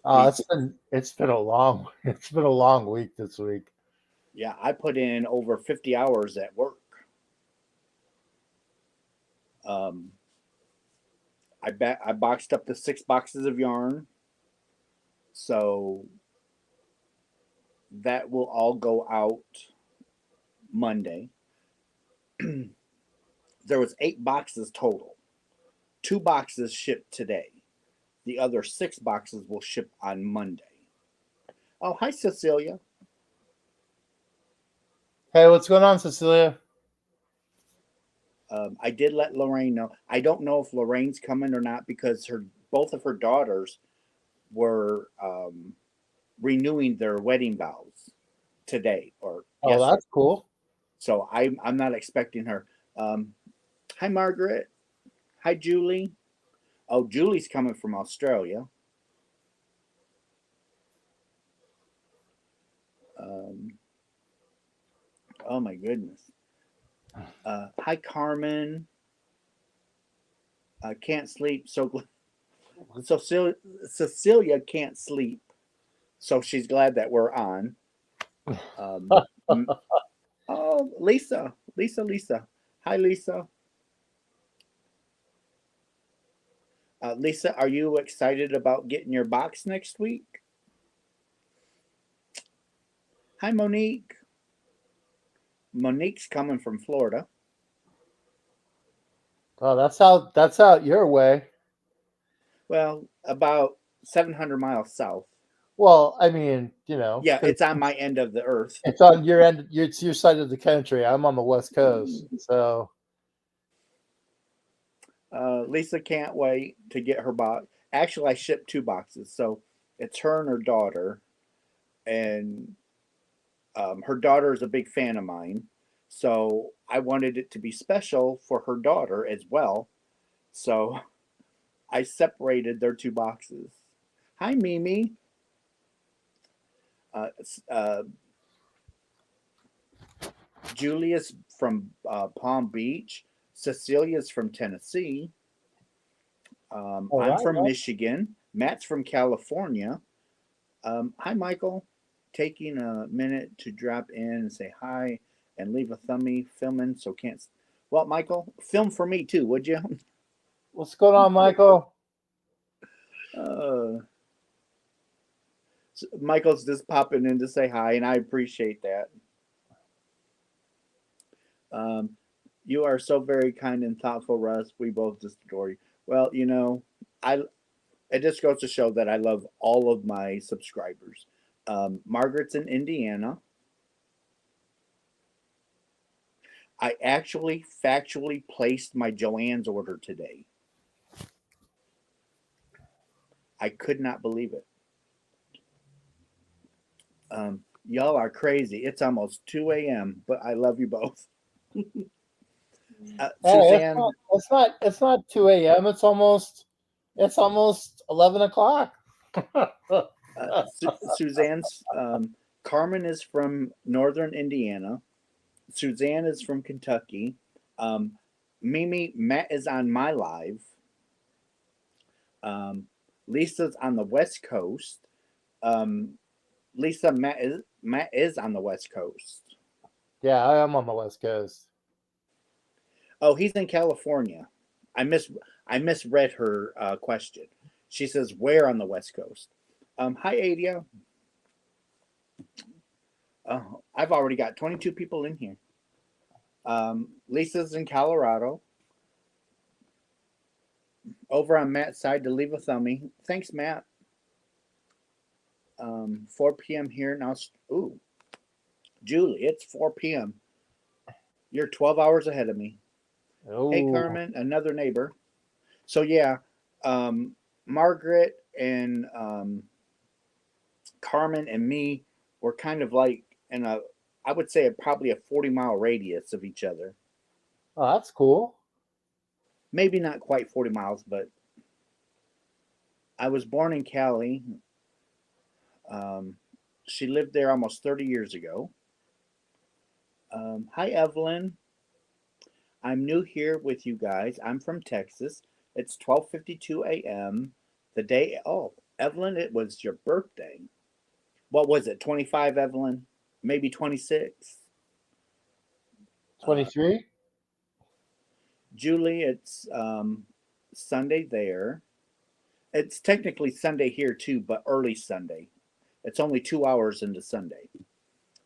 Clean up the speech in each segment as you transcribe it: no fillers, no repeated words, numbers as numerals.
We, It's been a long it's been a long week this week. yeah, I put in over 50 hours at work. Um, I boxed up the 6 boxes of yarn, so that will all go out Monday. There was 8 boxes total. 2 boxes shipped today. The other 6 boxes will ship on Monday. Oh, hi, Cecilia. Hey, what's going on, Cecilia? I did let Lorraine know. I don't know if Lorraine's coming or not because her both of her daughters were renewing their wedding vows today or Oh, yesterday. that's cool. So I'm not expecting her. Um, Hi, Margaret. Hi, Julie. Oh, Julie's coming from Australia. Um, oh my goodness. Hi, Carmen. Can't sleep. So Cecilia can't sleep. So she's glad that we're on. Um, oh, Lisa. Hi, Lisa. Lisa, are you excited about getting your box next week? Hi, Monique. Monique's coming from Florida. Oh, that's out your way. Well, about 700 miles south. Well, I mean, Yeah, 'cause it's on my end of the earth. it's on your end. It's your side of the country. I'm on the West Coast, so Lisa can't wait to get her box. Actually, I shipped 2 boxes, so it's her and her daughter, and her daughter is a big fan of mine, so I wanted it to be special for her daughter as well. So I separated their 2 boxes. Hi, Mimi. Uh, uh, Julia's from Palm Beach. Cecilia's from Tennessee. all I'm right. from Michigan. Matt's from California. Hi, Michael. Taking a minute to drop in and say hi and leave a thumbie filming, so can't. Well, Michael, film for me too, would you? What's going on, Michael? Uh, Michael's just popping in to say hi, and I appreciate that. Um, you are so very kind and thoughtful, Russ. We both just adore you. Well, I it just goes to show that I love all of my subscribers. Margaret's in Indiana. I actually factually placed my Joanne's order today. I could not believe it. Y'all are crazy. It's almost 2 a.m., but I love you both. Hey, it's not. Suzanne, It's not. It's not 2 a.m. It's almost 11 o'clock. Suzanne's, Carmen is from northern Indiana. Suzanne is from Kentucky. Um, Mimi, Matt is on my live. Um, Lisa's on the West Coast. Um, Lisa, Matt is on the West Coast. Yeah, I am on the West Coast. Oh, he's in California. I mis I misread her question. She says where on the West Coast. Hi, Adia. I've already got 22 people in here. Lisa's in Colorado. Over on Matt's side to leave a thumbie. Thanks, Matt. 4 p.m. here now. Ooh, Julie, it's 4 p.m. You're 12 hours ahead of me. Hey, Oh, Carmen, another neighbor. So yeah, um, Margaret and Carmen and me were kind of like in a, I would say probably a 40-mile radius of each other. oh, that's cool. Maybe not quite 40 miles, but I was born in Cali. Um, she lived there almost 30 years ago. Hi, Evelyn. I'm new here with you guys. I'm from Texas. It's 12:52 a.m. The day. Oh, Evelyn, it was your birthday. What was it? 25, Evelyn? Maybe 26. Uh, 23? Julie, it's Sunday there. It's technically Sunday here too, but early Sunday. It's only 2 hours into Sunday.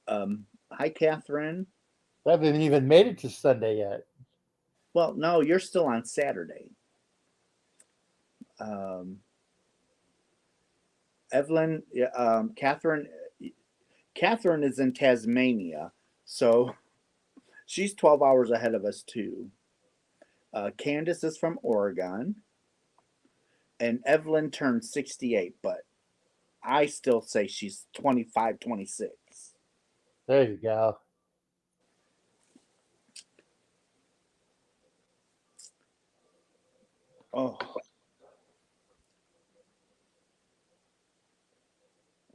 Hi, Catherine. I haven't even made it to Sunday yet. Well, no, you're still on Saturday. Um, Evelyn, yeah, Catherine is in Tasmania, so she's 12 hours ahead of us too. Candace is from Oregon, and Evelyn turned 68, but I still say she's 25, 26. There you go. Oh,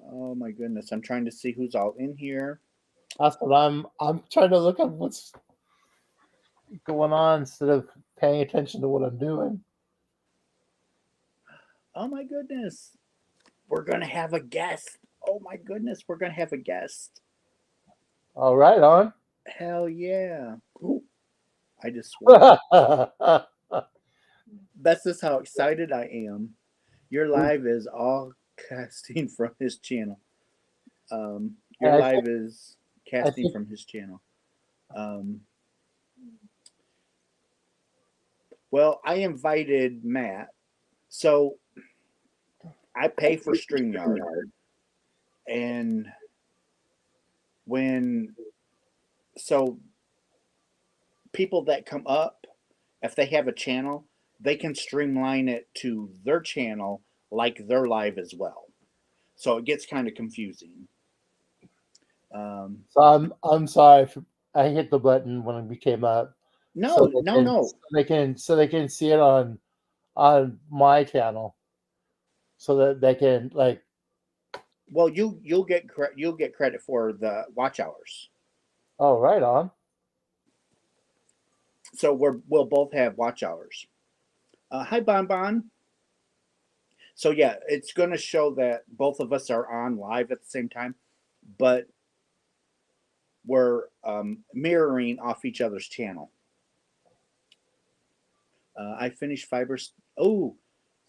oh my goodness. I'm trying to see who's all in here. That's what I'm trying to look at what's going on instead of paying attention to what I'm doing. Oh my goodness. We're going to have a guest. Oh my goodness. We're going to have a guest. All right, on. Hell yeah. Ooh, I just swore. That's just how excited I am. Your live is all casting from his channel. Your I live think is I casting think from his channel. Um, well, I invited Matt. So I pay for StreamYard. And when, so people that come up, if they have a channel, they can streamline it to their channel like their live as well. So it gets kind of confusing. Um, so. I'm sorry if I hit the button when we came up, so no, they no, can no. so they can so they can see it on my channel, so that they can like. Well, you'll get credit for the watch hours. Oh, right on. So we'll both have watch hours. Hi, Bon Bon. So yeah, it's going to show that both of us are on live at the same time, but we're mirroring off each other's channel. I finished fibers. Oh,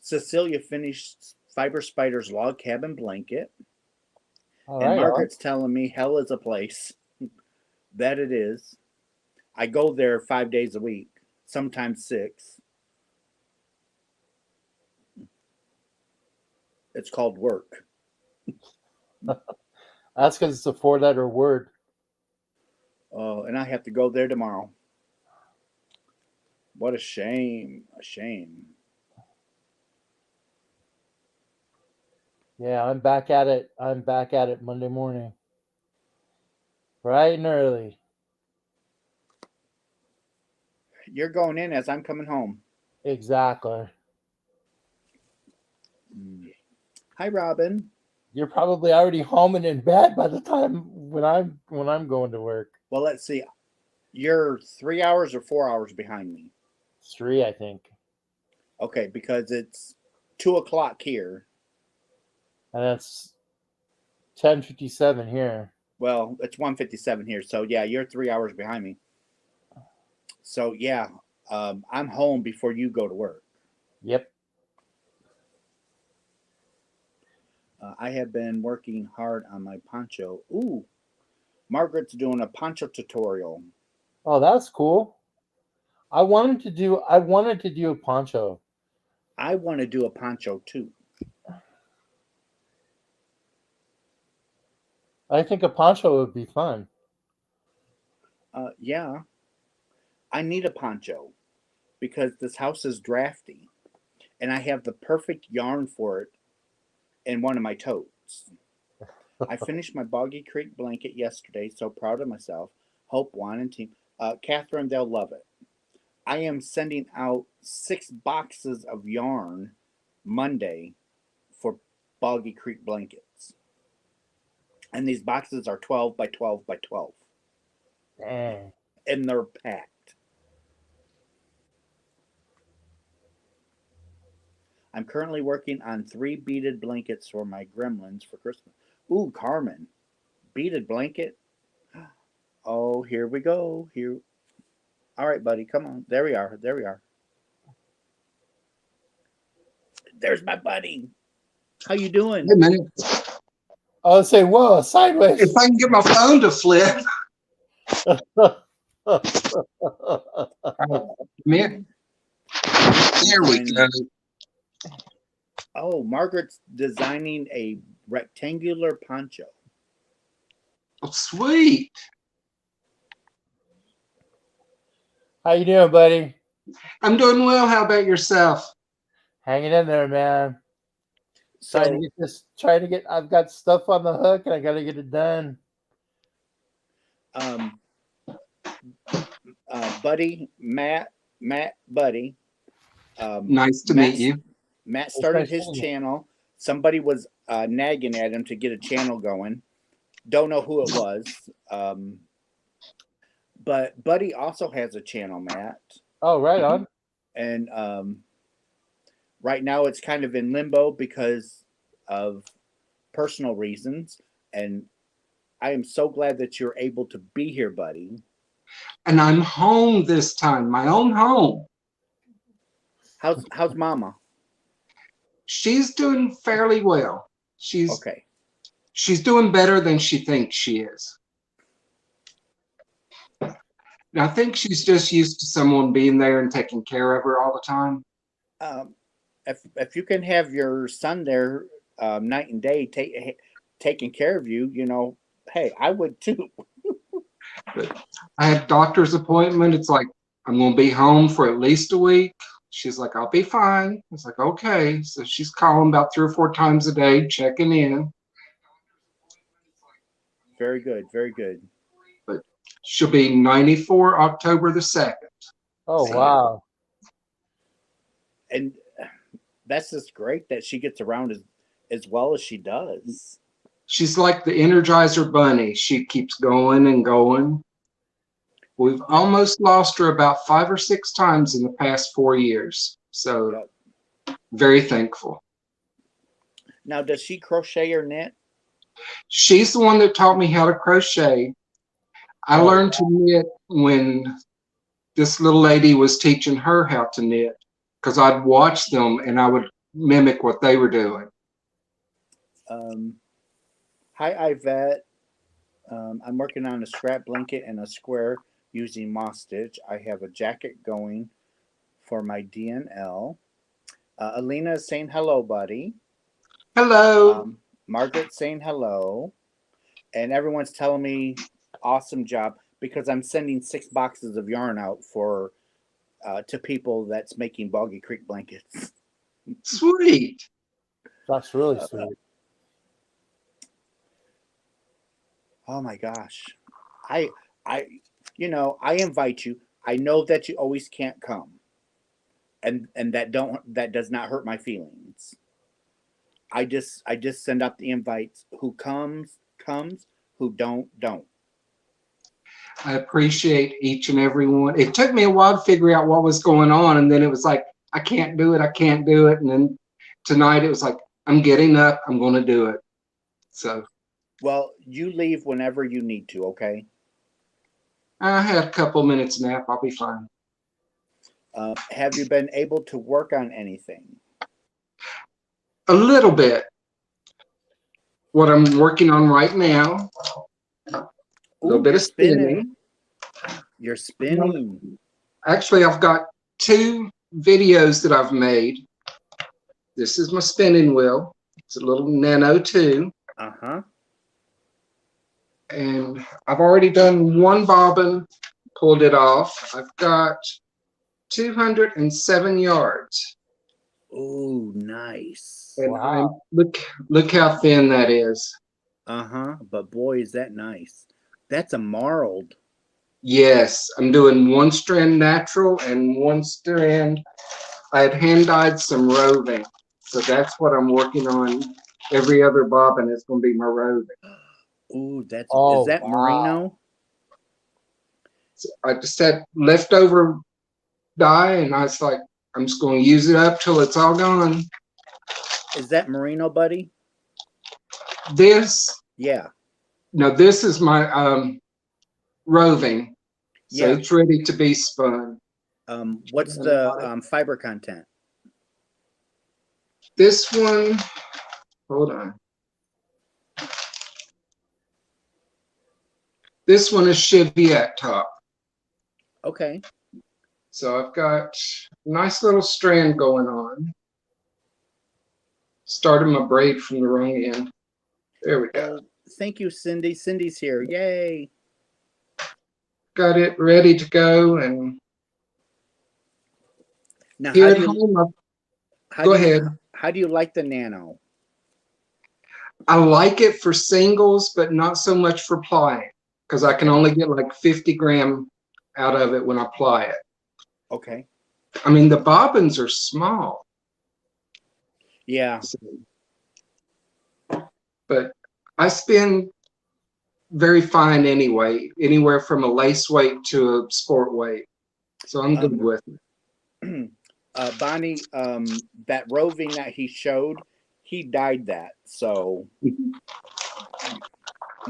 Cecilia finished Fiber Spider's log cabin blanket, All and right on. Margaret's telling me hell is a place. That it is. I go there 5 days a week, sometimes six. It's called work. That's because it's a four-letter word. Oh, and I have to go there tomorrow. What a shame. A shame. Yeah, I'm back at it. I'm back at it Monday morning, bright and early. You're going in as I'm coming home. Exactly. Mm. Hi, Robin. You're probably already home and in bed by the time when I'm going to work. Well, let's see. You're 3 hours or 4 hours behind me. It's three, I think, Okay, because it's 2 o'clock here. and it's 10:57 here. Well, it's 1:57 here. So yeah, you're 3 hours behind me. So yeah, I'm home before you go to work. Yep. I have been working hard on my poncho. Ooh, Margaret's doing a poncho tutorial. Oh, that's cool. I wanted to do a poncho. I want to do a poncho too. I think a poncho would be fun. Yeah, I need a poncho because this house is drafty, and I have the perfect yarn for it in one of my totes. I finished my Boggy Creek blanket yesterday, so proud of myself. Hope, Juan, and team. Catherine, they'll love it. I am sending out 6 boxes of yarn Monday for Boggy Creek blankets. And these boxes are 12 by 12 by 12. Dang. And they're packed. I'm currently working on 3 beaded blankets for my gremlins for Christmas. Ooh, Carmen, beaded blanket. Oh, here we go. Here. All right, buddy, come on. There we are. There we are. There's my buddy. How you doing? Wait a minute. I would say, whoa, If sideways. I can get my phone to flip. Man, there we go. Oh, Margaret's designing a rectangular poncho. Oh, sweet. How you doing, buddy? I'm doing well. How about yourself? Hanging in there, man. Trying to So, get this. Trying to get. I've got stuff on the hook, and I got to get it done. um, Buddy, Buddy. Nice to meet you. Matt It's started nice his meeting you. channel. Somebody was nagging at him to get a channel going. Don't know who it was. But Buddy also has a channel, Matt. Oh, right on. And right now it's kind of in limbo because of personal reasons. And I am so glad that you're able to be here, buddy. And I'm home this time, my own home. How's Mama? She's doing fairly well. Okay. She's doing better than she thinks she is. And I think she's just used to someone being there and taking care of her all the time. If you can have your son there night and day taking care of you, hey, I would too. But I had doctor's appointment. It's like, I'm going to be home for at least a week. She's like, I'll be fine. I was like, okay. So she's calling about 3 or 4 times a day, checking in. Very good. Very good. But she'll be 94 October the 2nd. Oh, Man. wow. And that's just great that she gets around as well as she does. She's like the Energizer Bunny. She keeps going and going. We've almost lost her about 5 or 6 times in the past 4 years. So very thankful. Now, does she crochet or knit? She's the one that taught me how to crochet. I learned to knit when this little lady was teaching her how to knit, because I'd watch them and I would mimic what they were doing. Hi, Yvette. I'm working on a scrap blanket and a square using moss stitch. I have a jacket going for my DNL. Alina is saying hello, buddy. Hello. Margaret's saying hello. And everyone's telling me awesome job because I'm sending 6 boxes of yarn out for to people that's making Boggy Creek blankets. Sweet. That's really sweet. Oh my gosh. I invite you. I know that you always can't come. And that does not hurt my feelings. I just send out the invites. Who comes, who don't. I appreciate each and every one. It took me a while to figure out what was going on, and then it was like, I can't do it. And then tonight it was like, I'm getting up, I'm going to do it. So. Well, you leave whenever you need to, okay? I had a couple minutes nap. I'll be fine. Have you been able to work on anything? A little bit. What I'm working on right now, a little bit of spinning. You're spinning. Actually, I've got 2 videos that I've made. This is my spinning wheel. It's a little Nano 2. Uh-huh. And I've already done 1 bobbin, pulled it off. I've got 207 yards. Ooh, nice. And Wow. look how thin that is. Uh-huh. But boy, is that nice. That's a marled. Yes, I'm doing 1 strand natural and 1 strand. I had hand dyed some roving. So that's what I'm working on. Every other bobbin is going to be my roving. Ooh, is that wow. merino? So I just had leftover dye, and I was like, I'm just going to use it up till it's all gone. Is that Merino, buddy? This, Yeah. no, this is my roving. So Yeah. it's ready to be spun. What's the fiber content? This one, hold on. This one is Cheviot top. Okay. So I've got a nice little strand going on. Started my braid from the wrong end. There we go. Oh, thank you, Cindy. Cindy's here. Yay. Got it ready to go. And Now, here at home, go ahead. How do you like the Nano? I like it for singles, but not so much for plying, because I can only get like 50 gram out of it when I ply it. Okay. I mean, the bobbins are small. Yeah. So, but I spin very fine anyway, anywhere from a lace weight to a sport weight. So I'm good with it. Bonnie, that roving that he showed, he dyed that. So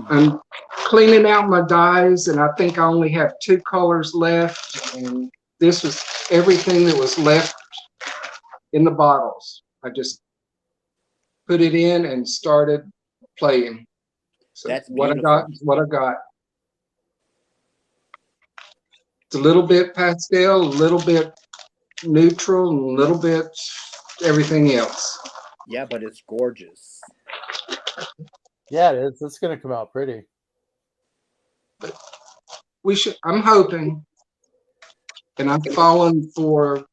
I'm cleaning out my dyes, and I think I only have 2 colors left. And this was everything that was left in the bottles. I just put it in and started playing. So that's what beautiful. I got is what I got. It's a little bit pastel, a little bit neutral, and a little bit everything else. Yeah, but it's gorgeous. Yeah, it is. It's going to come out pretty. We should. I'm hoping, and I've fallen for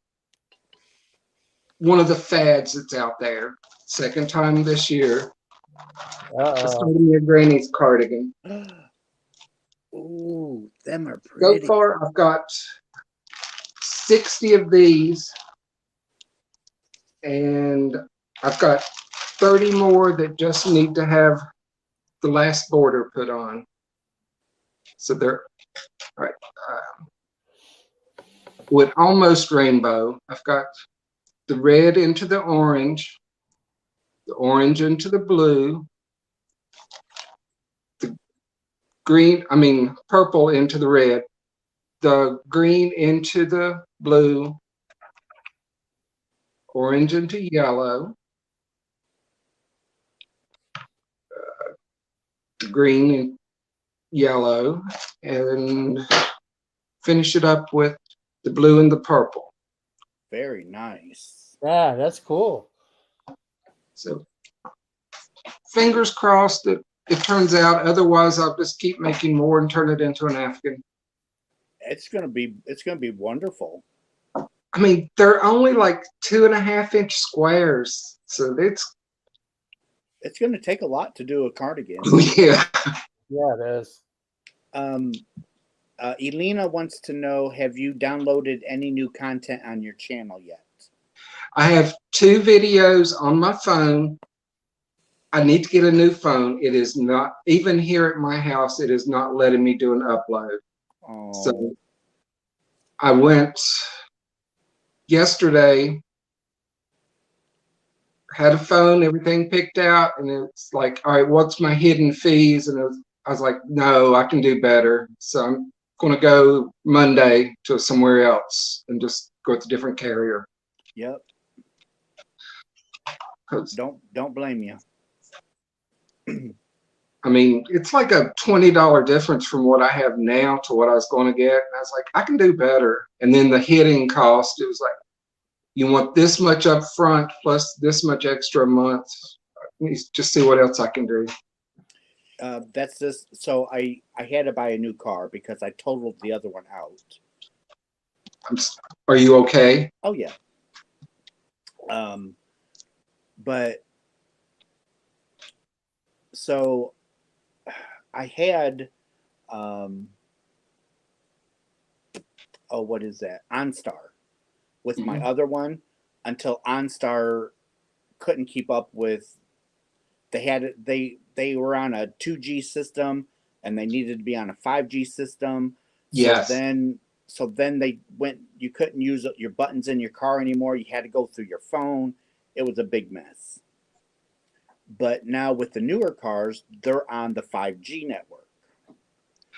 one of the fads that's out there. Second time this year. I started me a granny's cardigan. Ooh, them are pretty. So far, I've got 60 of these, and I've got 30 more that just need to have the last border put on. So they're all right. With almost rainbow, I've got the red into the orange into the blue, the green, purple into the red, the green into the blue, orange into yellow, green and yellow, and finish it up with the blue and the purple. Very nice. Yeah, that's cool. So fingers crossed that it turns out. Otherwise, I'll just keep making more and turn it into an Afghan. It's gonna be wonderful. I mean, they're only like 2.5-inch squares, so It's gonna take a lot to do a cardigan. Yeah. Yeah, it is. Elena wants to know: have you downloaded any new content on your channel yet? I have 2 videos on my phone. I need to get a new phone. It is not, even here at my house, it is not letting me do an upload. Oh. So I went yesterday, had a phone, everything picked out, and it's like, all right, what's my hidden fees? And I was like, no, I can do better. So I'm going to go Monday to somewhere else and just go with a different carrier. Yep. Don't blame you. I mean, it's like a $20 difference from what I have now to what I was going to get. And I was like, I can do better. And then the hitting cost, it was like, you want this much up front plus this much extra a month. Let me just see what else I can do. That's this. So I had to buy a new car because I totaled the other one out. Are you okay? Oh yeah. But so I had what is that? OnStar with my other one until OnStar couldn't keep up with. They were on a 2G system and they needed to be on a 5G system. Yes. So then they went. You couldn't use your buttons in your car anymore. You had to go through your phone. It was a big mess. But now with the newer cars, they're on the 5G network.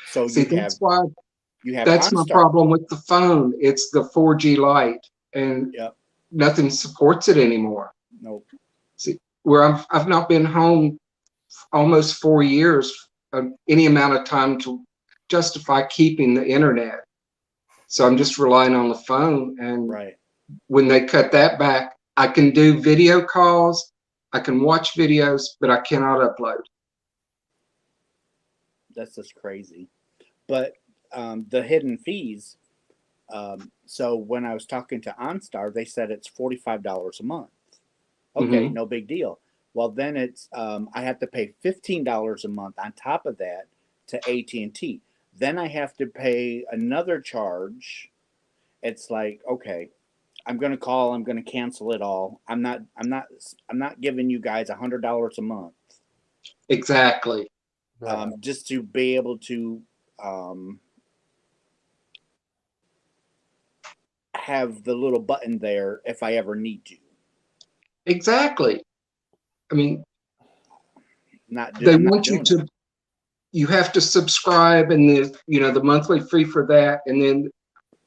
So See, you have that's my OnStar. problem with the phone. It's the 4G Lite, and Yep. nothing supports it anymore. Nope. See, where I've not been home almost 4 years, any amount of time to justify keeping the internet. So I'm just relying on the phone. And Right. when they cut that back, I can do video calls, I can watch videos, but I cannot upload. That's just crazy. But the hidden fees. So when I was talking to OnStar, they said it's $45 a month. Okay, Mm-hmm. no big deal. Well, then it's I have to pay $15 a month on top of that to AT&T. Then I have to pay another charge. It's like, okay, I'm gonna call. I'm gonna cancel it all. I'm not giving you guys $100 a month Exactly. Right. just to be able to um, have the little button there if I ever need to. Exactly. I mean, they I'm not want you doing it. to, you have to subscribe, and the monthly fee for that, and then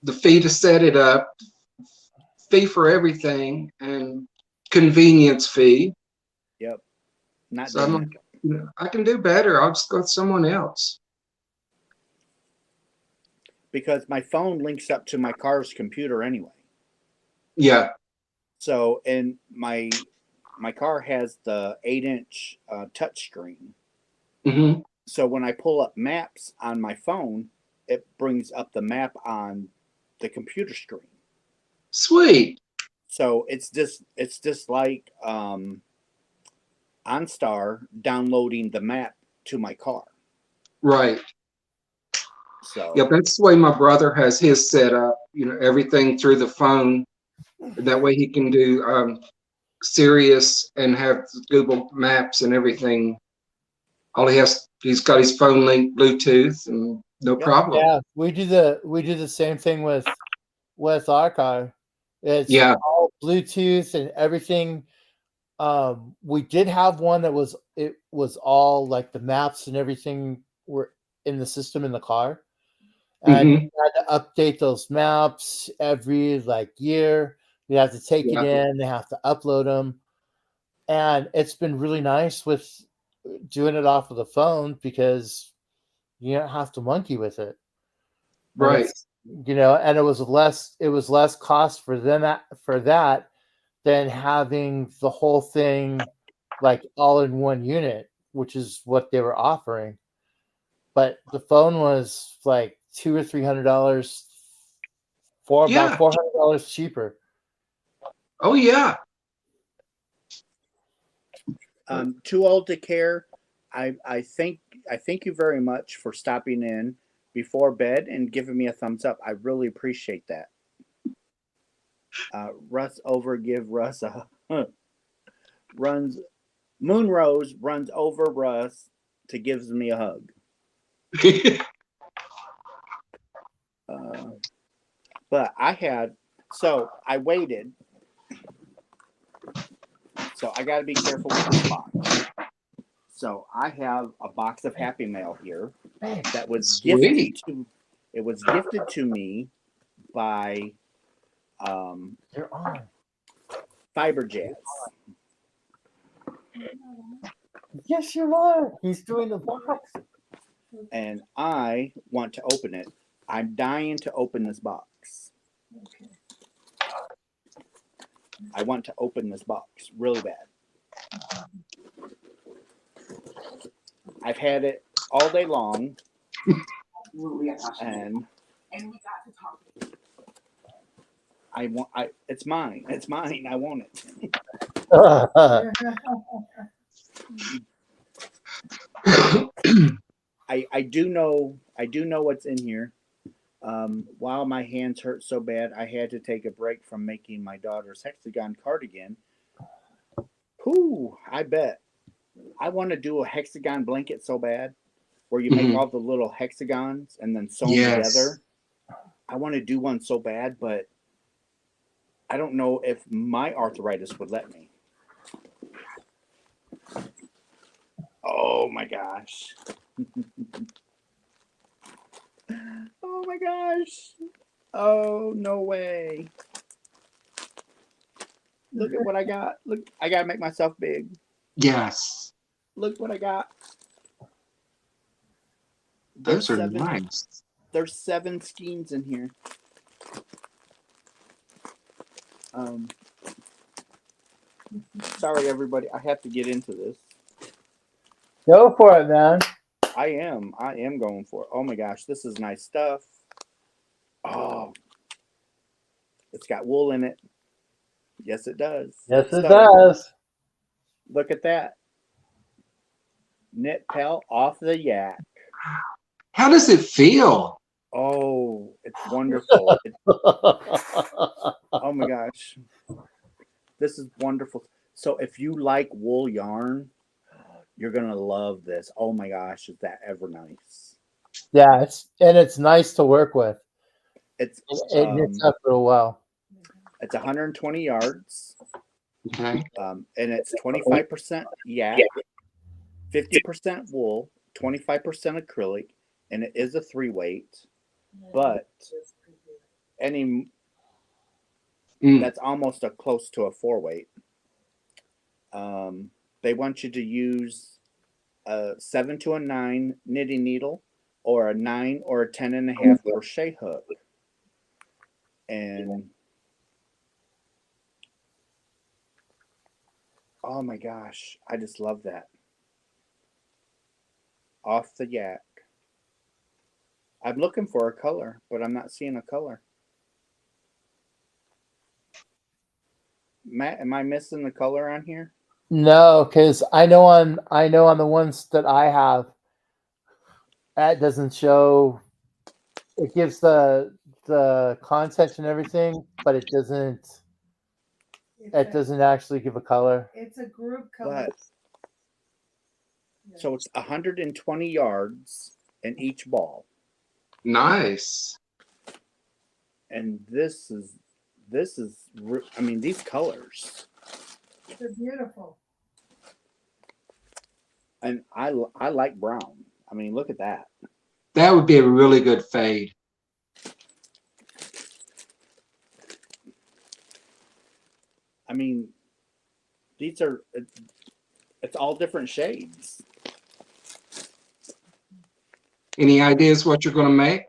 the fee to set it up, fee for everything, and convenience fee. Yep, not So I'm doing like, it I can do better. I'll just go with someone else. because my phone links up to my car's computer anyway. Yeah. So, and my car has the 8-inch touch screen. Hmm. So when I pull up maps on my phone, it brings up the map on the computer screen. Sweet. So it's just like OnStar downloading the map to my car. Right. So Yeah, that's the way my brother has his set up, everything through the phone. That way he can do Sirius and have Google Maps and everything. He's got his phone linked Bluetooth and no yep, problem. Yeah, we do the same thing with our car. It's Yeah. all Bluetooth and everything. We did have one that was all like the maps and everything were in the system in the car, and Hmm. you had to update those maps every like year. You have to take it Yeah. in. They have to upload them, and it's been really nice with doing it off of the phone because you don't have to monkey with it, and Right. and it was less cost for them for that than having the whole thing like all in one unit, which is what they were offering. But the phone was like $200 or $300 for about Yeah. $400 cheaper. Oh, yeah. too old to care. I thank you very much for stopping in before bed and giving me a thumbs up. I really appreciate that. Russ over give Russ a runs Moonrose runs over Russ to gives me a hug. Uh, but I waited. So I got to be careful with this box. So I have a box of Happy Mail here that was Sweet. gifted to me by They're on. Fiber Jazz. Yes, you are. He's doing the box. And I want to open it. I'm dying to open this box. I want to open this box really bad. I've had it all day long, and it's mine. It's mine. I want it. I do know what's in here. While my hands hurt so bad, I had to take a break from making my daughter's hexagon cardigan. Whoo! I bet I want to do a hexagon blanket so bad, where you make Hmm. all the little hexagons and then sew them Yes. together. I want to do one so bad, but I don't know if my arthritis would let me. Oh my gosh. Oh my gosh. Oh, no way. Look at what I got. Look, I gotta make myself big. Yes, Look what I got. those are nice. There's 7 skeins in here. Sorry everybody, I have to get into this. Go for it, man. I am going for it. Oh my gosh, this is nice stuff. Oh, it's got wool in it. Yes, it does. Yes, it So, does. look at that. Knit pelt off the yak. How does it feel? Oh, it's wonderful. Oh my gosh. This is wonderful. So if you like wool yarn, you're going to love this. Oh my gosh, is that ever nice? Yeah, it's nice to work with. It's It knits up real well. it's 120 yards. Okay. And it's 25% yak, 50% wool, 25% acrylic, and it is a 3-weight. But that's almost close to a 4-weight. They want you to use a 7 to a 9 knitting needle, or a 9 or a 10.5 crochet hook. And oh my gosh, I just love that. Off the yak. I'm looking for a color, but I'm not seeing a color. Matt, am I missing the color on here? No, because I know on the ones that I have, that doesn't show. It gives the context and everything, but it doesn't. It doesn't actually give a color. It's a group color. So it's 120 yards in each ball. Nice. And this is, I mean, these colors. They're beautiful. And I like brown. I mean, look at that. That would be a really good fade. I mean, these are, it's all different shades. Any ideas what you're going to make?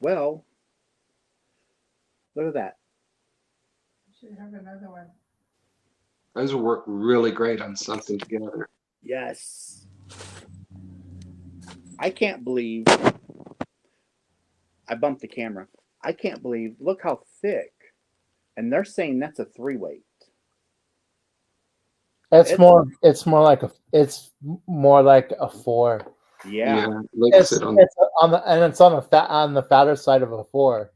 Well, look at that. Should have another one. Those will work really great on something together. Yes. I can't believe I bumped the camera. I can't believe, look how thick. And they're saying that's a 3-weight. It's more like a 4. Yeah. It's on the fatter side of a 4.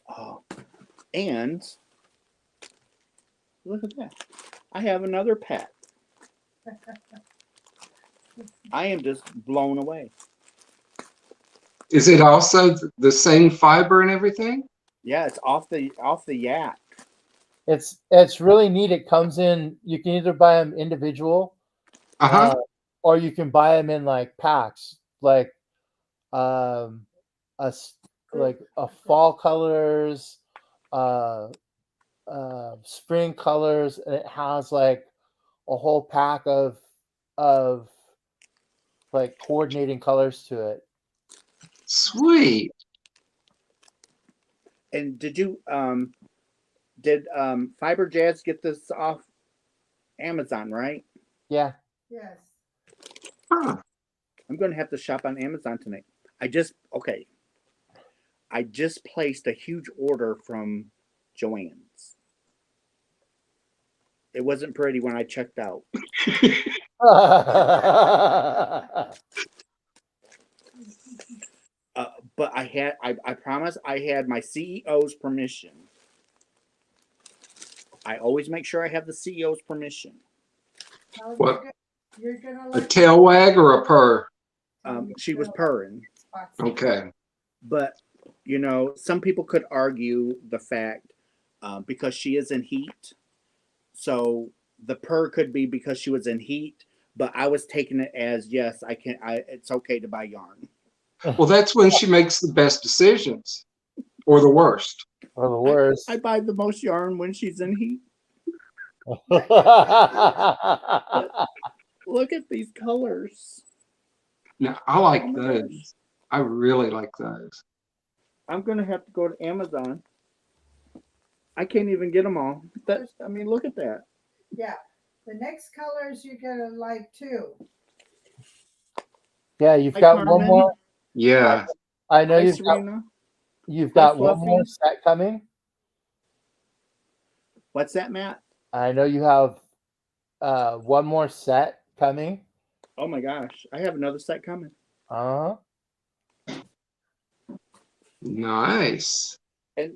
Oh. And look at that. I have another pet. I am just blown away. Is it also the same fiber and everything? Yeah, it's off the yak. It's really neat. It comes in. You can either buy them individual, or you can buy them in like packs, like a fall colors, spring colors, and it has like a whole pack of like coordinating colors to it. Sweet. And did Fiber Jazz get this off Amazon, right? Yeah. Yes. Huh. I'm going to have to shop on Amazon tonight. I just placed a huge order from Joann's. It wasn't pretty when I checked out. But I promise I had my CEO's permission. I always make sure I have the CEO's permission. What? You're gonna A tail wag or a purr? She was purring. Okay. But, some people could argue the fact, because she is in heat, so the purr could be because she was in heat, but I was taking it as yes, I can. It's okay to buy yarn. Well, that's when she makes the best decisions, or the worst. Or the worst. I buy the most yarn when she's in heat. Look at these colors. Now, I like Oh my those. gosh. I really like those. I'm gonna have to go to Amazon. I can't even get them all. I mean, look at that. Yeah. The next colors you're gonna like too. Yeah, you've Hi, got one Carmen. more. Yeah. I know Hi, you've got Serena. you've Hi, got one Fluffy. more set coming. What's that, Matt? I know you have one more set coming. Oh my gosh, I have another set coming. Uh Nice. And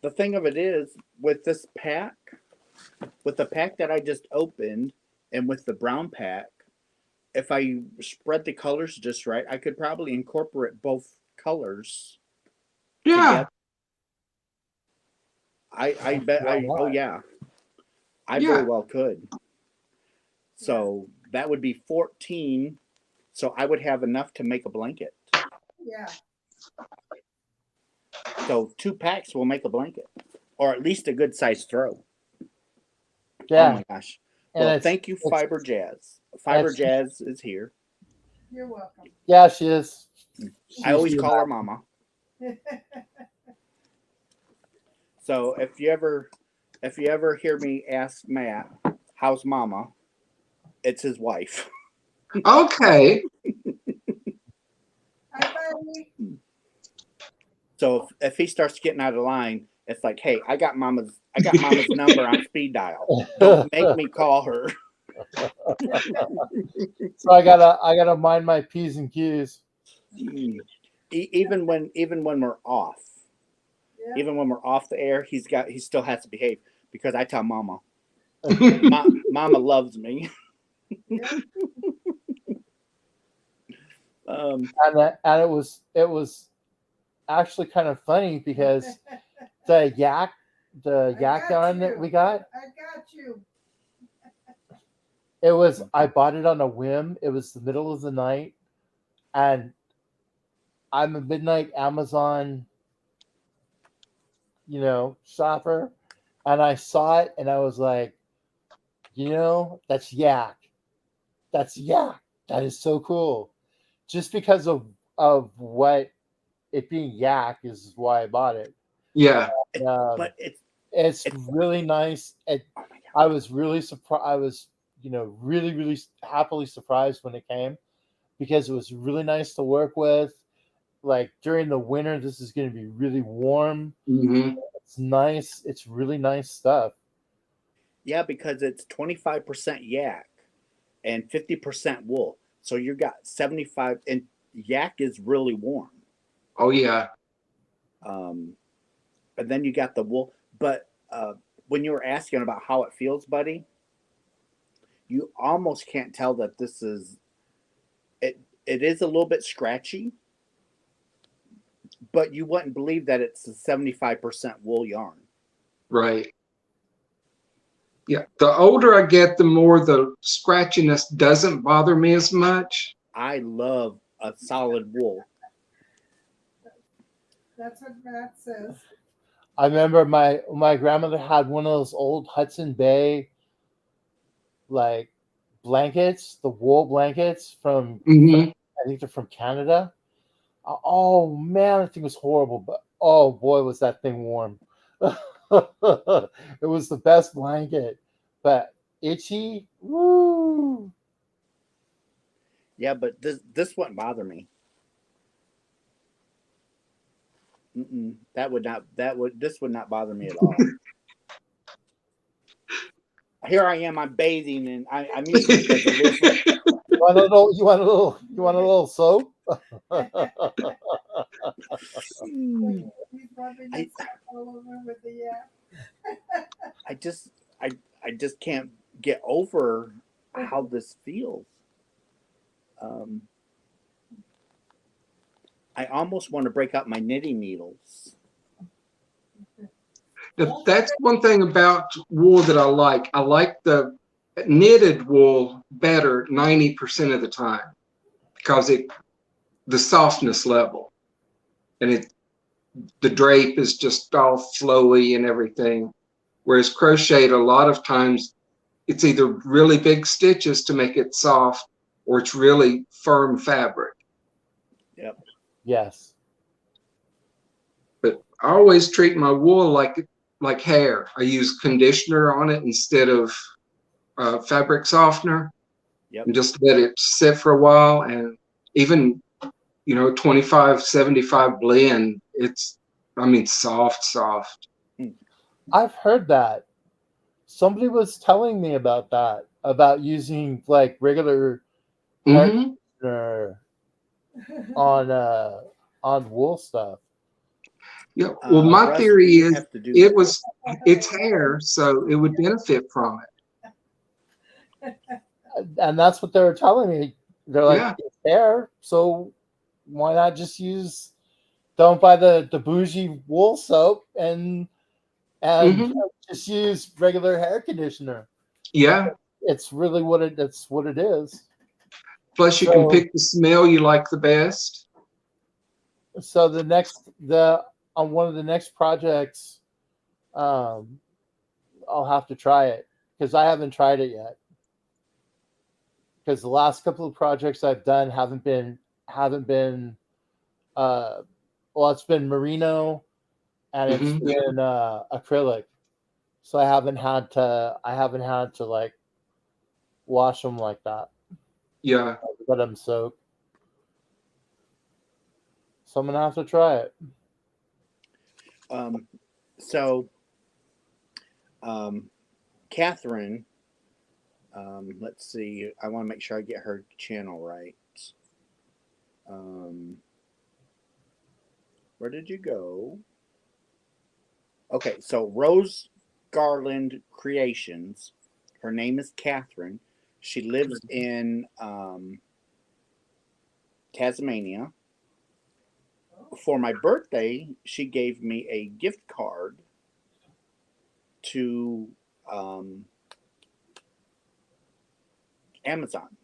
the thing of it is, with this pack, with the pack that I just opened, and with the brown pack, if I spread the colors just right, I could probably incorporate both colors Yeah. together. I bet Why I not? oh yeah, I Yeah. very well could. So that would be 14. So I would have enough to make a blanket. Yeah. So 2 packs will make a blanket, or at least a good sized throw. Oh Yeah, my gosh. and Well, it's thank you, it's- Fiber Jazz. Fiber it's- Jazz is here. You're welcome. yeah, she is. I always She's call her Mama. So if you ever hear me ask Matt, "How's Mama?" It's his wife. Okay. Hi, buddy. So if he starts getting out of line, it's like, "Hey, I got Mama's number on speed dial. Don't make me call her." So I gotta mind my p's and q's. Even when we're off, Yeah. even when we're off the air, he still has to behave because I tell Mama, Mama loves me. Yeah. And it was actually kind of funny because the yak got yarn that you. we got, I got you. I bought it on a whim. It was the middle of the night, and I'm a midnight Amazon, shopper, and I saw it and I was like, that's yak. That's yak. That is so cool. Just because of what it being yak is why I bought it. Yeah. But It's really nice. oh my God. I was really surprised. I was, really, really happily surprised when it came because it was really nice to work with. Like during the winter, this is going to be really warm. Hmm. It's nice. It's really nice stuff. Yeah, because it's 25% yak and 50% wool. So you got 75, and yak is really warm. Oh yeah. And then you got the wool. But when you were asking about how it feels, buddy, you almost can't tell that this is it. It is a little bit scratchy, but you wouldn't believe that it's a 75% wool yarn. Right. Yeah. The older I get, the more the scratchiness doesn't bother me as much. I love a solid wool. That's what Matt says. I remember my grandmother had one of those old Hudson Bay like blankets, the wool blankets from Hmm. I think they're from Canada. Oh man, that thing was horrible, but oh boy, was that thing warm. It was the best blanket, but itchy. Woo! Yeah, but this wouldn't bother me. This would not bother me at all. Here I am. I'm bathing, and I'm using it as a loose. You want a little? You want a little soap? He's rubbing I himself all over with the I just I just can't get over how this feels. Um, I almost want to break out my knitting needles. That's one thing about wool that I like. I like the knitted wool better 90% of the time because the softness level and the drape is just all flowy and everything. Whereas crocheted, a lot of times it's either really big stitches to make it soft or it's really firm fabric. Yep. Yes. But I always treat my wool like hair. I use conditioner on it instead of fabric softener. Yep. And just let it sit for a while. And even, 25-75 blend, soft. I've heard that. Somebody was telling me about that, about using like regular hair Mm-hmm. conditioner on wool stuff. Yeah. Well, my Russ, theory you is have to do that. it's hair, so it would benefit from it. And that's what they were telling me. They're like, Yeah. it's hair, so why not just don't buy the bougie wool soap and Mhm. just use regular hair conditioner. Yeah. It's really that's what it is. Plus, you can pick the smell you like the best. So on one of the next projects, I'll have to try it because I haven't tried it yet. Because the last couple of projects I've done haven't been it's been merino and it's Mhm. been acrylic. So I haven't had to like wash them like that. Yeah. Let them soak. So I'm gonna have to try it. So, Catherine, let's see. I want to make sure I get her channel right. Where did you go? Okay, so Rose Garland Creations. Her name is Catherine. She lives in Tasmania. For my birthday, she gave me a gift card to Amazon.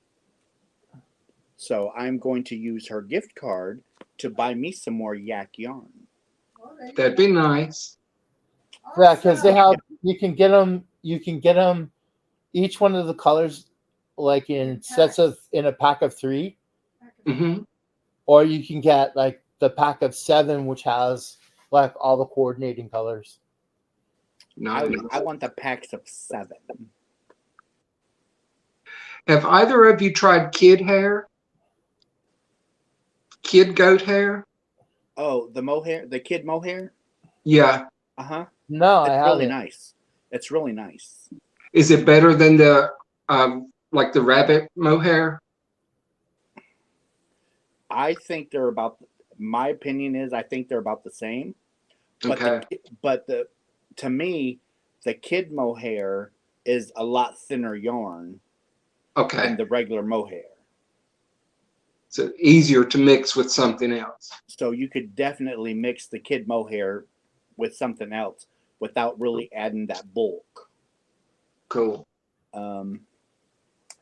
So I'm going to use her gift card to buy me some more yak yarn. That'd be nice. Yeah, because you can get them each one of the colors like in a pack of 3, Mm-hmm. or you can get like the pack of 7, which has like all the coordinating colors. Nice. I want the packs of 7. Have either of you tried kid hair? Kid goat hair? Oh, the mohair, the kid mohair. Yeah. No, I It's haven't. really nice. It's really nice. Is it better than the like the rabbit mohair? I think they're about. My opinion is I think they're about the same. But Okay. to me, the kid mohair is a lot thinner yarn Okay. than the regular mohair. So easier to mix with something else. So you could definitely mix the kid mohair with something else without really adding that bulk. Cool.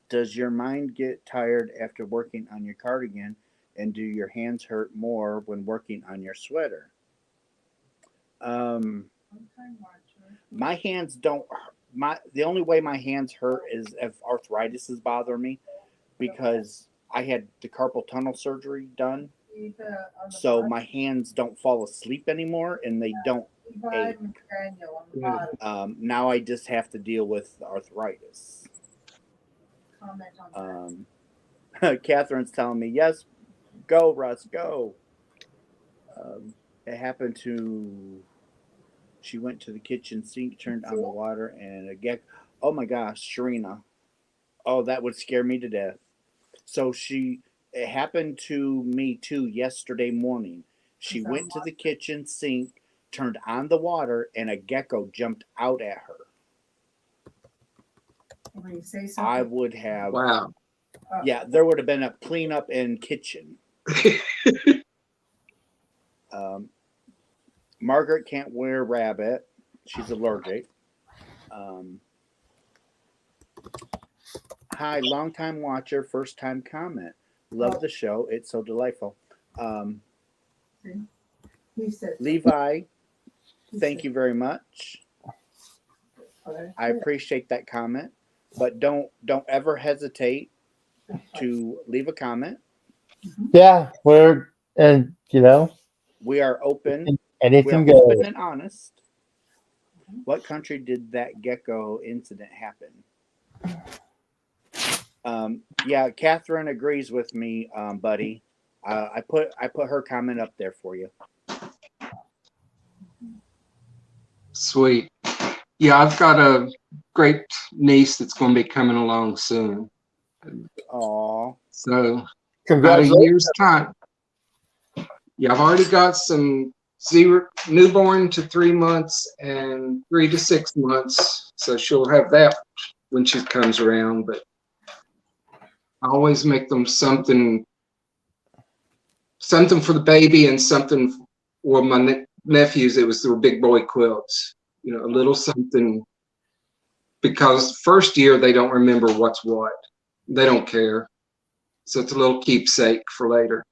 Does your mind get tired after working on your cardigan, and do your hands hurt more when working on your sweater? My hands don't. The only way my hands hurt is if arthritis is bothering me, because I had the carpal tunnel surgery done, so my hands don't fall asleep anymore, and they don't ache. Now I just have to deal with the arthritis. Catherine's telling me, yes, go, Russ, go. It happened to. She went to the kitchen sink, turned on the water, and a gecko. Oh my gosh, Sharina. Oh, that would scare me to death. So it happened to me too yesterday morning. She went to the kitchen sink, turned on the water, and a gecko jumped out at her. When you say something, I would have. Wow. Yeah, there would have been a cleanup in kitchen. Margaret can't wear rabbit. She's allergic. Hi, long time watcher, first time comment. Love the show. It's so delightful. He said. Levi, he thank said, you very much. I appreciate that comment, but don't ever hesitate to leave a comment. Yeah, and We are open. We anything are open goes. and honest. What country did that gecko incident happen? Yeah, Catherine agrees with me, buddy. I put her comment up there for you. Sweet. Yeah, I've got a great niece that's going to be coming along soon. Aw. So about a Congratulations. year's time. Yeah, I've already got some newborn to 3 months and 3 to 6 months. So she'll have that when she comes around. But I always make them something for the baby and something for my nephews. It was their big boy quilts, a little something, because first year they don't remember what's what. They don't care. So it's a little keepsake for later.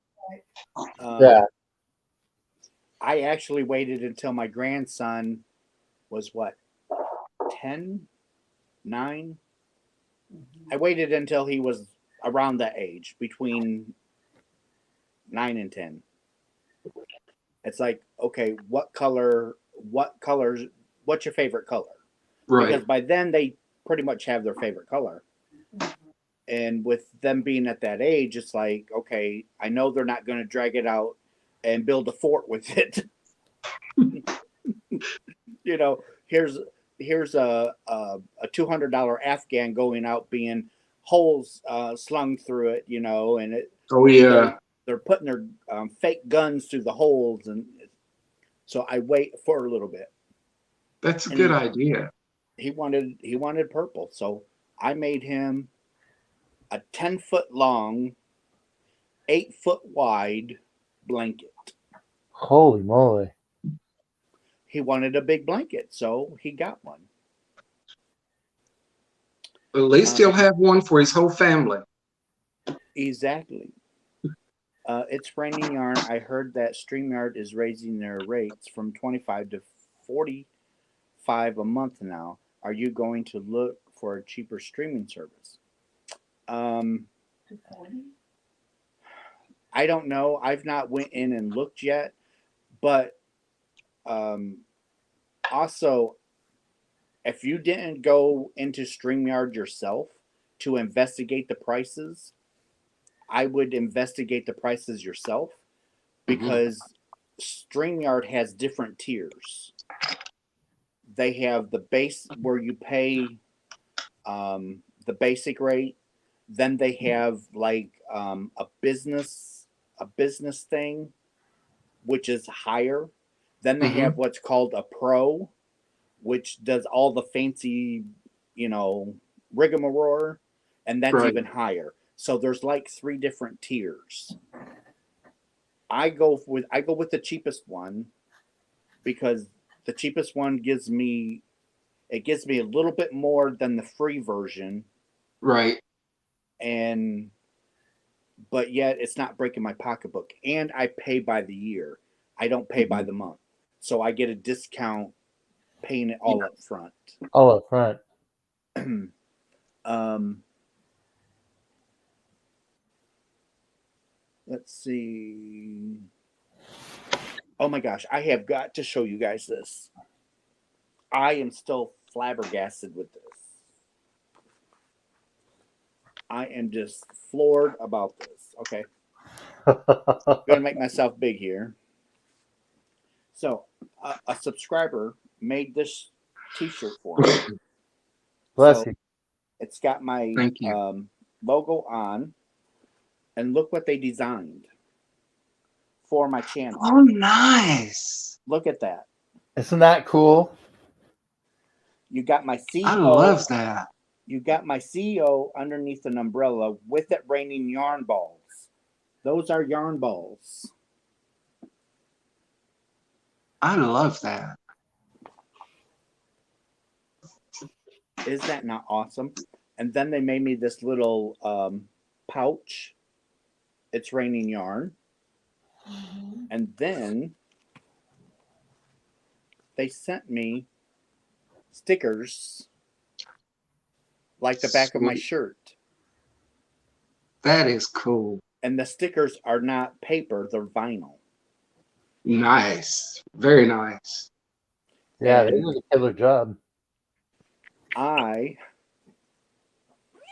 Yeah. I actually waited until my grandson was what, 10, 9? I waited until he was around that age, between 9 and 10. It's like, okay, what colors, what's your favorite color? Right. Because by then they pretty much have their favorite color. And with them being at that age, it's like, okay, I know they're not going to drag it out and build a fort with it. Here's a $200 Afghan going out, being holes slung through it, and it. Oh yeah. They're putting their fake guns through the holes, and so I wait for a little bit. That's a good idea. He wanted purple, so I made him a 10-foot long, 8-foot wide blanket. Holy moly. He wanted a big blanket, so he got one. At least he'll have one for his whole family. Exactly. It's raining yarn. I heard that StreamYard is raising their rates from 25 to 45 a month now. Are you going to look for a cheaper streaming service? I don't know. I've not went in and looked yet, but also, if you didn't go into StreamYard yourself to investigate the prices, I would investigate the prices yourself, because StreamYard has different tiers. They have the base where you pay the basic rate. Then they have like a business thing, which is higher. Then they have what's called a pro, which does all the fancy, rigmarole, and that's even higher. So there's like 3 different tiers. I go with the cheapest one, because the cheapest one gives me a little bit more than the free version. Right. But yet it's not breaking my pocketbook, and I pay by the year. I don't pay by the month. So I get a discount paying it all up front. All up front. Let's see. Oh my gosh, I have got to show you guys this. I am still flabbergasted with this. I am just floored about this. Okay. I'm going to make myself big here. So, a subscriber made this t-shirt for me. Bless you. It's got my logo on, and look what they designed for my channel. Oh, nice. Look at that. Isn't that cool? You got my CEO. I love that. You got my CEO underneath an umbrella with it raining yarn balls. Those are yarn balls. I love that. Is that not awesome? And then they made me this little pouch. It's raining yarn. Mhm. And then they sent me stickers like the back of my Sweet. shirt. That is cool. And the stickers are not paper, they're vinyl. Nice. Very nice. Yeah, they And did a killer job. I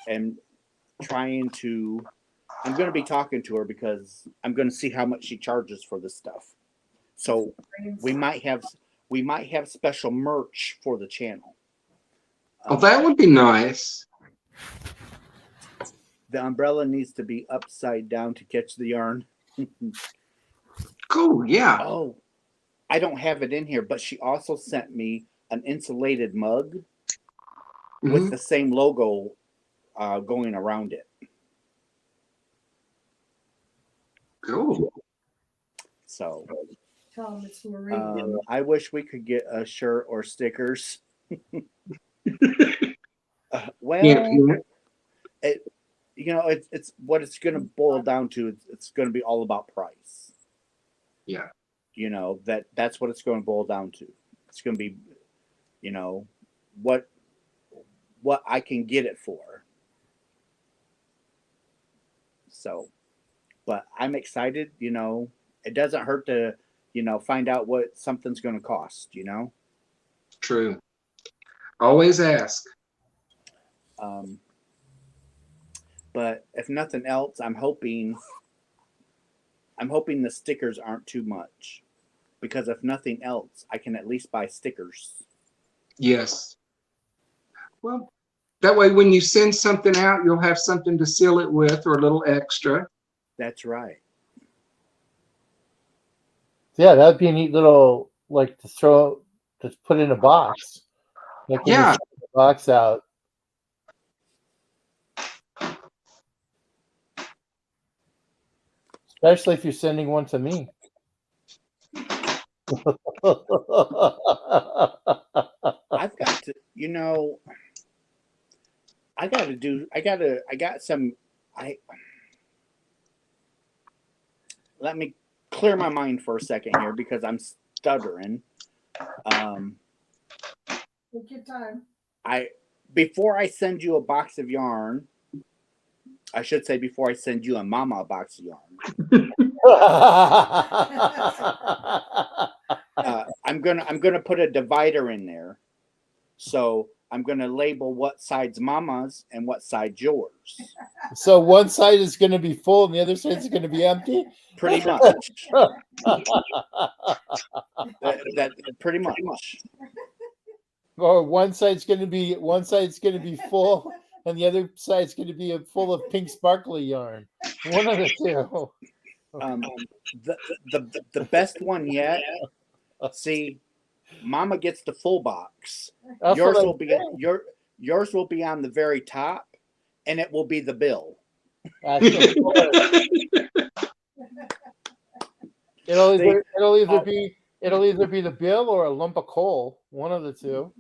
am trying to, I'm going to be talking to her because I'm going to see how much she charges for this stuff. So we might have special merch for the channel. Oh, that would be nice. The umbrella needs to be upside down to catch the yarn. Cool. Yeah. Oh, I don't have it in here, but she also sent me an insulated mug with Mhm. the same logo going around it. Cool. So Tell them it's Marie. I wish we could get a shirt or stickers. Can't Well, do it. it's what it's going to boil down to. It's going to be all about price. Yeah. That's what it's going to boil down to. It's going to be, you know, what I can get it for. So, but I'm excited. It doesn't hurt to, find out what something's going to cost. True. Always ask. Um, but if nothing else, I'm hoping the stickers aren't too much, because if nothing else, I can at least buy stickers. Yes. Well, that way when you send something out, you'll have something to seal it with or a little extra. That's right. Yeah, that'd be a neat little like to put in a box. Like when you Yeah. send the box out. Especially if you're sending one to me. I've got to, I got some, I, let me clear my mind for a second here because I'm stuttering. Take your time. Before I send you a box of yarn, I should say before I send you and Mama a box of yarn, I'm gonna put a divider in there. So I'm gonna label what side's Mama's and what side's yours. So one side is going to be full and the other side is going to be empty. Pretty much. That pretty much. Or one side's going to be full and the other side's going to be full of pink sparkly yarn. One of the two. The best one yet. See, Mama gets the full box. That's Yours what will be yours will be on the very top, and it will be the bill. It'll See, either be the bill or a lump of coal. One of the two.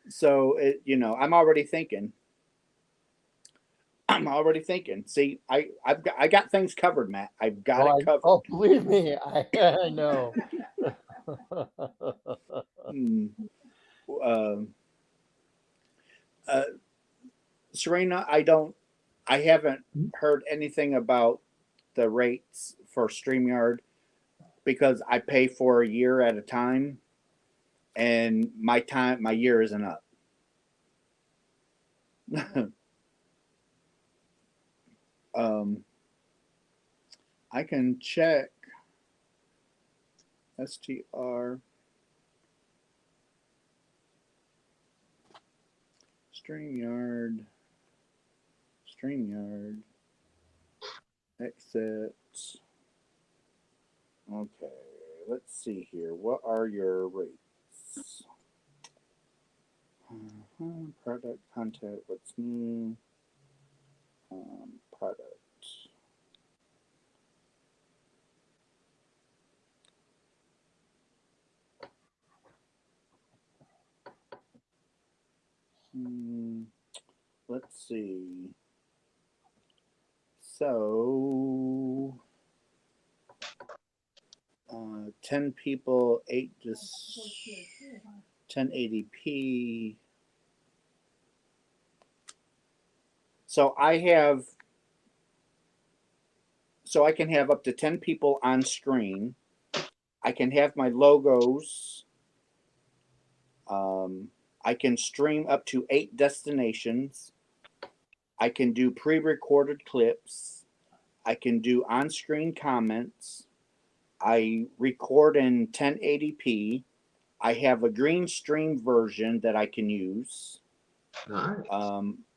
So I'm already thinking. See, I got things covered, Matt. I've got it covered. Oh, believe me, I know. Serena, I haven't heard anything about the rates for StreamYard because I pay for a year at a time, and my year isn't up. I can check STR StreamYard exit. Okay, let's see here. What are your rates? Product content. What's new? Product. see. So 10 people, 8 to 1080p. So I can have up to 10 people on screen. I can have my logos. I can stream up to 8 destinations. I can do pre-recorded clips. I can do on-screen comments. I record in 1080p. I have a green stream version that I can use. Nice.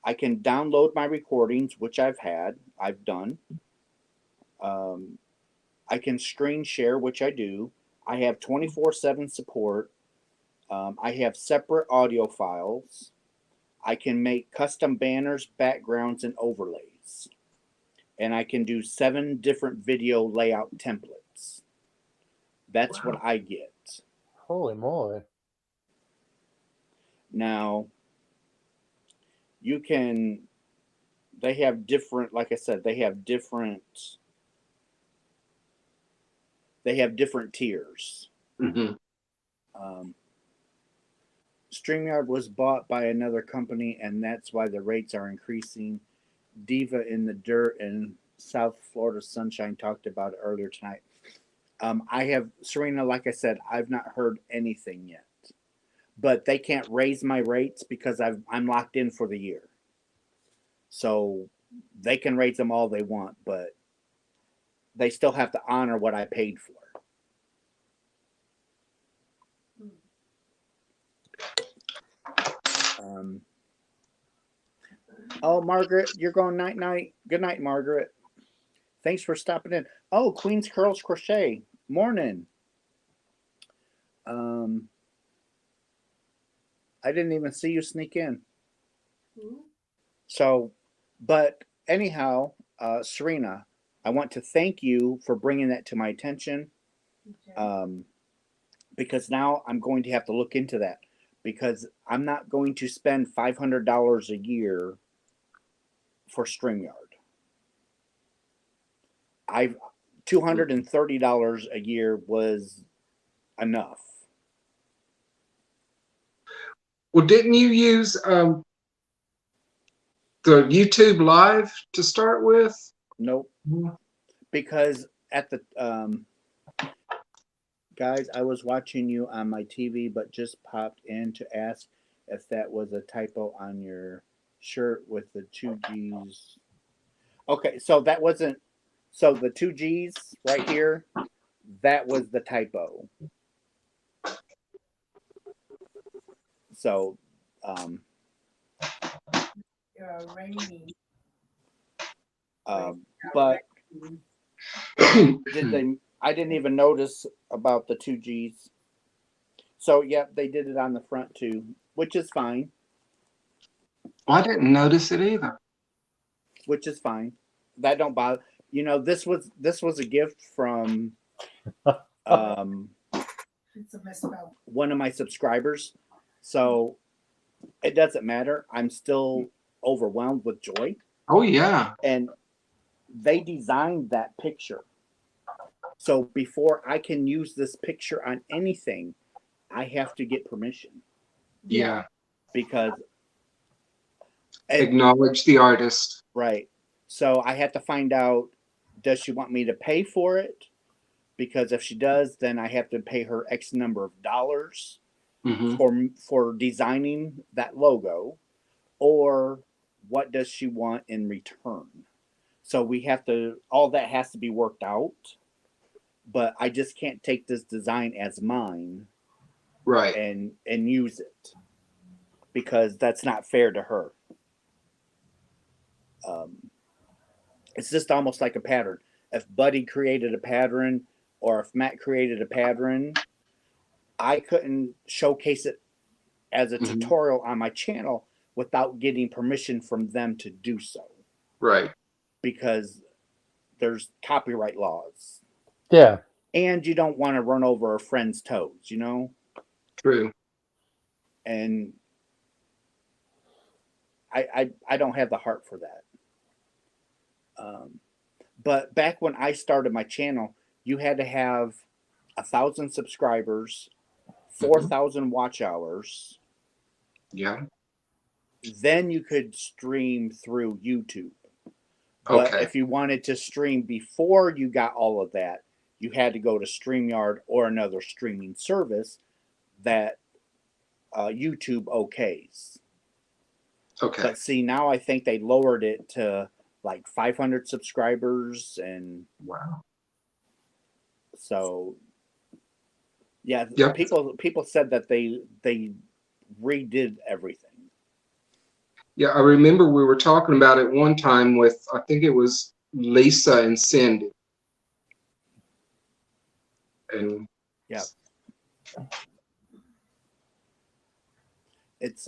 I can download my recordings, which I've done. I can screen share, which I do. I have 24/7 support. I have separate audio files. I can make custom banners, backgrounds, and overlays. And I can do 7 different video layout templates. That's what I get. Holy moly. Now, they have different, like I said, they have different tiers. Mm-hmm. StreamYard was bought by another company, and that's why the rates are increasing. Diva in the Dirt and South Florida Sunshine talked about it earlier tonight. Serena, like I said, I've not heard anything yet. But they can't raise my rates because I'm locked in for the year. So they can raise them all they want, but they still have to honor what I paid for. Oh, Margaret, you're going night-night. Good night, Margaret. Thanks for stopping in. Oh, Queen's Curls Crochet. Morning. I didn't even see you sneak in. So, but anyhow, Serena, I want to thank you for bringing that to my attention. Because now I'm going to have to look into that, because I'm not going to spend $500 a year for StreamYard. $230 a year was enough. Well, didn't you use the YouTube Live to start with? Nope. Because at the guys, I was watching you on my TV, but just popped in to ask if that was a typo on your shirt with the 2 G's. Okay, so that wasn't. So the 2 G's right here, that was the typo. So, Rainy. but I didn't even notice about the 2 G's. So, yep, they did it on the front too, which is fine. I didn't notice it either. Which is fine. That don't bother. You know, this was a gift from It's a misspell. one of my subscribers. So it doesn't matter. I'm still overwhelmed with joy. Oh yeah. And they designed that picture. So before I can use this picture on anything, I have to get permission. Yeah. Because acknowledge the artist. Right. So I have to find out, does she want me to pay for it? Because if she does, then I have to pay her X number of dollars for designing that logo, or what does she want in return? So we have to, all that has to be worked out, but I just can't take this design as mine, right, and use it, because that's not fair to her. It's just almost like a pattern. If Buddy created a pattern, or if Matt created a pattern, I couldn't showcase it as a tutorial on my channel without getting permission from them to do so. Right. Because there's copyright laws. Yeah. And you don't want to run over a friend's toes, you know? True. And I don't have the heart for that. But back when I started my channel, you had to have 1,000 subscribers, 4,000 watch hours. Yeah. Then you could stream through YouTube. But Okay. if you wanted to stream before you got all of that, you had to go to StreamYard or another streaming service that YouTube okays. Okay. But see, now I think they lowered it to like 500 subscribers, and Wow. so yeah, Yep. people said that they redid everything. Yeah, I remember we were talking about it one time with, I think it was Lisa and Cindy. And Yeah, it's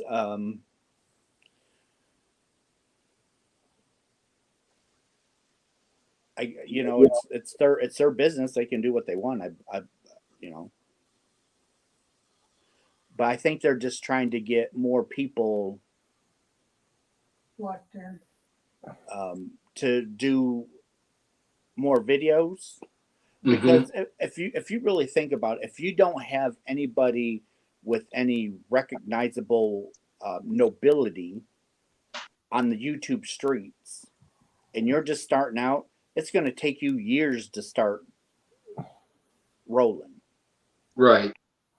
it's their business. They can do what they want. I you know, but I think they're just trying to get more people Locked in. to do more videos. mhm, Because if you really think about it, if you don't have anybody with any recognizable nobility on the YouTube streets, and you're just starting out, it's going to take you years to start rolling. right.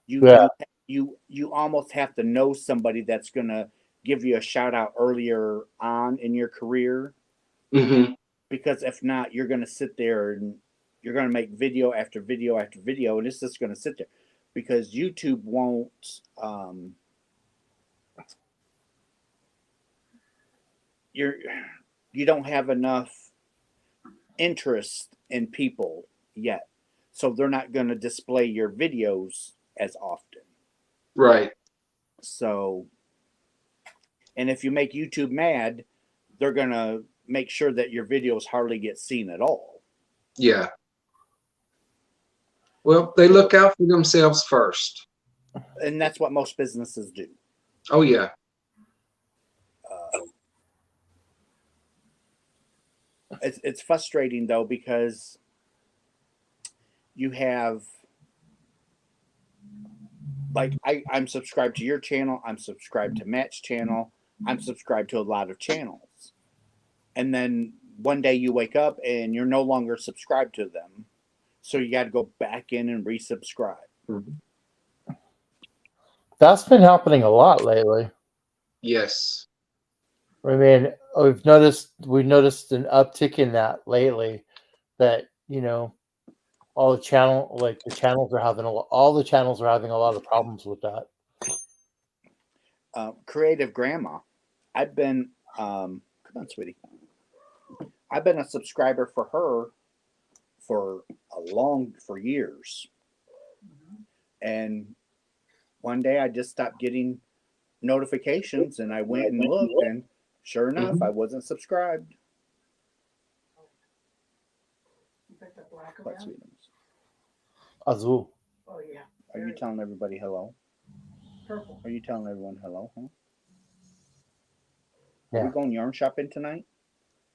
Yeah. You almost have to know somebody that's going to give you a shout out earlier on in your career, Hmm. because if not, you're going to sit there and you're going to make video after video after video, and it's just going to sit there because YouTube won't. You're you don't have enough interest in people yet, so they're not going to display your videos as often. Right. So, and if you make YouTube mad, they're going to make sure that your videos hardly get seen at all. Yeah. Well, they look out for themselves first. And that's what most businesses do. Oh, yeah. It's frustrating though, because you have, like, I'm subscribed to your channel, I'm subscribed to Matt's channel, I'm subscribed to a lot of channels, and then one day you wake up and you're no longer subscribed to them, so you got to go back in and resubscribe. Mhm. That's been happening a lot lately. Yes. I mean, we've noticed an uptick in that lately. That all the channels are having all the channels are having a lot of problems with that. Creative Grandma, I've been come on, sweetie. I've been a subscriber for her for years, and one day I just stopped getting notifications, and I went and looked, and sure enough, I wasn't subscribed. You put the black What around? sweetness? Azul. Oh, yeah. Are you telling everybody hello? Purple. Are you telling everyone hello? Huh? Yeah. Are we going yarn shopping tonight?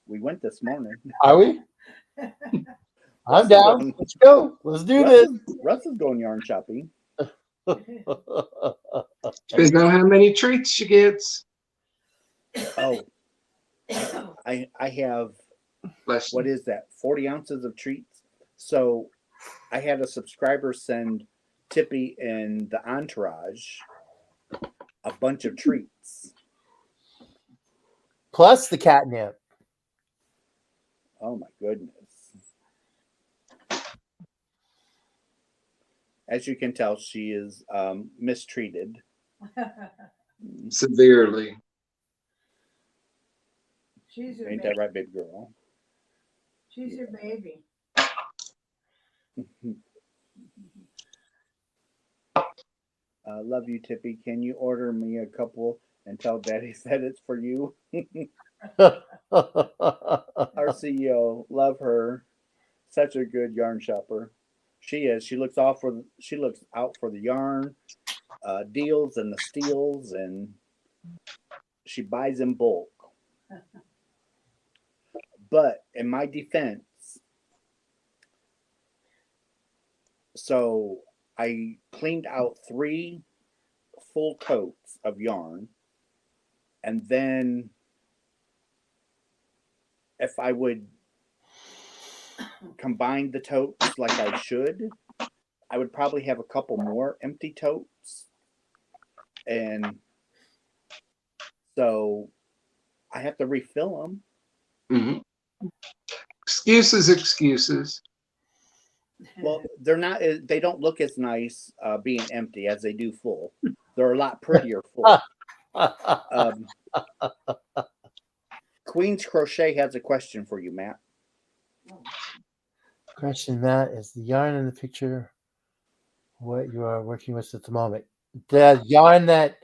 We went this morning. Are we? I'm is down. going- Let's go. Let's do this. Russ is going yarn shopping. Depends on how many treats she gets. Oh, I have, Bless what you. is that? 40 ounces of treats. So I had a subscriber send Tippy and the entourage a bunch of treats. Plus the catnip. Oh my goodness. As you can tell, she is mistreated. Severely. She's your Ain't baby. that right, baby girl? She's your baby. Love you, Tippy. Can you order me a couple and tell Daddy said it's for you? Our CEO, love her. Such a good yarn shopper. She is. She looks out for the yarn deals and the steals, and she buys in bulk. But in my defense, so I cleaned out 3 full totes of yarn, and then if I would combine the totes like I should, I would probably have a couple more empty totes. And so I have to refill them. Mm-hmm. Excuses. Well, they're not. They don't look as nice being empty as they do full. They're a lot prettier full. Queen's Crochet has a question for you, Matt. Question, Matt, is the yarn in the picture what you are working with at the moment? The yarn that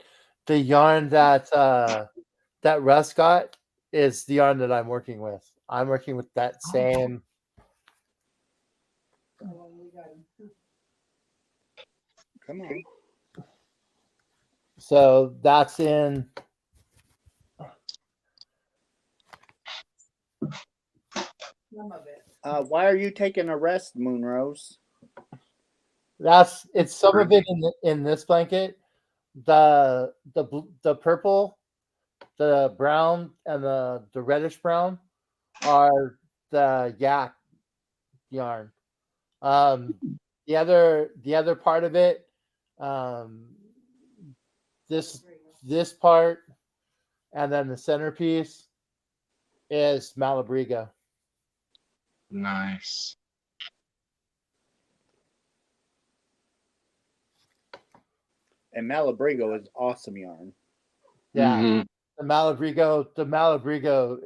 that Russ got is the yarn that I'm working with. I'm working with that same. Come on. So that's in. Some of it. Why are you taking a rest, Moonrose? It's some of it in this blanket. The purple, the brown, and the reddish brown are the yak yarn. The other part of it, this part, and then the centerpiece is Malabrigo. Nice. And Malabrigo is awesome yarn. Yeah, Mm-hmm. the Malabrigo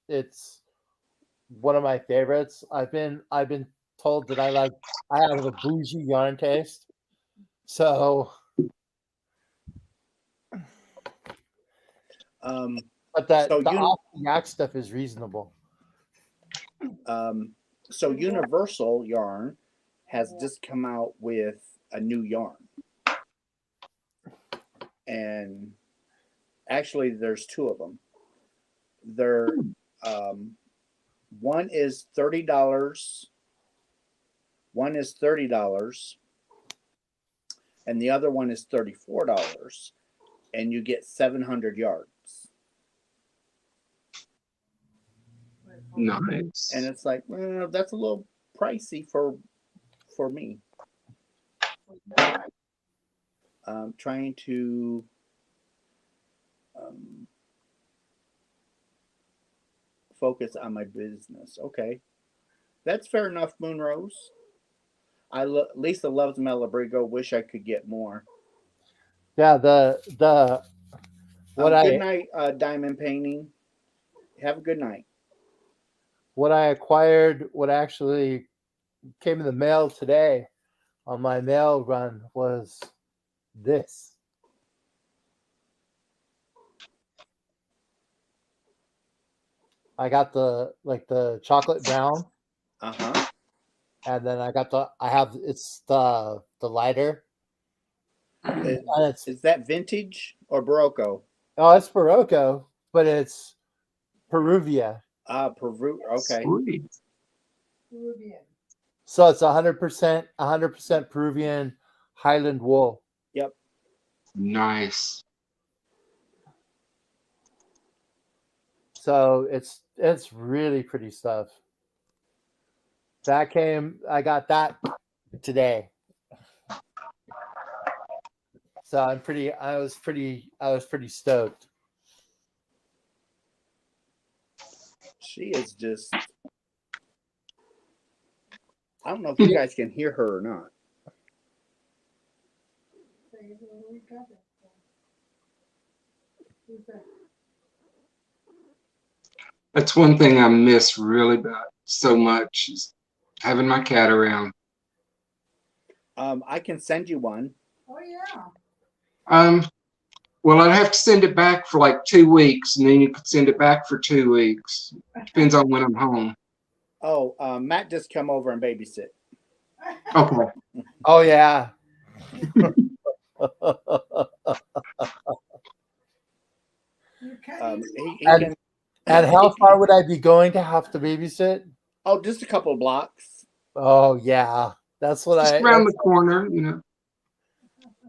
it's one of my favorites. I've been told that I have a bougie yarn taste. So but the yak stuff is reasonable. So Universal Yarn has just come out with a new yarn. And actually there's 2 of them. They're one is $30. One is $30 and the other one is $34, and you get 700 yards. Nice. And it's like, well, that's a little pricey for me. I'm trying to focus on my business. Okay, that's fair enough, Moonrose. Lisa loves Malabrigo. Wish I could get more. Yeah, the good night, Diamond Painting. Have a good night. What I acquired, what actually came in the mail today on my mail run was this. I got the chocolate brown. Uh-huh. And then it's the lighter. Is that vintage or Barocco? Oh, it's Barocco, but it's Peruvia. Peru. Okay. Sweet. Peruvian. So it's 100% Peruvian Highland wool. Yep. Nice. So it's really pretty stuff. I got that today. So I was pretty stoked. She is just, I don't know if you guys can hear her or not. That's one thing I miss really bad so much is having my cat around. I can send you one. Oh yeah. Well, I'd have to send it back for like 2 weeks, and then you could send it back for 2 weeks. Depends on when I'm home. Oh, Matt just come over and babysit. Okay. Oh yeah. You cutting. He And can. and how far would I be going to have to babysit? Oh, just a couple of blocks. Oh yeah, that's what Just I. around the corner, And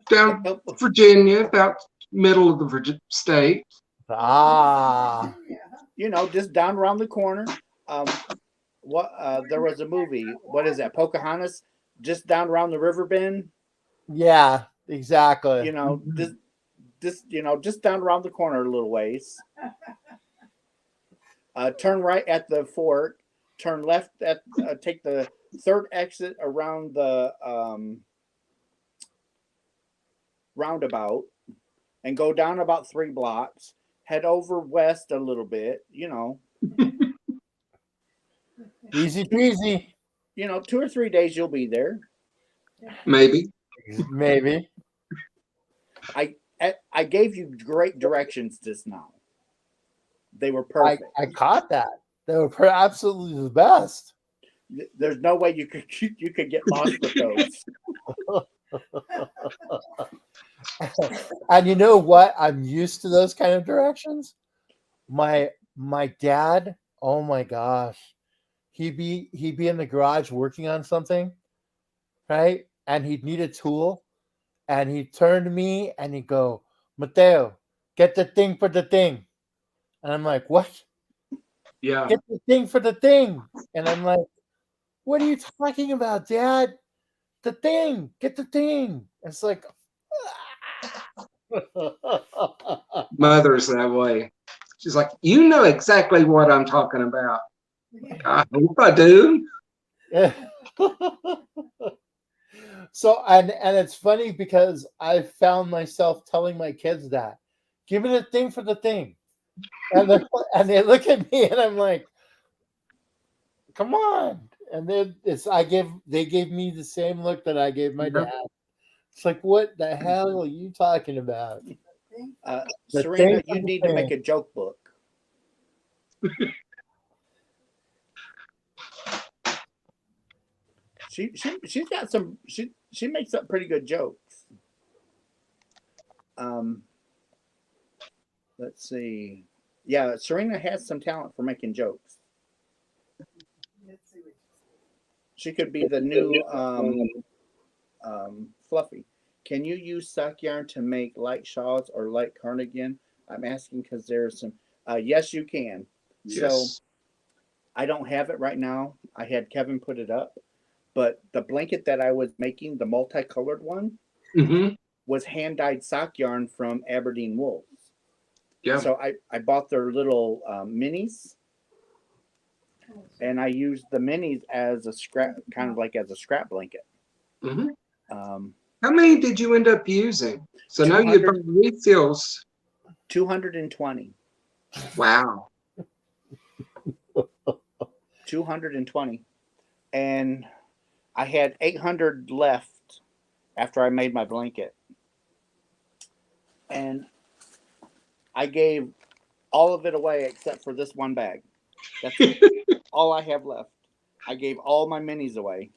down Virginia, about middle of the state. Ah, just down around the corner. What? There was a movie. What is that? Pocahontas. Just down around the river bend. yeah, exactly. Just down around the corner a little ways. Turn right at the fort. Turn left at. Take the third exit around the roundabout, and go down about 3 blocks. Head over west a little bit. Easy peasy. 2 or 3 days you'll be there. Maybe. Maybe. I gave you great directions just now. They were I perfect. caught that. They were absolutely the best. There's no way you could get lost with those. And you know what? I'm used to those kind of directions. My dad, oh my gosh. He'd be in the garage working on something, right? And he'd need a tool. And he'd turn to me and he'd go, Mateo, get the thing for the thing. And I'm like, what? Yeah. Get the thing for the thing. And I'm like, what are you talking about, Dad? The thing. Get the thing. It's like, Mother's that way. She's like, you know exactly what I'm talking about. I hope I do. So and it's funny because I found myself telling my kids that, give it a thing for the thing. And they look at me and I'm like, come on. And then they gave me the same look that I gave my dad. It's like, what the hell are you talking about? Serena, you need to make a joke book. She's got some. She makes up pretty good jokes. Let's see. Yeah, Serena has some talent for making jokes. She could be the new Fluffy. Can you use sock yarn to make light shawls or light cardigan? I'm asking because there's some. Yes, you can. Yes. So I don't have it right now. I had Kevin put it up, but the blanket that I was making, the multicolored one, was hand dyed sock yarn from Aberdeen Wools. Yeah. So I bought their little minis, and I used the minis as a scrap, kind of like as a scrap blanket. How many did you end up using? So now you bought refills. 220. Wow. 220. And I had 800 left after I made my blanket. And I gave all of it away except for this one bag. That's all I have left. I gave all my minis away.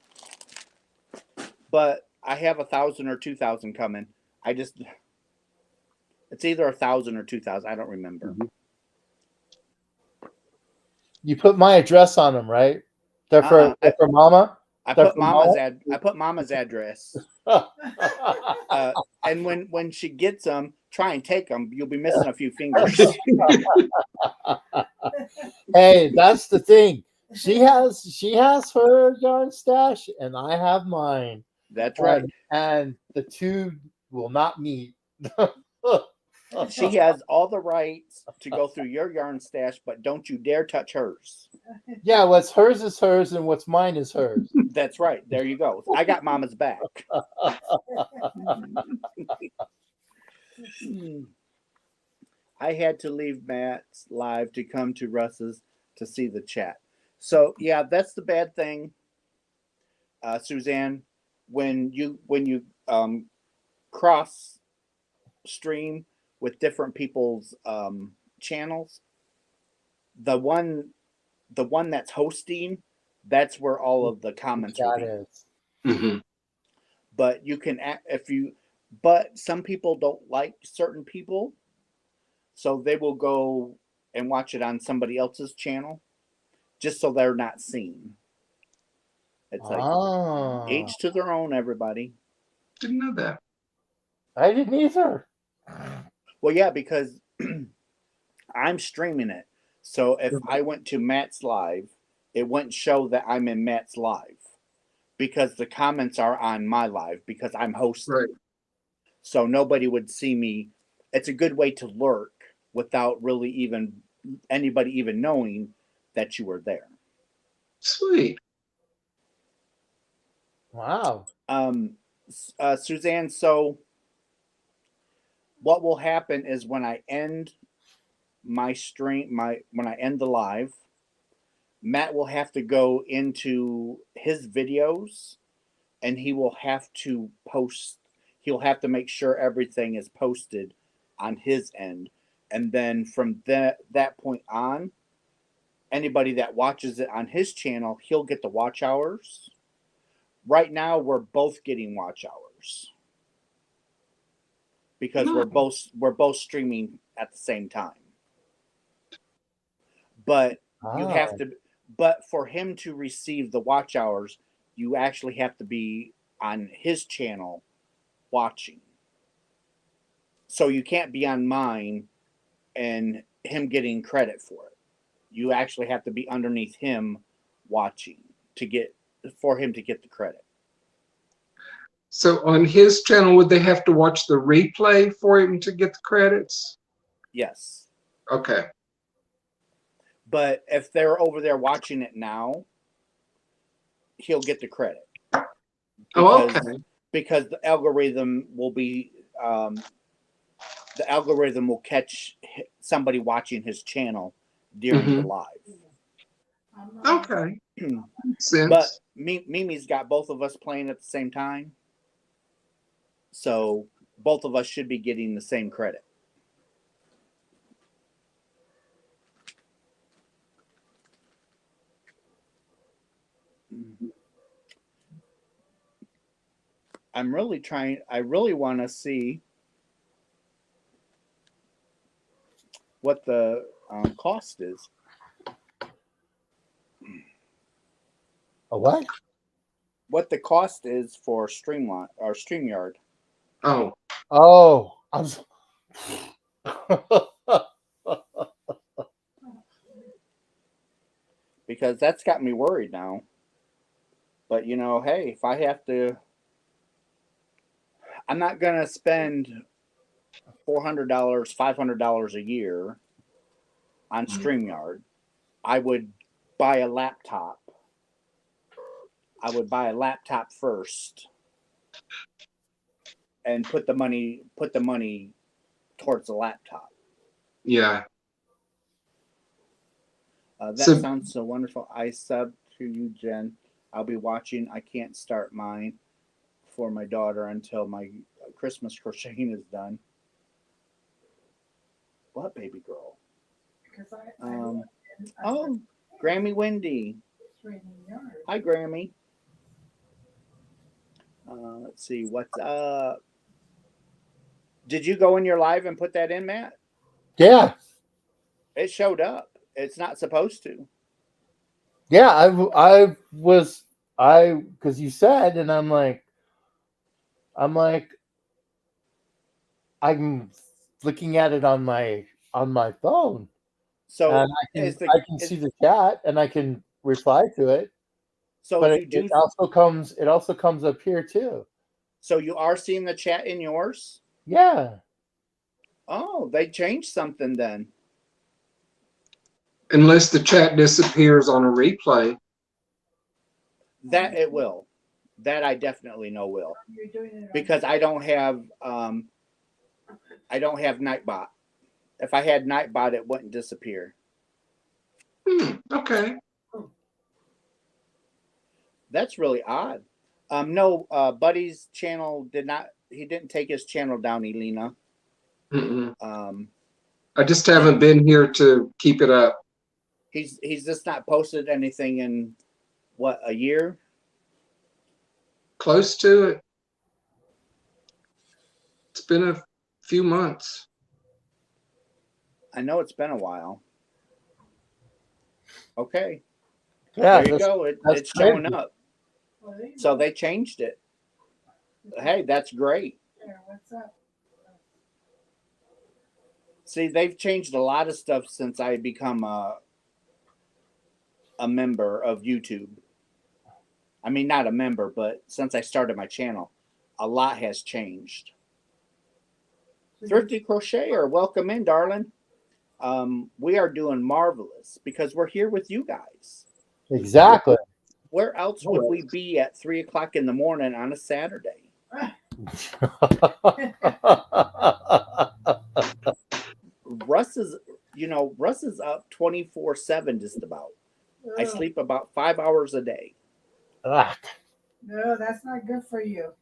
But I have 1,000 or 2,000 coming. It's either 1,000 or 2,000. I don't remember. You put my address on them, right? They're for Mama. I put Mama's address. And when she gets them, try and take them. You'll be missing a few fingers. Hey, that's the thing. She has her yarn stash, and I have mine. That's right. And the two will not meet. She has all the rights to go through your yarn stash, but don't you dare touch hers. Yeah, what's hers is hers, and what's mine is hers. That's right. There you go. I got Mama's back. I had to leave Matt's live to come to Russ's to see the chat. So yeah, that's the bad thing, Suzanne. When you cross stream with different people's channels, the one that's hosting, that's where all of the comments will be. But you can but some people don't like certain people, So they will go and watch it on somebody else's channel just so they're not seen. It's like Oh, each to their own, everybody. Didn't know that. I didn't either. Well, yeah, because I'm streaming it. So if I went to Matt's live, it wouldn't show that I'm in Matt's live because the comments are on my live because I'm hosting. Right. So nobody would see me. It's a good way to lurk without really even anybody even knowing that you were there. Sweet. Wow. Suzanne, so what will happen is when I end my stream, when I end the live, Matt will have to go into his videos and he will have to post, he'll have to make sure everything is posted on his end. And then from that point on, anybody that watches it on his channel, he'll get the watch hours. Right now, we're both getting watch hours because we're both streaming at the same time. But you have to, but for him to receive the watch hours, you actually have to be on his channel watching. So you can't be on mine and him getting credit for it. You actually have to be underneath him watching for him to get the credit. So on his channel, would they have to watch the replay for him to get the credits? Yes. Okay. But if they're over there watching it now, he'll get the credit. Okay. Because the algorithm will be, the algorithm will catch somebody watching his channel during the live. Okay. Sense. But Mimi's got both of us playing at the same time. So both of us should be getting the same credit. I really want to see what the cost is. A what? What the cost is for Streamline or StreamYard. Oh. Oh, I'm. Because that's got me worried now. But hey, if I have to, I'm not gonna spend $400, $500 a year on StreamYard. I would buy a laptop. I would buy a laptop first and put the money towards the laptop. Yeah. That sounds so wonderful. I sub to you, Jen. I'll be watching. I can't start mine for my daughter until my Christmas crocheting is done. What, baby girl? Oh, Grammy Wendy. Hi, Grammy. Let's see. What's up? Did you go in your live and put that in, Matt? Yeah. It showed up. It's not supposed to. Yeah, because you said, and I'm like, I'm looking at it on my phone, So and I can see the chat, and I can reply to it. So but it also comes up here too. So you are seeing the chat in yours? Yeah. Oh, they changed something then. Unless the chat disappears on a replay. That it will. That I definitely know will. Because I don't have Nightbot. If I had Nightbot, it wouldn't disappear. Okay. That's really odd. No, Buddy's channel he didn't take his channel down, Elena. I just haven't been here to keep it up. He's just not posted anything in what, a year? Close to it. It's been a few months. I know it's been a while. Yeah, Okay, there you that's go. that's It's showing crazy. up. Well, there you So go. they changed it. Hey, that's great. There, what's up? See, they've changed a lot of stuff since I become a member of YouTube. I mean, not a member, but since I started my channel, a lot has changed. Thrifty Crocheter, welcome in, darling. We are doing marvelous because we're here with you guys. Exactly. Where else would we be at 3 o'clock in the morning on a Saturday? Russ is, Russ is up 24/7 just about. I Ugh. sleep about 5 hours a day. Ah. No, that's not good for you.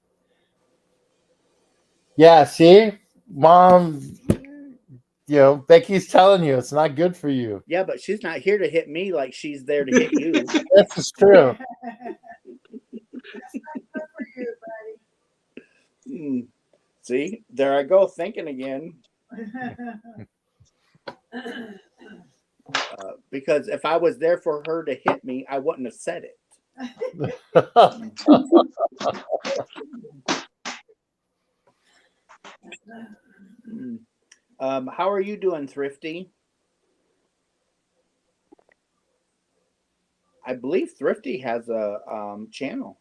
Yeah, see, Mom, Becky's telling you it's not good for you. Yeah, but she's not here to hit me like she's there to hit you. This is true. That's not good for you, Hmm. See, there I go thinking again. buddy. Because if I was there for her to hit me, I wouldn't have said it. Hmm. How are you doing, Thrifty? I believe Thrifty has a channel.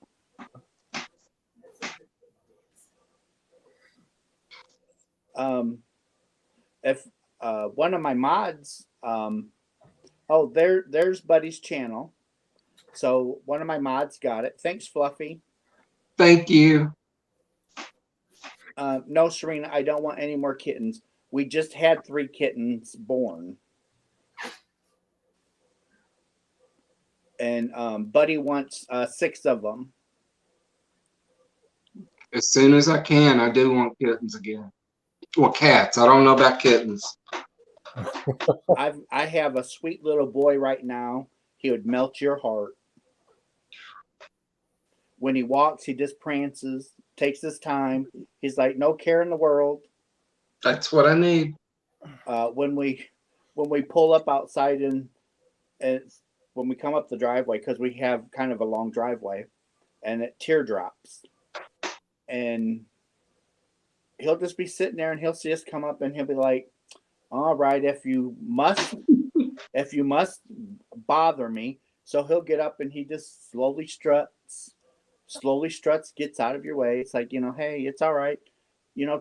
If one of my mods, there's Buddy's channel. So one of my mods got it. Thanks, Fluffy. Thank you. No, Serena, I don't want any more kittens. We just had 3 kittens born. And Buddy wants 6 of them. As soon as I can, I do want kittens again. Well, cats. I don't know about kittens. I have a sweet little boy right now. He would melt your heart. When he walks, he just prances, takes his time. He's like no care in the world. That's what I need. When we pull up outside and when we come up the driveway, because we have kind of a long driveway, and it teardrops, and he'll just be sitting there and he'll see us come up and he'll be like, all right, if you must bother me. So he'll get up and he just slowly struts, gets out of your way. It's like, hey, it's all right.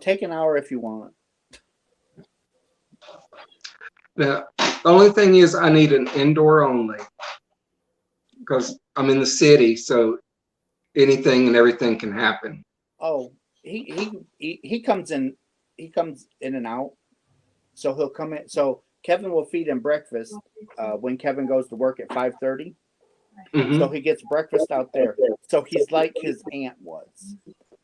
Take an hour if you want. Now, the only thing is I need an indoor only because I'm in the city, so anything and everything can happen. Oh, he comes in and out. So he'll come in. So Kevin will feed him breakfast when Kevin goes to work at 5:30. Mhm. So he gets breakfast out there. So he's like his aunt was.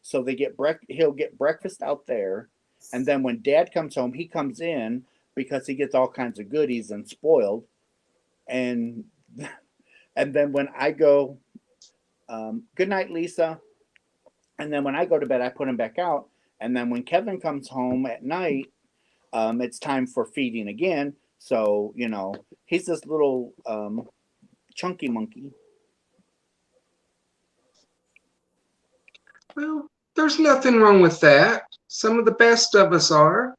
So he'll get breakfast out there, and then when Dad comes home, he comes in because he gets all kinds of goodies and spoiled, and and then when I go, good night, Lisa, and then when I go to bed, I put him back out, and then when Kevin comes home at night, it's time for feeding again. So he's this little chunky monkey. Well, there's nothing wrong with that. Some of the best of us are.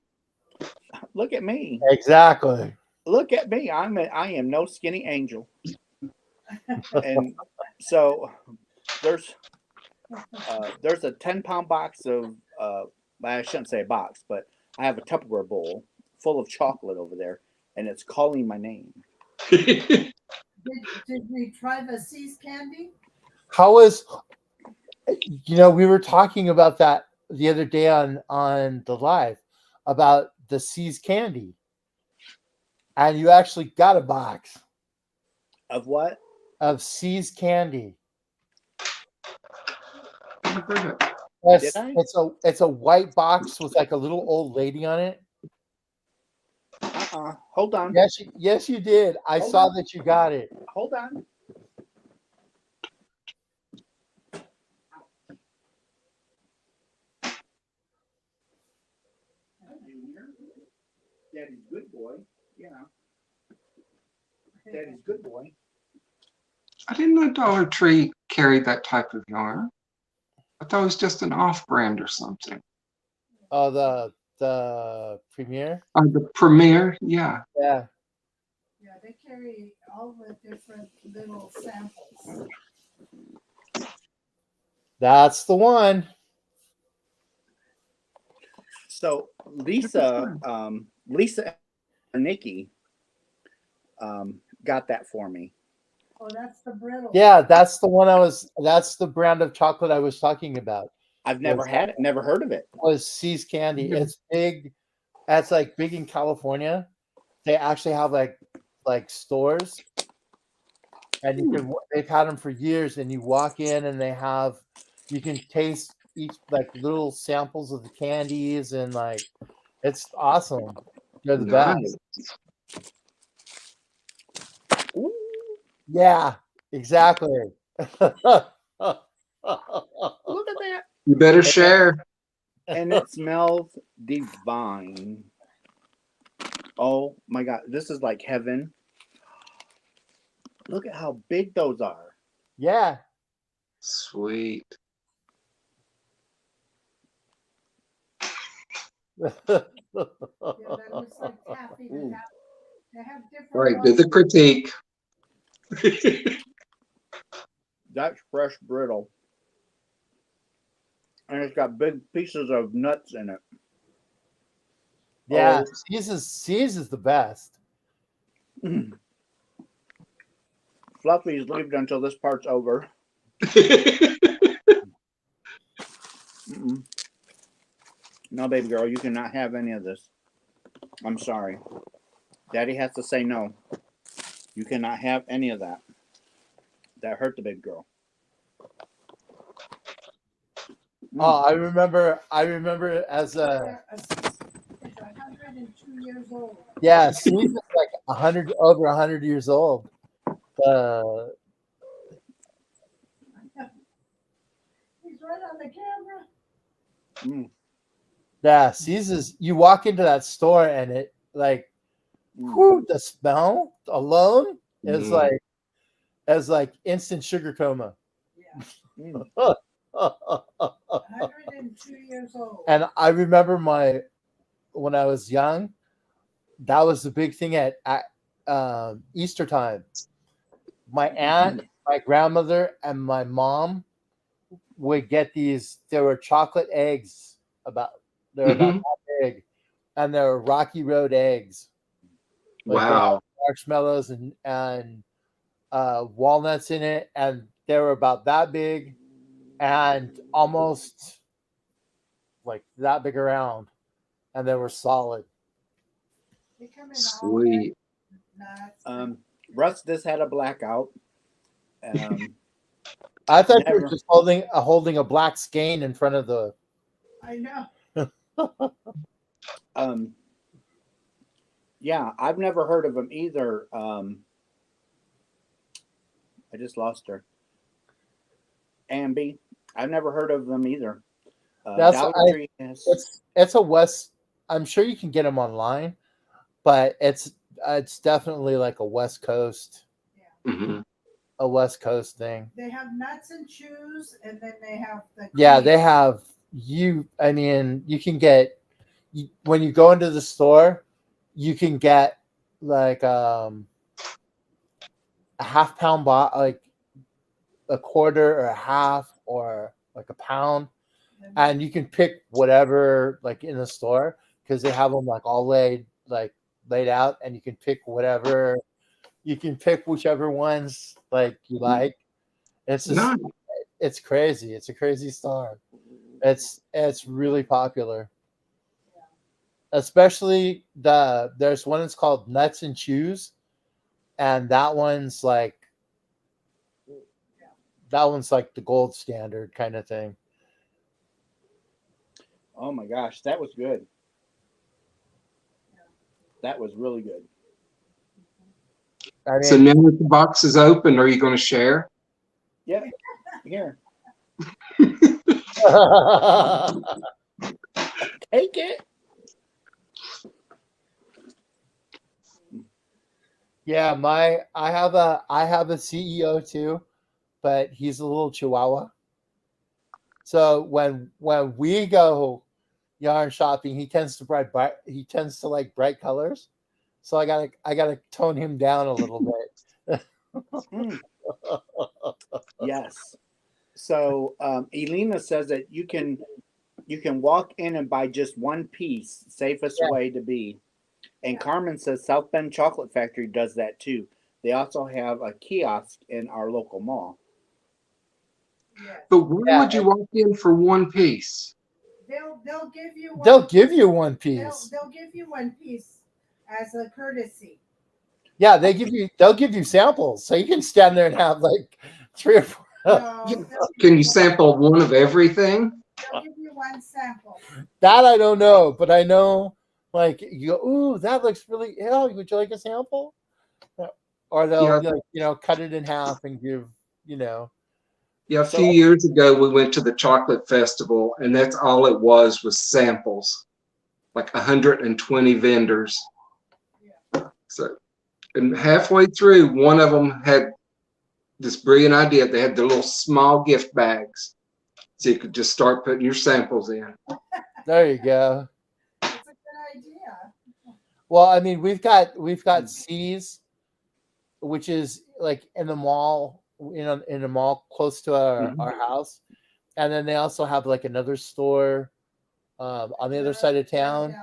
Look at me. Exactly. Look at me. I am no skinny angel. And so there's a 10-pound box of I shouldn't say a box, but I have a Tupperware bowl full of chocolate over there, and it's calling my name. Did we try the Seas candy? How is we were talking about that the other day on the live about the Seas candy, and you actually got a box Of what? of Seas candy. Did I? It's a white box with like a little old lady on it. Hold on. Yes, you did. I Hold saw on. that you got it. Hold on. Daddy's good boy. you know, Daddy's good boy. I didn't know Dollar Tree carried that type of yarn. I thought it was just an off-brand or something. Oh, the premiere. The Premier, yeah. Yeah. Yeah, they carry all the different little samples. That's the one. So Lisa and Nikki got that for me. Oh, that's the brittle. Yeah, that's the one that's the brand of chocolate I was talking about. I've never had it, never heard of it. Was See's Candy. It's big. That's like big in California. They actually have like stores, and they've had them for years. And you walk in, and you can taste each like little samples of the candies, and like it's awesome. They're the Nice. best. Ooh. Yeah, exactly. Look at that. You better share. And it smells divine. Oh my God. This is like heaven. Look at how big those are. Yeah. Sweet. Yeah, that looks like taffy. Ooh. They have different Right, ones. do the critique. That's fresh brittle. And it's got big pieces of nuts in it. Yeah, Oh. See's is the best. Fluffy's leaved until this part's over. Mm-mm. No, baby girl, you cannot have any of this. I'm sorry. Daddy has to say no. You cannot have any of that. That hurt the big girl. Oh, I remember as It's 102 years old. yeah, See's is like 100 over 100 years old. He's right on the camera. Mm. Yeah, See's is you walk into that store and it like whew, the smell alone is like instant sugar coma. Yeah, Mm. 102 years old. And I remember when I was young, that was the big thing at Easter time. My aunt, my grandmother, and my mom would get these. There were chocolate eggs they were about that big, and they were Rocky Road eggs. Like they Wow. had marshmallows and walnuts in it, and they were about that big, and almost like that big around, and they were solid. They come in Sweet. nuts. Russ just had a blackout. I thought you Never. were just holding a black skein in front of the. I know. Yeah, I've never heard of them either. I just lost her. Ambi. I've never heard of them either. Dollar Tree has. It's a West. I'm sure you can get them online, but it's definitely like a West Coast. Mhm. A West Coast thing. They have nuts and chews, and then they have the. Yeah, cream. they have I mean, you can get when you go into the store, you can get like a half-pound like a quarter or a half or like a pound, and you can pick whatever like in the store because they have them like all laid out, and you can pick whatever. You can pick whichever ones like you like. It's just Nice. it's crazy. It's a crazy store. It's really popular. Especially there's one that's called Nuts and Chews, and that one's like the gold standard kind of thing. Oh my gosh, that was good. That was really good. I mean, So now that the box is open, are you going to share? Yeah, here, take it. Yeah, I have a CEO too, but he's a little chihuahua. So when we go yarn shopping, he tends to like bright colors. So I gotta tone him down a little bit. Mm, yes. So Elena says that you can walk in and buy just one piece, safest Yeah. way to be. And Yeah. Carmen says South Bend Chocolate Factory does that too. They also have a kiosk in our local mall. Yes. But why Yeah, would you walk in for one piece? They'll give you one. they'll give you one They'll piece. they'll give you one piece as a courtesy. Yeah, they'll give you samples, so you can stand there and have like three or four. Yeah. No, Can you sample one of everything? they'll give you one sample. That I don't know, but I know like you go, ooh, that looks really. Yeah, would you like a sample? Or they'll Yeah. like cut it in half and give you know. Yeah. A few So years ago, we went to the chocolate festival, and that's all it was samples, like 120 vendors. So, and halfway through, one of them had this brilliant idea. They had the little small gift bags, so you could just start putting your samples in. There you go. It's a good idea. Well, I mean, we've got C's, which is like in the mall, in a mall close to our house, and then they also have like another store on the other side of town,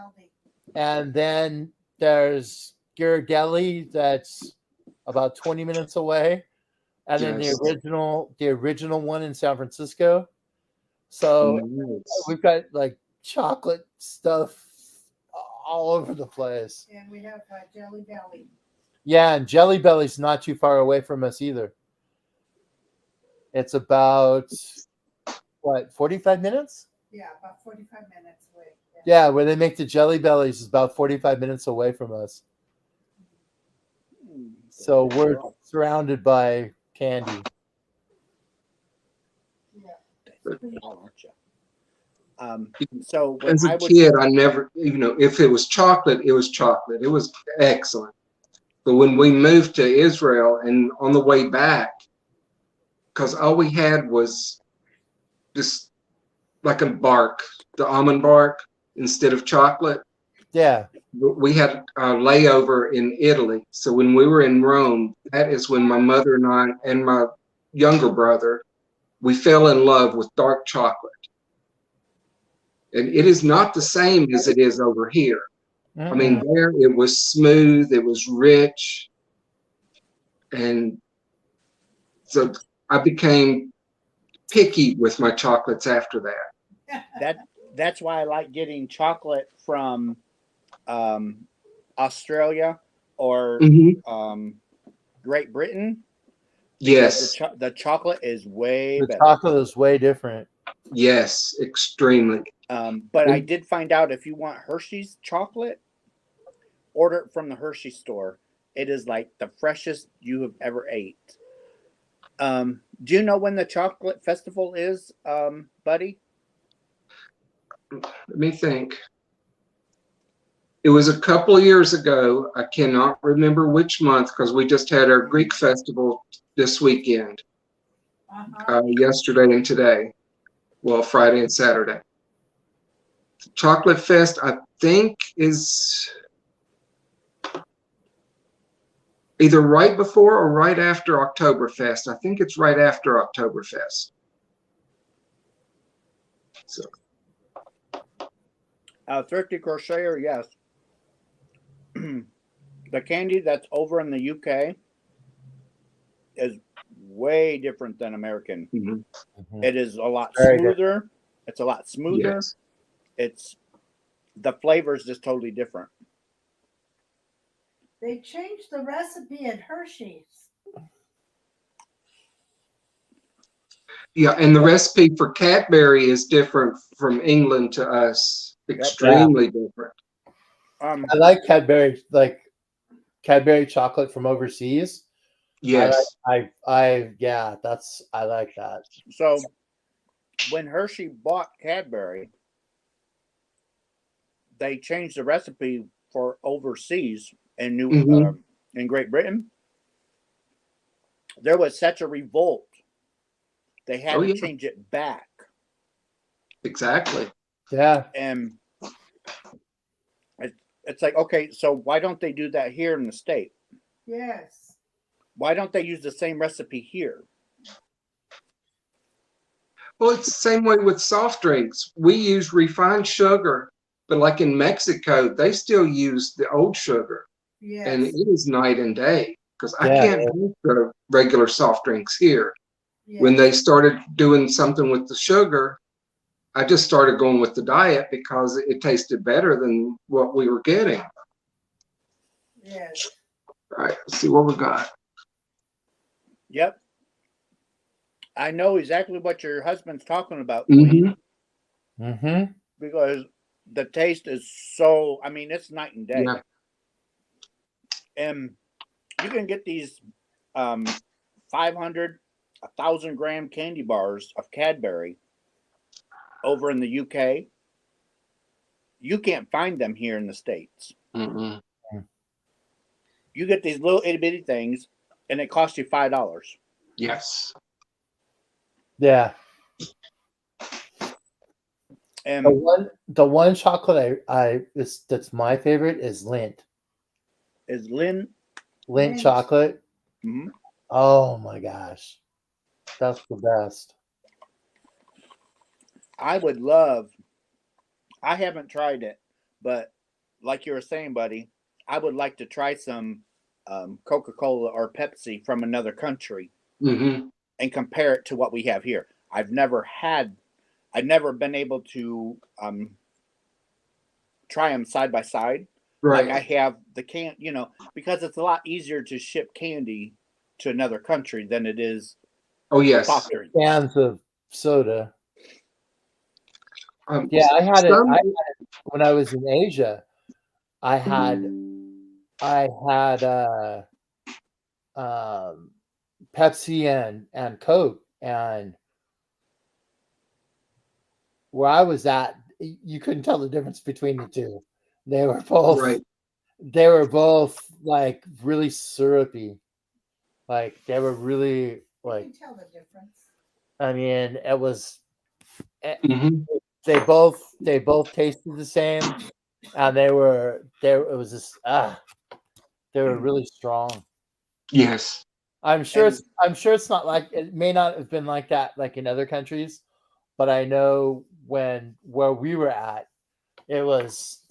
and then there's Ghirardelli that's about 20 minutes away, and then Yes. the original one in San Francisco. So Nice. we've got like chocolate stuff all over the place. And we have Jelly Belly. Yeah, and Jelly Belly's not too far away from us either. It's about what, 45 minutes? Yeah, about 45 minutes away. Yeah, where they make the Jelly Bellies is about 45 minutes away from us. So we're surrounded by candy. So when As a I would kid, I never, if it was chocolate, it was chocolate. It was excellent. But when we moved to Israel and on the way back, because all we had was just like a bark, the almond bark, instead of chocolate. Yeah. We had a layover in Italy. So when we were in Rome, that is when my mother and I and my younger brother, we fell in love with dark chocolate. And it is not the same as it is over here. I mean, there it was smooth, it was rich. And so I became picky with my chocolates after that. That's why I like getting chocolate from Australia or Great Britain. Yes. The chocolate is way The better. chocolate is way different. Yes, extremely. But I did find out if you want Hershey's chocolate, order it from the Hershey store. It is like the freshest you have ever ate. Do you know when the chocolate festival is, buddy? Let me think. It was a couple of years ago. I cannot remember which month because we just had our Greek festival this weekend, yesterday and today. Well, Friday and Saturday. Chocolate Fest, I think, is either right before or right after Oktoberfest. I think it's right after Oktoberfest. So. Thrifty Crocheter, yes. The candy that's over in the UK is way different than American. Mm-hmm. It is a lot Very smoother. different. It's a lot smoother. Yes. It's the flavor is just totally different. They changed the recipe at Hershey's. Yeah, and the recipe for Cadbury is different from England to us. Extremely different. I like Cadbury chocolate from overseas. Yes. I like that. So when Hershey bought Cadbury, they changed the recipe for overseas in in Great Britain, there was such a revolt, they had Oh, to yeah. change it back. Exactly. Yeah. And it's like, okay, so why don't they do that here in the state? Yes. Why don't they use the same recipe here? Well, it's the same way with soft drinks. We use refined sugar, but like in Mexico, they still use the old sugar, and Yes. it is night and day because I Yeah. can't drink the regular soft drinks here. Yes. When they started doing something with the sugar, I just started going with the diet because it tasted better than what we were getting. Yes. All right, let's see what we got. Yep. I know exactly what your husband's talking about, Mhm. Queen, Mm-hmm. because the taste is so, I mean, it's night and day. Yeah. And you can get these 500, 1,000 gram candy bars of Cadbury over in the UK. You can't find them here in the States. Mm-mm. You get these little itty bitty things, and it costs you $5. Yes. Yeah. And The one chocolate that's my favorite is Lindt. is Lynn? Lindt Lindt. chocolate. Mhm. Oh my gosh. That's the best. I would love. I haven't tried it, but like you were saying, buddy, I would like to try some Coca-Cola or Pepsi from another country Mm-hmm. and compare it to what we have here. I've never been able to try them side by side. Right. Like I have the because it's a lot easier to ship candy to another country than it is Oh, yes. soft drinks. Cans of soda. Um, Yeah, I had it. some- I had it when I was in Asia. I had Pepsi and Coke, and where I was at, you couldn't tell the difference between the two. They were both Right. they were both like really syrupy. Like they were really You like, can tell the difference. I mean, it was Mm-hmm. they both tasted the same, and they were there. It was just they were really strong. Yes. I'm sure And it's not like, it may not have been like that like in other countries, but I know where we were at, it was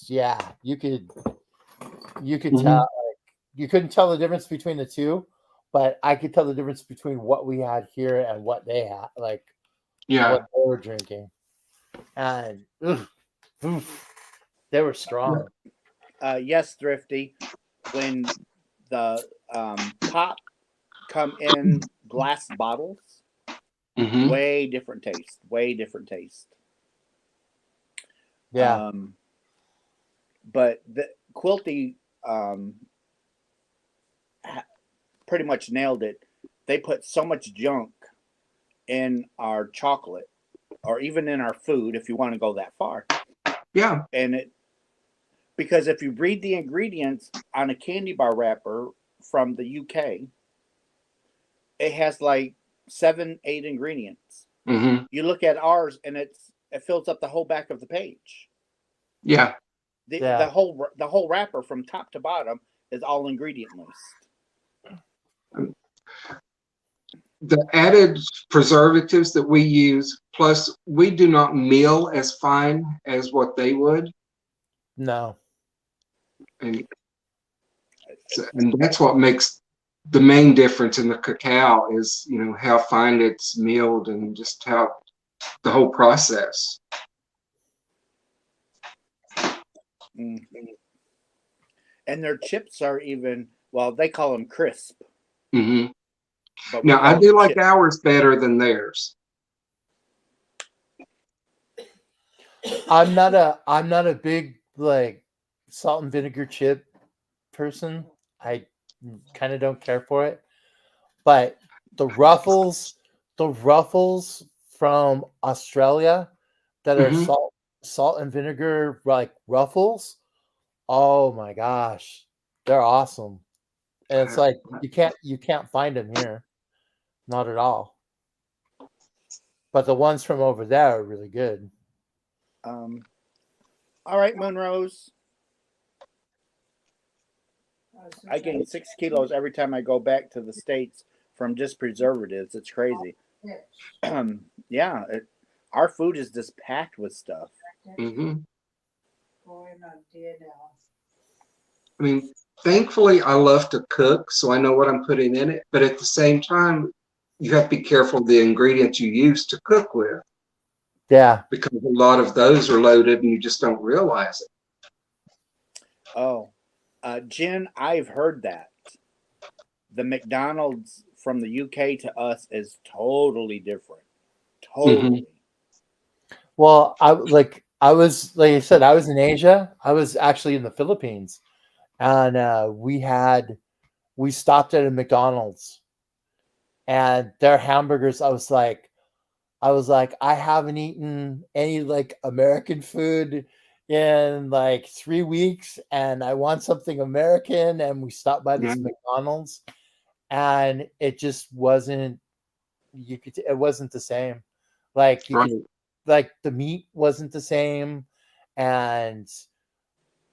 yeah, you could Mhm. tell, like, you couldn't tell the difference between the two, but I could tell the difference between what we had here and what they had, like Yeah. what they were drinking, and they were strong. yes, Thrifty, when the pop come in glass bottles, Mm-hmm. way different taste. Way different taste. Yeah, But the Quilty pretty much nailed it. They put so much junk in our chocolate, or even in our food, if you want to go that far. Yeah. And because if you read the ingredients on a candy bar wrapper from the UK, it has like 7, 8 ingredients. Mm-hmm. You look at ours, and it fills up the whole back of the page. Yeah. The whole wrapper from top to bottom is all ingredient list. The added preservatives that we use, plus we do not mill as fine as what they would, no, and that's what makes the main difference in the cacao is, how fine it's milled and just how the whole process. Mm. And their chips are even, well, they call them crisp. Mm-hmm. But we Now, I call do them like chips. ours better than theirs. I'm not a big like salt and vinegar chip person. I kind of don't care for it. But the ruffles from Australia that are Mm-hmm. salt and vinegar like ruffles. Oh my gosh. They're awesome. And it's like you can't find them here. Not at all. But the ones from over there are really good. All right, Monrose. I gain 6 kilos every time I go back to the States from just preservatives. It's crazy. Yeah, our food is just packed with stuff. Mm-hmm. Going on dear now. I mean, thankfully, I love to cook, so I know what I'm putting in it. But at the same time, you have to be careful of the ingredients you use to cook with, Yeah. because a lot of those are loaded and you just don't realize it. Oh, Jen, I've heard that. The McDonald's from the UK to us is totally different. Totally. Well, I was like I said, I was in Asia. I was actually in the Philippines, and we stopped at a McDonald's, and their hamburgers. I was like, I haven't eaten any like American food in like 3 weeks, and I want something American. And we stopped by this Mhm. McDonald's, and it just wasn't. It wasn't the same. Like you Right. could, like the meat wasn't the same, and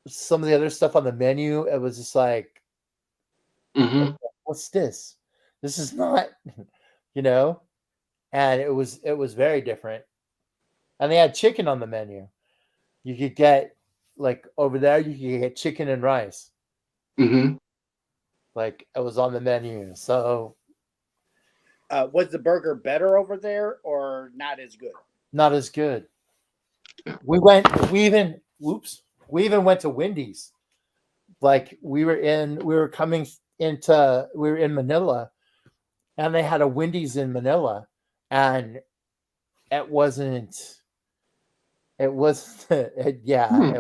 some of the other stuff on the menu, it was just like, Mm-hmm. what's this? This is not, you know. And it was very different. And they had chicken on the menu. You could get like over there, you could get chicken and rice. Mm-hmm. Like it was on the menu. So Was the burger better over there or not as good? not as good. Yeah. We even went to Wendy's. Like we were in Manila, and they had a Wendy's in Manila, and it wasn't it was Hmm.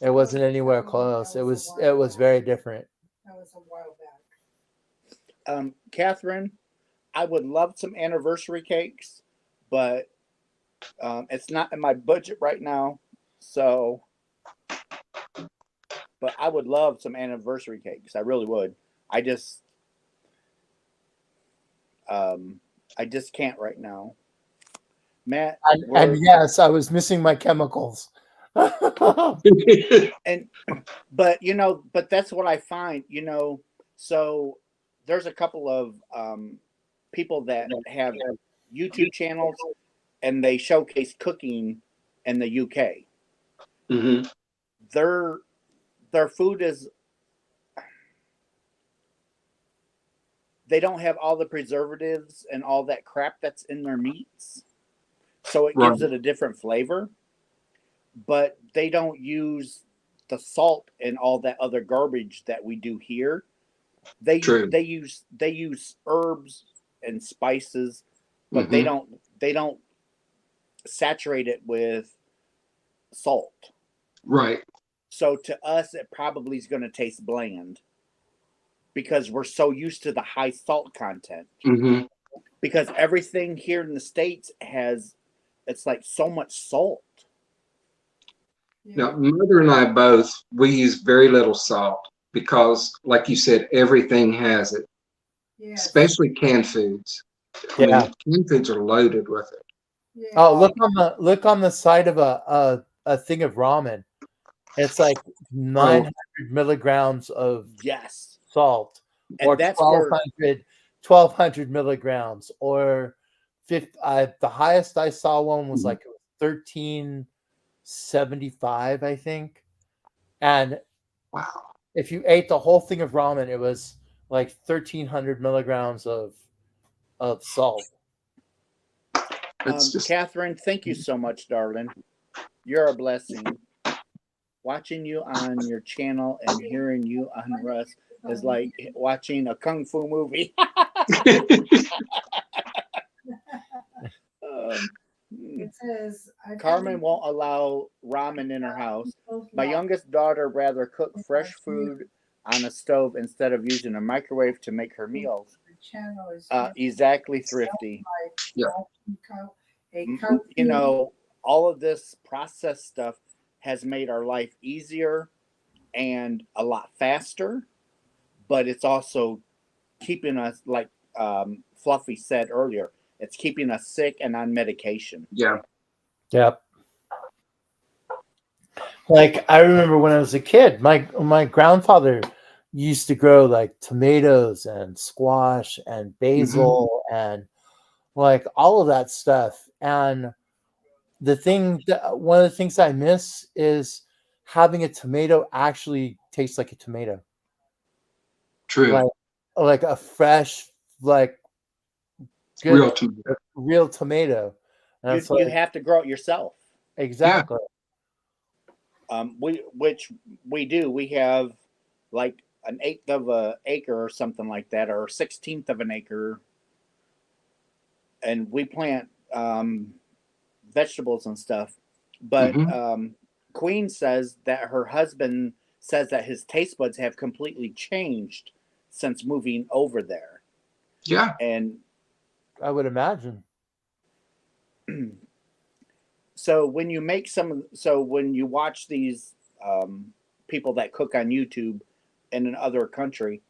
it wasn't anywhere close. It was very different. That was a while back. Catherine, I would love some anniversary cakes, but it's not in my budget right now. So, but I would love some anniversary cakes. I really would. I just, I just can't right now. Matt, And yes, I was missing my chemicals. and but but that's what I find. So there's a couple of people that have YouTube channels and they showcase cooking in the UK. Mm-hmm. Their their food is they don't have all the preservatives and all that crap that's in their meats. So it gives Right. it a different flavor, but they don't use the salt and all that other garbage that we do here. True. They use herbs and spices, but Mm-hmm. they don't saturate it with salt. Right. So to us, it probably is going to taste bland because we're so used to the high salt content. Mm-hmm. Because everything here in the States has, it's like so much salt. Now, Mother and I both, we use very little salt because, like you said, everything has it, Yes. especially canned foods. I Yeah. mean, canned foods are loaded with it. Yes. Oh, look on the side of a thing of ramen. It's like 900 milligrams of Yes. salt, And or that's for 1200 milligrams, or the highest I saw one was like 1375, I think. And Wow. if you ate the whole thing of ramen, it was like 1300 milligrams of salt. It's just Catherine, thank you so much, darling. You're a blessing. Watching you on your channel and hearing you on Russ is like watching a kung fu movie. It says Carmen won't allow ramen in her house. My youngest daughter rather cook fresh food on a stove instead of using a microwave to make her meals. The channel is Exactly, Thrifty. Yeah. All of this processed stuff has made our life easier and a lot faster, but it's also keeping us, like Fluffy said earlier, it's keeping us sick and on medication. Yeah. Yep. Like I remember when I was a kid, my grandfather used to grow like tomatoes and squash and basil and like all of that stuff. And one of the things I miss is having a tomato actually taste like a tomato, True. like a fresh, like good Real tomato. real tomato. And You it's like have to grow it yourself. exactly. Which we do. We have like an eighth of an acre or something like that, or 16th of an acre, and we plant vegetables and stuff. But Mhm. Queen says that her husband says that his taste buds have completely changed since moving over there. Yeah. And I would imagine. so when you make so when you watch these people that cook on YouTube in another country,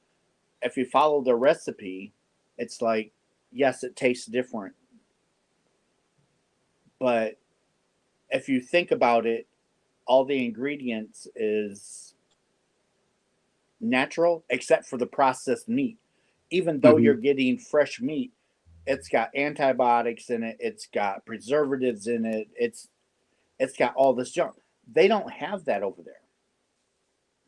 if you follow the recipe, it's like, yes, it tastes different. But if you think about it, all the ingredients is natural except for the processed meat. Even though you're Mhm. getting fresh meat, it's got antibiotics in it, it's got preservatives in it, it's got all this junk. They don't have that over there.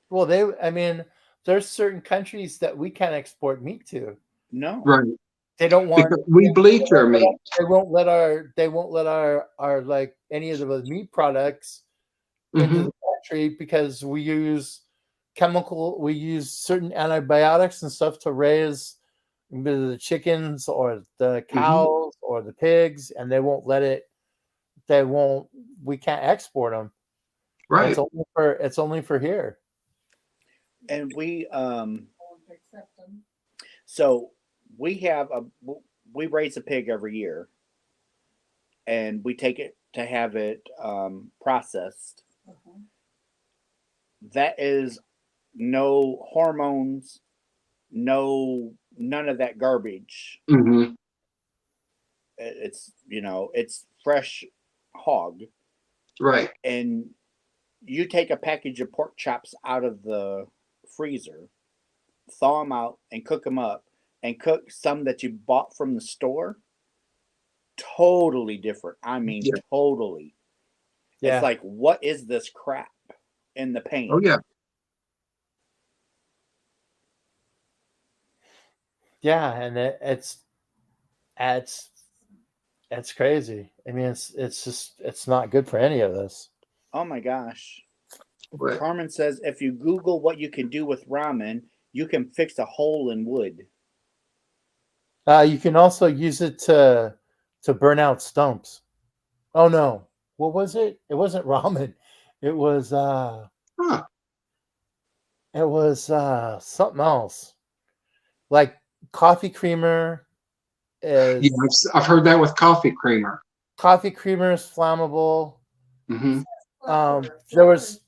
Well, I mean, there's certain countries that we can't export meat to. No. Right. They don't want. Because we bleach our meat. They won't let our like any of the meat products into Mhm. the country because we use certain antibiotics and stuff to raise either the chickens or the Mhm. cows or the pigs, and they won't let it. They won't. We can't export them. Right. It's only for here. And we Won't accept them. so we have a we raise a pig every year, and we take it to have it processed. Uh-huh. That is no hormones, none of that garbage. Mhm. It's it's fresh hog, Right. and you take a package of pork chops out of the freezer, thaw them out, and cook them up, and cook some that you bought from the store. Totally different. I mean, Yeah. totally. It's Yeah, like, what is this crap in the Oh pan? yeah. yeah, and it's it's crazy. I mean, it's not good for any of us. Oh my gosh. Right. Carmen says if you Google what you can do with ramen, you can fix a hole in wood. You can also use it to burn out stumps. Oh no, what was it? It wasn't ramen. It was uh, Huh. it was something else. Like coffee creamer Yeah, is I've heard that with coffee creamer. coffee creamer is flammable. Mhm. Flour. There Flour was is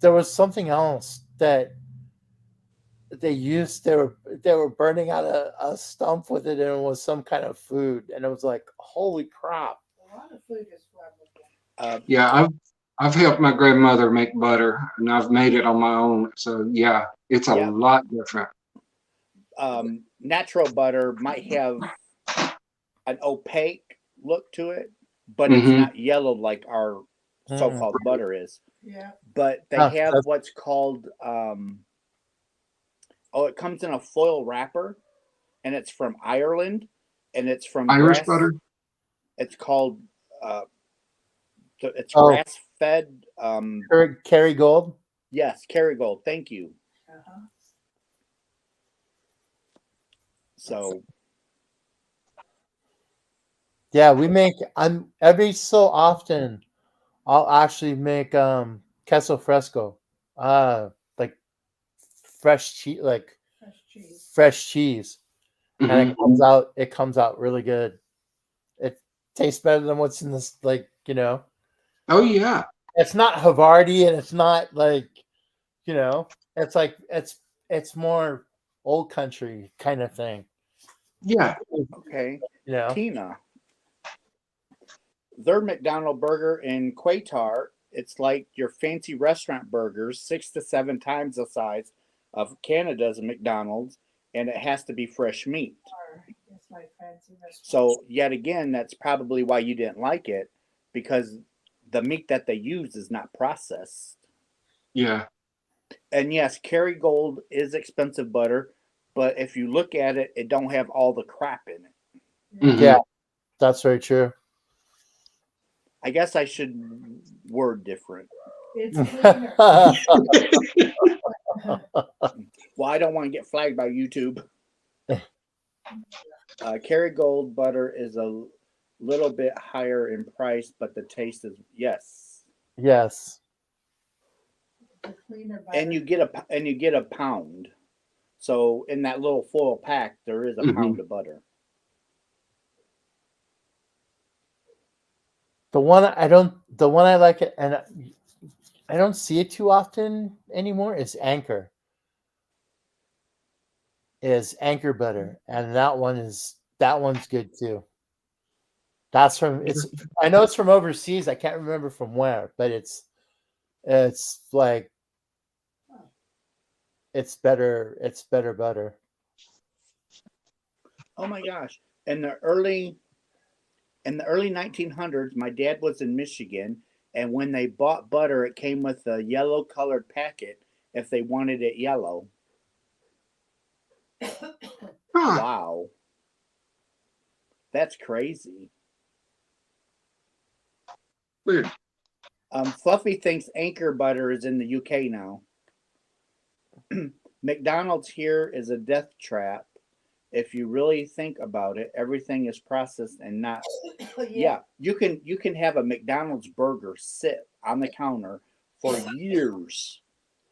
flammable. something else that they used. They were burning out a stump with it, and it was some kind of food, and it was like, holy crap! A lot of food is flammable. Yeah, I've helped my grandmother make butter, and I've made it on my own. So yeah, it's a Yeah. lot different. Natural butter might have an opaque look to it, but it's Mhm. not yellow like our Mm. so-called butter is. Yeah. But they Ah, have what's called it comes in a foil wrapper, and it's from Ireland, and it's from Irish grass. butter. It's called uh, it's Oh, grass fed. Kerrygold. Yes, Kerrygold. Thank you. Uh-huh. So Yeah, we make. I'm every so often. I'll actually make queso fresco, like fresh cheese, like Fresh cheese. fresh cheese, and Mhm. it comes out really good. It tastes better than what's in this, like Oh yeah. it's not Havarti and it's not like You know, it's like it's more old country kind of thing. Yeah. Okay. You know, Tina, their McDonald burger in Quatar, it's like your fancy restaurant burgers, 6 to 7 times the size of Canada's McDonald's, and it has to be fresh meat. Or it's like fancy restaurant. So, yet again, that's probably why you didn't like it, because the meat that they use is not processed. Yeah. And yes, Kerrygold is expensive butter, but if you look at it, it don't have all the crap in it. Mhm. yeah, that's very true. I guess I should word different. It's cleaner. Well, I don't want to get flagged by YouTube. Kerrygold butter is a little bit higher in price, but the taste is yes. Yes. The cleaner butter. And you get a pound. So in that little foil pack, there is a Mhm. pound of butter. The one I like it, and I don't see it too often anymore, is Anchor. Is Anchor butter, and that one's good too. That's from it's. I know it's from overseas. I can't remember from where, but it's like it's better. It's better butter. Oh my gosh! In the early 1900s, my dad was in Michigan, and when they bought butter, it came with a yellow colored packet if they wanted it yellow. Huh. Wow, that's crazy. Weird. Fluffy thinks Anchor butter is in the UK now. McDonald's here is a death trap. If you really think about it, everything is processed and not. Yeah, you can have a McDonald's burger sit on the counter for years,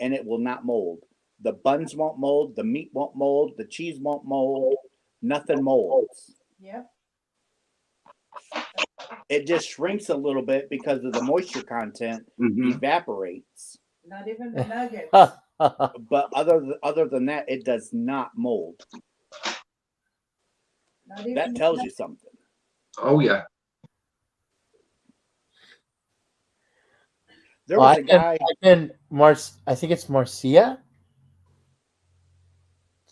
and it will not mold. The buns won't mold. The meat won't mold. The cheese won't mold. Nothing molds. Yep. It just shrinks a little bit because of the moisture content Mhm. evaporates. Not even the nuggets. But other than that, it does not mold. Not even That the tells you something. Oh yeah. There was a I guy. think it's Marcia.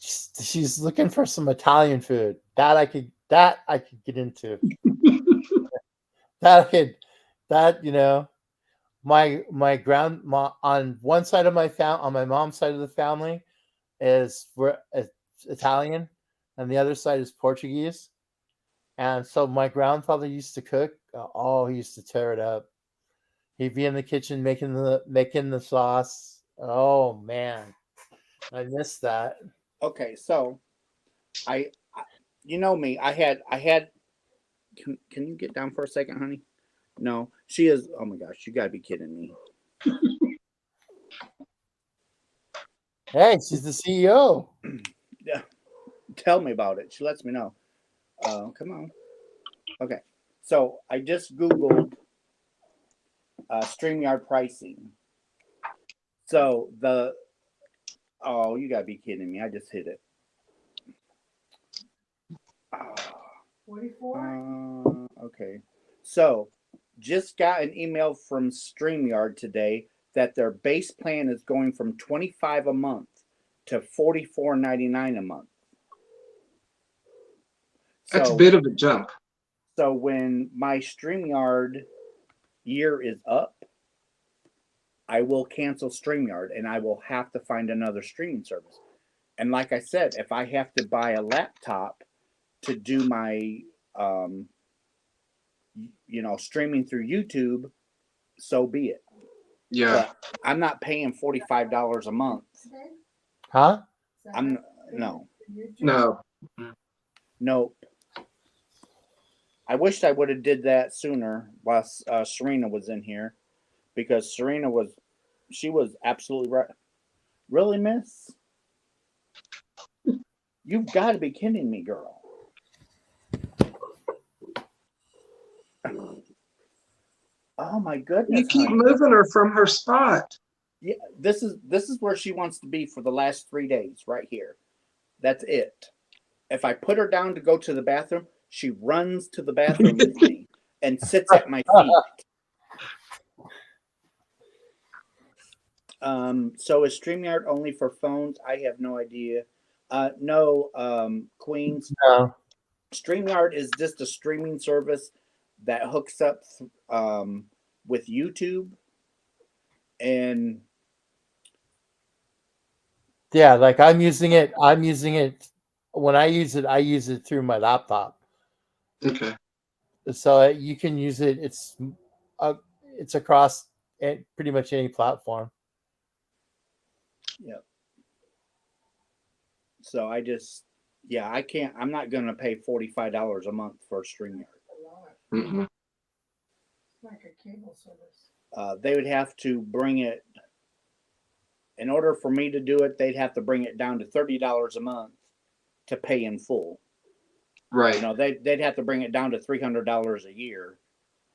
She's looking for some Italian food that I could get into. My grandma on one side of on my mom's side of the family is Italian, and the other side is Portuguese. And so my grandfather used to cook. Oh, he used to tear it up. He'd be in the kitchen making the sauce. Oh man, I missed that. Okay, so you know me. I had. Can you get down for a second, honey? No, she is. Oh my gosh, you gotta be kidding me. Hey, she's the CEO. Yeah, tell me about it. She lets me know. Come on. Okay, so I just Googled StreamYard pricing. So oh, you gotta be kidding me! I just hit it. 44? Okay, so just got an email from StreamYard today that their base plan is going from $25 a month to $44.99 a month. That's a bit of a jump. So when my StreamYard year is up, I will cancel StreamYard and I will have to find another streaming service. And like I said, if I have to buy a laptop to do my streaming through YouTube, so be it. Yeah. But I'm not paying $45 a month. Huh? No. No. Nope. I wished I would have did that sooner while Serena was in here, because Serena was absolutely right. Really, miss? You've got to be kidding me, girl. Oh my goodness. You keep honey. moving her from her spot. Yeah, this is where she wants to be for the last 3 days, right here. That's it. If I put her down to go to the bathroom, she runs to the bathroom with me and sits at my feet. So is StreamYard only for phones? I have no idea. No, Queens. No. StreamYard is just a streaming service that hooks up with YouTube, and Yeah, like I'm using it. I'm using it. When I use it through my laptop. Okay. So you can use it. Uh, it's across pretty much any platform. yeah. So I can't. I'm not gonna pay $45 a month for StreamYard. Mm-hmm. It's like a cable service. They would have to bring it. In order for me to do it, they'd have to bring it down to $30 a month to pay in full. Right. You know, they'd have to bring it down to $300 a year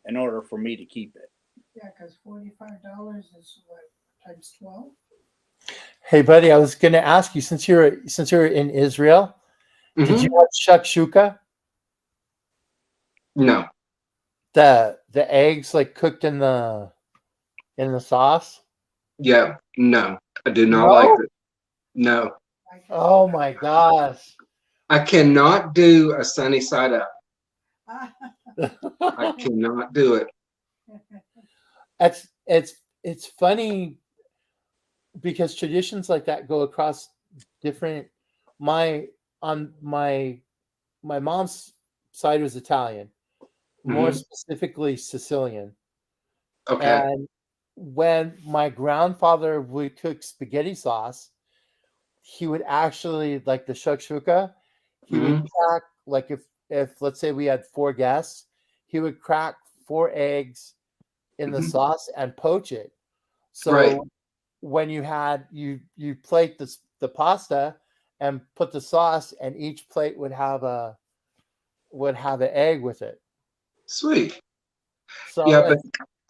in order for me to keep it. Yeah, because $45 is what, times 12? Hey, buddy, I was going to ask you since you're in Israel, did Mhm. you have shakshuka? No. The eggs like cooked in the sauce? Yeah. No. I do not No? like it. No. Oh my gosh. I cannot do a sunny side up. I cannot do it. It's funny because traditions like that go across different my on my mom's side was Italian, more Mhm. specifically Sicilian. Okay. And when my grandfather would cook spaghetti sauce, he would actually like the shakshuka, he would Mhm. crack like if let's say we had 4 guests, he would crack 4 eggs in the Mhm. sauce and poach it. Right. So when you plate the pasta and put the sauce, and each plate would have an egg with it. Sweet. So Yeah, but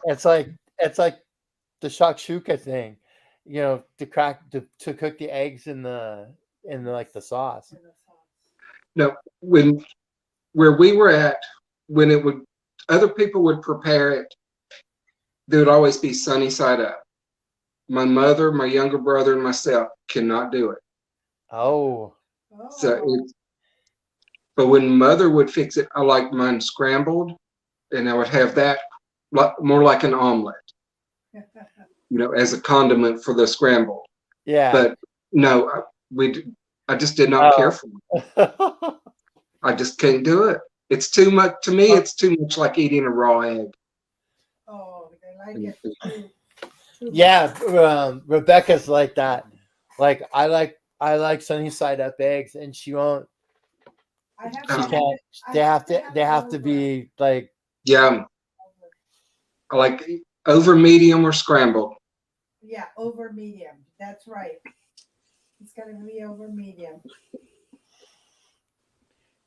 it's like the shakshuka thing, to cook the eggs in like the sauce. no, where we were at, when it would other people would prepare it, there would always be sunny side up. My mother, my younger brother, and myself cannot do it. Oh, So but when mother would fix it, I like mine scrambled, and I would have that more like an omelet, as a condiment for the scramble. yeah. But no, I just did not care Oh. for it. I just can't do it. It's too much to me. It's too much like eating a raw egg. Oh, they like it too. Yeah, Rebecca's like that. Like I like sunny side up eggs, and she won't. I have She to can't. They have to be like. Yeah, I like over medium or scrambled. Yeah, over medium. That's right. It's got to be over medium.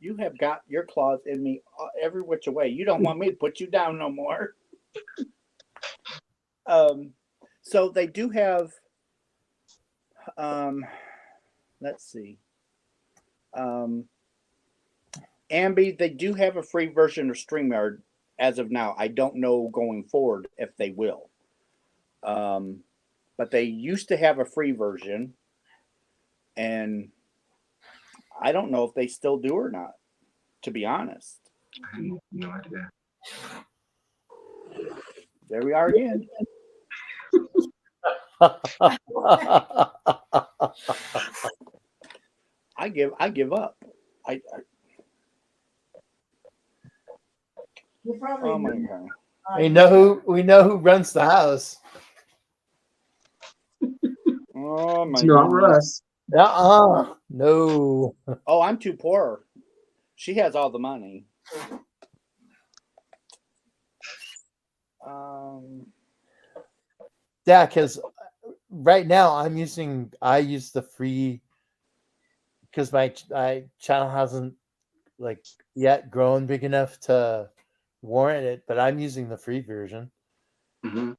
You have got your claws in me every which way. You don't want me to put you down no more. So they do have. Let's see. Ambi, they do have a free version of StreamYard as of now. I don't know going forward if they will. But they used to have a free version, and I don't know if they still do or not, to be honest. I have no idea. There we are again. I give up. I You probably oh my know. god. We know who runs the house. Oh my It's not goodness. Russ. No. Oh, I'm too poor. She has all the money. Yeah, because right now I use the free, because my channel hasn't like yet grown big enough to warrant it, but I'm using the free version. Mm-hmm.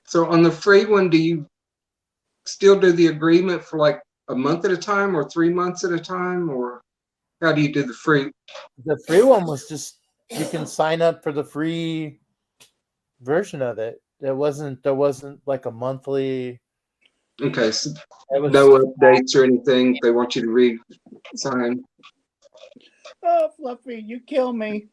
So on the free one, do you still do the agreement for like a month at a time or 3 months at a time, or how do you do the free? The free one was just you can sign up for the free version of it. There wasn't like a monthly. Okay, so It was no updates or anything. They want you to re-sign. Oh, Fluffy, you kill me.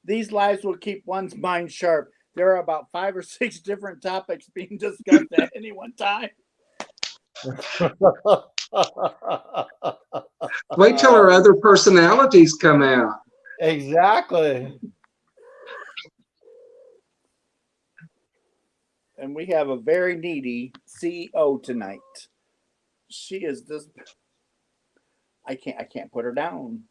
These lives will keep one's mind sharp. There are about 5 or 6 different topics being discussed at any one time. Wait till our other personalities come out. Exactly. And we have a very needy CEO tonight. She is just I can't put her down.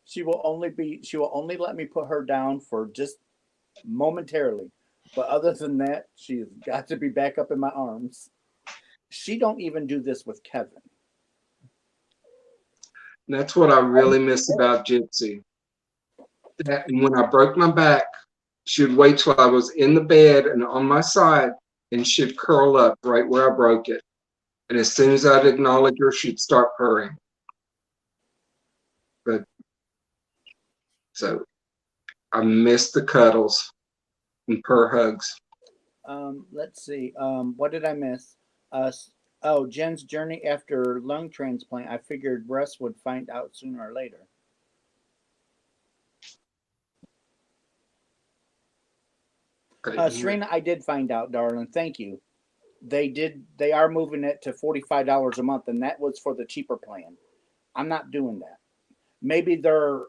She will only let me put her down for just momentarily. But other than that, she's got to be back up in my arms. She don't even do this with Kevin. That's what I really miss about Gypsy. That when I broke my back, she would wait till I was in the bed and on my side, and she'd curl up right where I broke it. And as soon as I'd acknowledge her, she'd start purring. But so I miss the cuddles and purr hugs. Let's see. What did I miss? Jen's journey after lung transplant. I figured Russ would find out sooner or later. Serena, I did find out, darling. Thank you. They are moving it to $45 a month, and that was for the cheaper plan. I'm not doing that. Maybe they're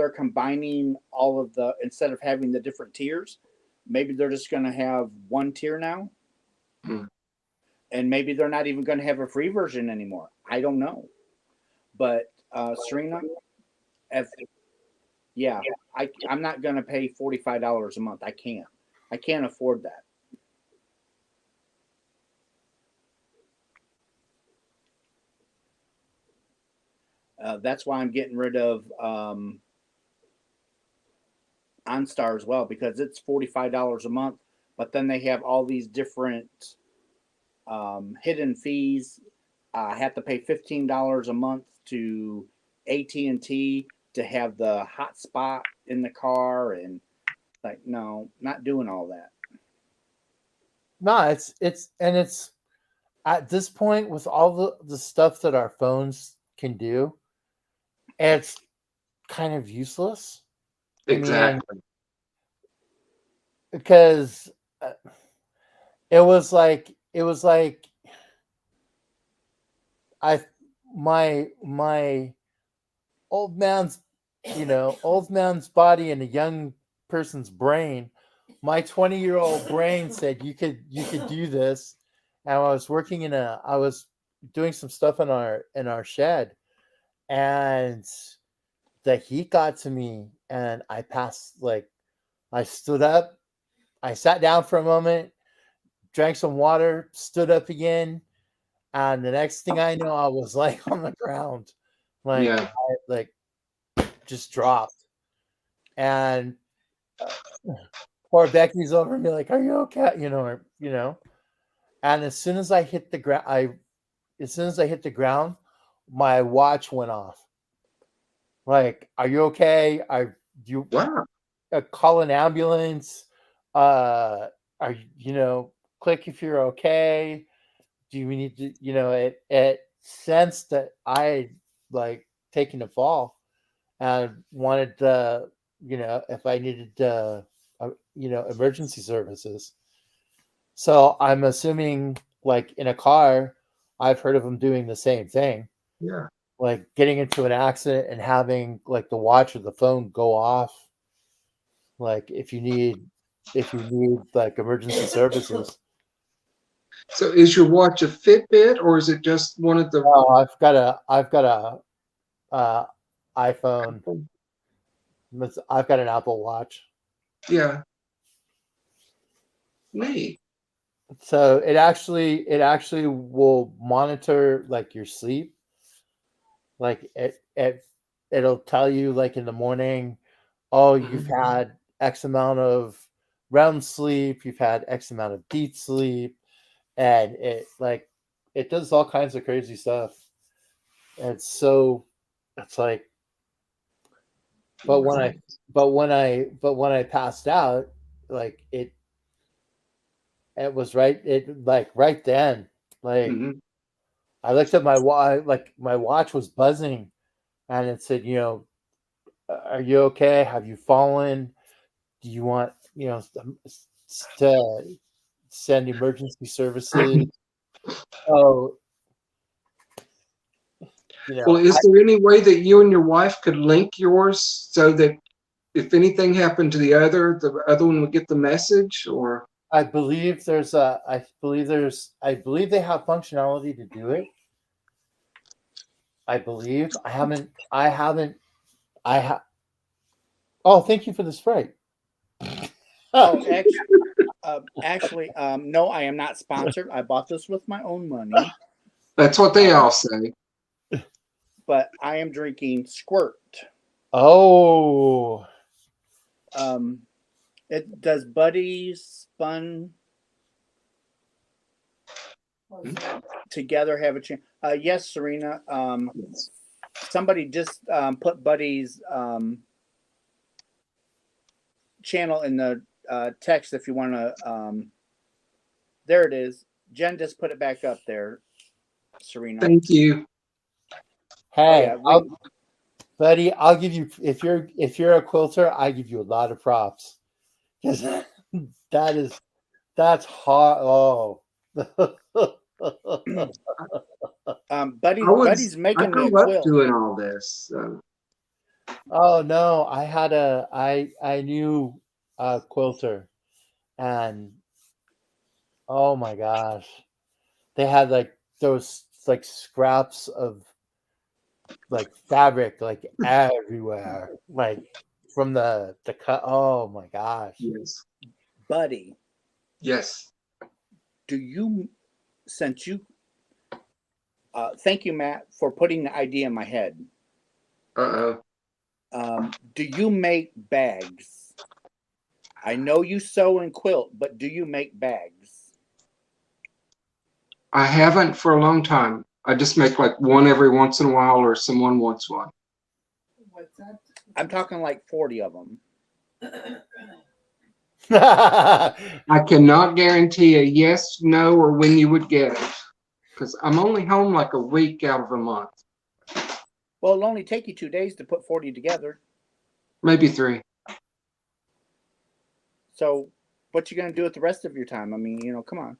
combining all of the, instead of having the different tiers, maybe they're just going to have one tier now. Hmm. And maybe they're not even going to have a free version anymore. I don't know. But Serena, I'm not going to pay $45 a month. I can't. I can't afford that. That's why I'm getting rid of OnStar as well, because it's $45 a month. But then they have all these different hidden fees. I have to pay $15 a month to AT&T to have the hotspot in the car, and like, no, not doing all that. No, it's at this point with all the stuff that our phones can do, it's kind of useless. Exactly. I mean, because it was like I my old man's old man's body and a young person's brain. My 20-year-old brain said you could do this, and I was doing some stuff in our shed, and the heat got to me, and I stood up, I sat down for a moment, drank some water, stood up again, and the next thing I know, I was like on the ground, Yeah. just dropped, and poor Becky's over me like, "Are you okay?" And as soon as I hit the ground, my watch went off. Like, "Are you okay? You Wow. call an ambulance? Are click if you're okay? Do you need to?" It sensed that I like taking a fall and wanted to, if I needed emergency services. So I'm assuming, like in a car, I've heard of them doing the same thing, Yeah. like getting into an accident and having like the watch or the phone go off, like if you need like emergency services. So is your watch a Fitbit or is it just one of the? Oh, I've got a iPhone. I've got an Apple Watch. Yeah. Neat. So it actually will monitor like your sleep. Like it'll tell you like in the morning, oh, you've had X amount of REM sleep, you've had X amount of deep sleep, and it does all kinds of crazy stuff. And so it's like, but when I passed out, like it was right then, like Mhm. I looked at my watch, like my watch was buzzing, and it said, are you okay? Have you fallen? Do you want, to send emergency services? Oh, Well, is there any way that you and your wife could link yours so that if anything happened to the other one would get the message? Or I believe I believe they have functionality to do it. I believe I haven't, I have, oh, thank you for the Sprite. Oh, actually, no, I am not sponsored. I bought this with my own money, that's what they all say. but I am drinking Squirt. Oh, It does Buddies Fun together have a chance. Yes, Serena. Yes. Somebody just put Buddy's channel in the text if you want to. There it is. Jen just put it back up there, Serena. Thank you. hey, Oh, yeah, buddy, I'll give you, if you're a quilter, I give you a lot of props, because that's hard. Oh. Buddy's I making me a grew up quilt. doing all this. Oh no, I knew a quilter, and oh my gosh, they had like those like scraps of like fabric like everywhere, like from the cut. Oh my gosh. Yes. Buddy, Yes. do you, since you, thank you, Matt, for putting the idea in my head. Uh-oh. Do you make bags? I know you sew and quilt, but do you make bags? I haven't for a long time. I just make like one every once in a while, or someone wants one. What's that? I'm talking like 40 of them. I cannot guarantee a yes, no, or when you would get it, because I'm only home like a week out of a month, Well, it'll only take you 2 days to put 40 together. maybe 3. So, what you gonna do with the rest of your time? I mean, come on.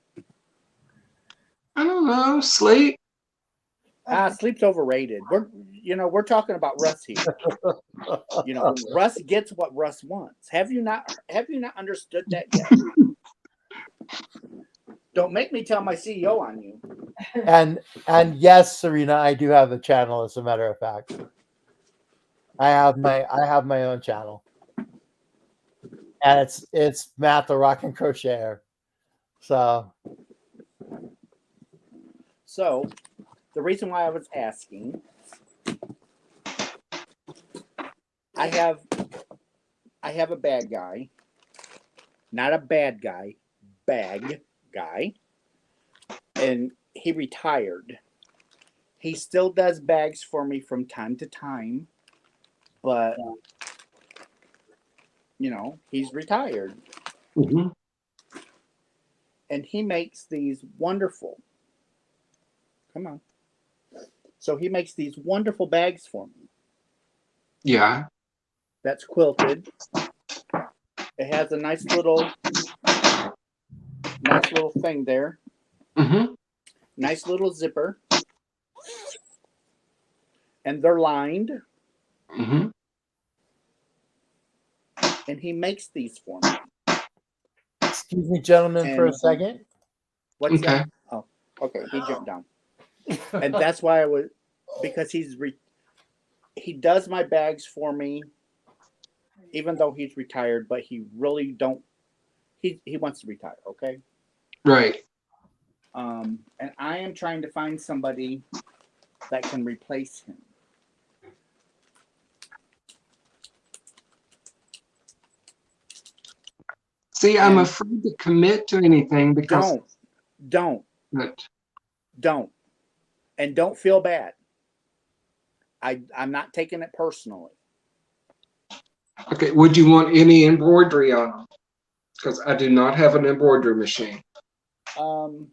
I don't know. Sleep. Sleep's overrated. We're talking about Russ here. Russ gets what Russ wants. Have you not understood that yet? Don't make me tell my CEO on you. and yes, Serena, I do have a channel, as a matter of fact. I have my own channel, and it's Matt the Rock and Crocheter. So, the reason why I was asking, I have a bad guy, not a bad guy, bag guy, and he retired. He still does bags for me from time to time, but he's retired. Mm-hmm. And he makes these wonderful. Come on. So he makes these wonderful bags for me. Yeah. That's quilted. It has a nice little thing there. Mm-hmm. Nice little zipper. And they're lined. Mm-hmm. And he makes these for me. Excuse me, gentlemen, for a second. What's that? Oh, okay. He jumped down. And that's why because he does my bags for me, even though he's retired, but he really he wants to retire, okay? Right. And I am trying to find somebody that can replace him. See, I'm And afraid to commit to anything because don't, but, don't, and don't feel bad. I'm not taking it personally. okay, would you want any embroidery on them? Because I do not have an embroidery machine. Um,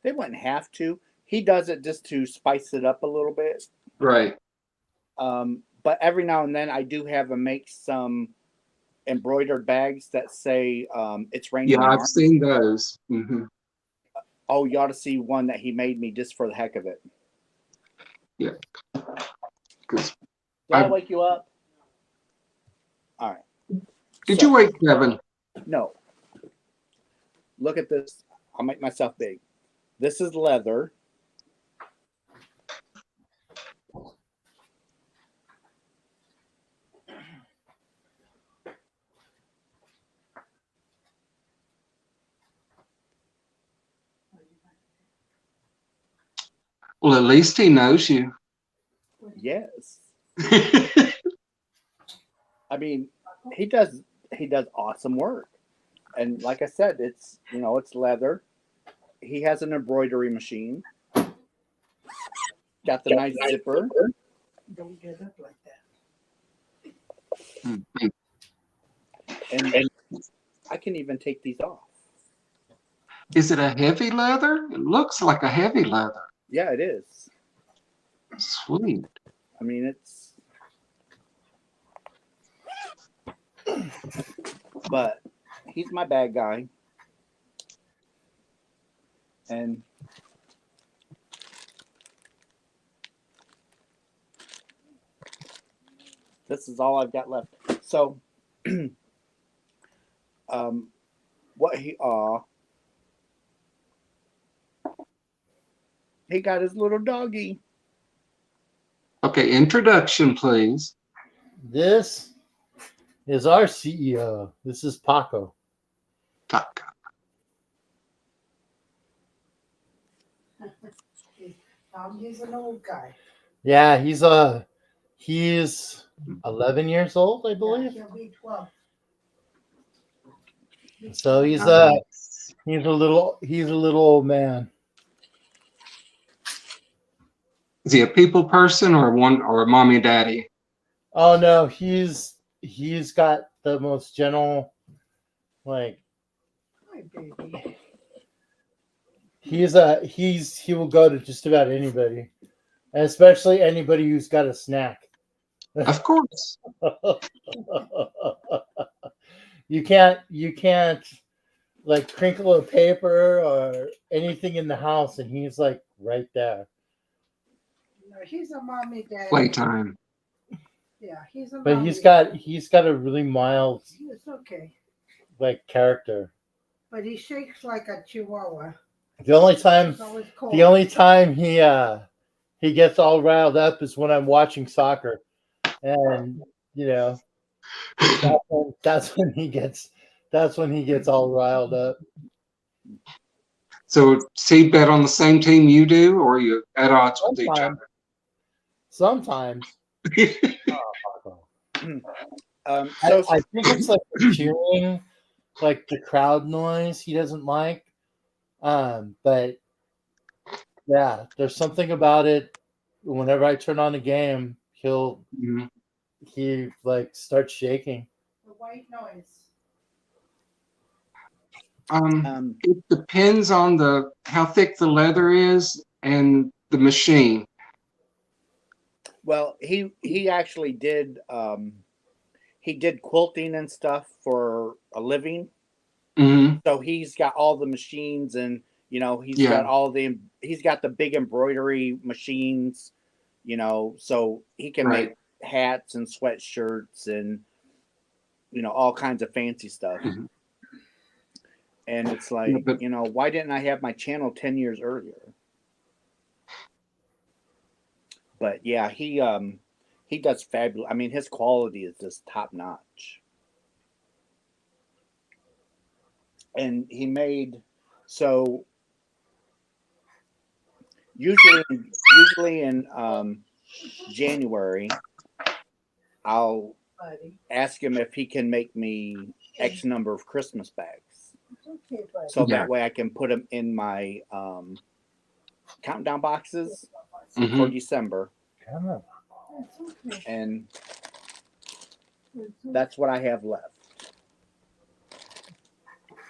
they wouldn't have to. He does it just to spice it up a little bit. Right. But every now and then, I do have him make some embroidered bags that say "It's Yeah, raining I've yarn." seen those. Oh, you ought to see one that he made me just for the heck of it. Yeah. Because Did I wake you up? All right. did So, you wake Kevin? no. Look at this. I'll make myself big. This is leather. Well, at least he knows you. Yes. I mean, he does awesome work. And like I said, it's it's leather. He has an embroidery machine. Got the nice zipper. Don't get up like that. And I can even take these off. Is it a heavy leather? It looks like a heavy leather. Yeah, it is. Sweet. I mean, it's. But he's my bad guy. And this is all I've got left. So, what he got his little doggy. Okay, introduction, please. This is our CEO. This is Paco. Taco. He's an old guy. Yeah, he's 11 years old, I Yeah, believe. he'll be 12. So he's a little old man. Is he a people person or a mommy and daddy? Oh no, he's got the most gentle, like Hi, baby. he will go to just about anybody, and especially anybody who's got a snack. Of course. you can't like crinkle a paper or anything in the house, and he's like right there. No, he's a mommy daddy. Playtime. Yeah, he's a But mommy. he's got a really mild It's okay. like character. But he shakes like a chihuahua. The only time It's always cold. he gets all riled up is when I'm watching soccer, and that's when he gets all riled up. So, does he bet on the same team you do, or are you at odds with each Sometimes. other? I think it's like the cheering, like the crowd noise he doesn't like. But yeah, there's something about it. Whenever I turn on a game, he like starts shaking. The white noise. It depends on how thick the leather is and the machine. Well, he actually did he did quilting and stuff for a living. Mm-hmm. So he's got all the machines, and he's Yeah. got he's got the big embroidery machines, so he can Right. make hats and sweatshirts and all kinds of fancy stuff. Mhm. And it's like, but- why didn't I have my channel 10 years earlier? But yeah, he does fabulous. I mean, his quality is just top notch. And he made, so usually in January, I'll Buddy. ask him if he can make me X number of Christmas bags, It's okay, buddy. so Yeah. that way I can put them in my countdown boxes for Mhm. December, It's okay. and It's okay. that's what I have left.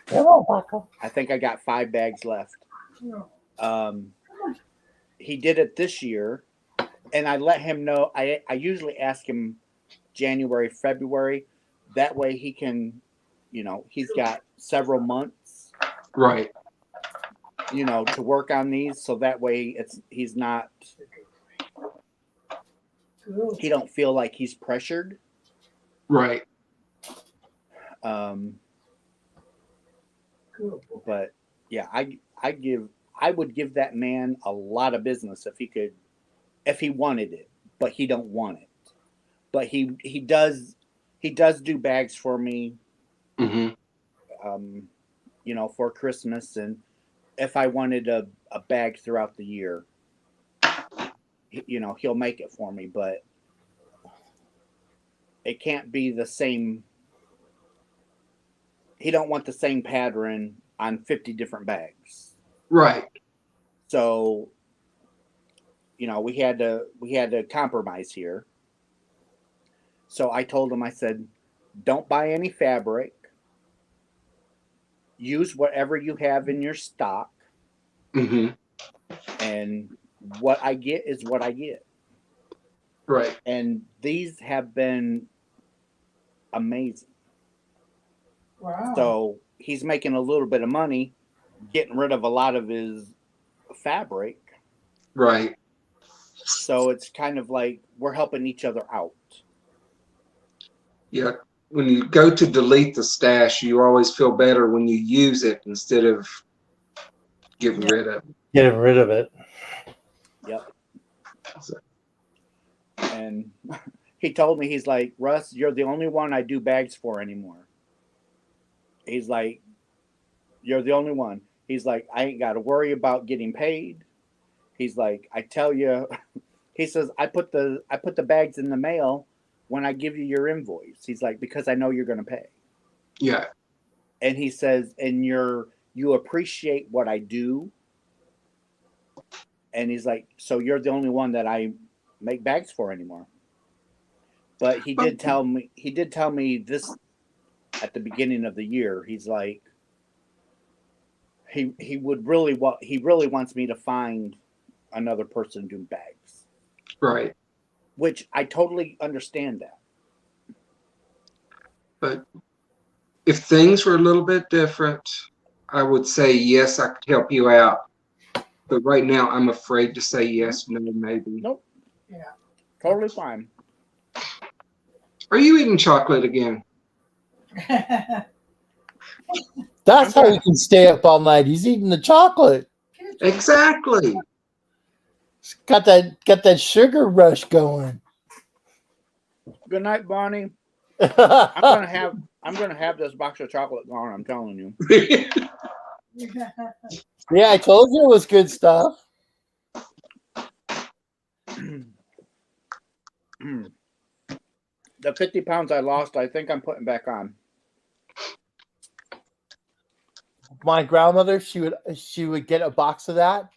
Hello, Paco. I think I got 5 bags left. No. He did it this year, and I let him know. I usually ask him January, February. That way he can, he's got several months, Right. to work on these. So that way he's not, Good. he don't feel like he's pressured. Right. Good. But yeah, I would give that man a lot of business if he wanted it, but he don't want it. But he does do bags for me, Mhm. For Christmas, and if I wanted a bag throughout the year, he'll make it for me, but it can't be the same. He don't want the same pattern on 50 different bags. Right. So, we had to compromise here. So I told him, I said, don't buy any fabric. Use whatever you have in your stock, Mhm. and what I get is what I get. Right. And these have been amazing. Wow. So he's making a little bit of money, getting rid of a lot of his fabric. Right. So it's kind of like we're helping each other out. Yeah. When you go to delete the stash, you always feel better when you use it instead of getting rid of it. Getting rid of it. Yep. So, And he told me, he's like, Russ, you're the only one I do bags for anymore. He's like, you're the only one. He's like, I ain't got to worry about getting paid. He's like, I tell you, he says, I put the bags in the mail when I give you your invoice. He's like, because I know you're going to pay. yeah. And he says, and you appreciate what I do. And he's like, so you're the only one that I make bags for anymore. But he did tell me this at the beginning of the year. He's like, he really wants me to find another person doing bags. Right. Which I totally understand that. But if things were a little bit different, I would say yes, I could help you out. But right now, I'm afraid to say yes, no, maybe. Nope. Yeah. Totally fine. Are you eating chocolate again? That's how he can stay up all night. He's eating the chocolate. Exactly. He's got that sugar rush going. Good night, Bonnie. I'm gonna have this box of chocolate gone, I'm telling you. Yeah, I told you it was good stuff. The 50 pounds I lost, I think I'm putting back on. My grandmother, she would get a box of that,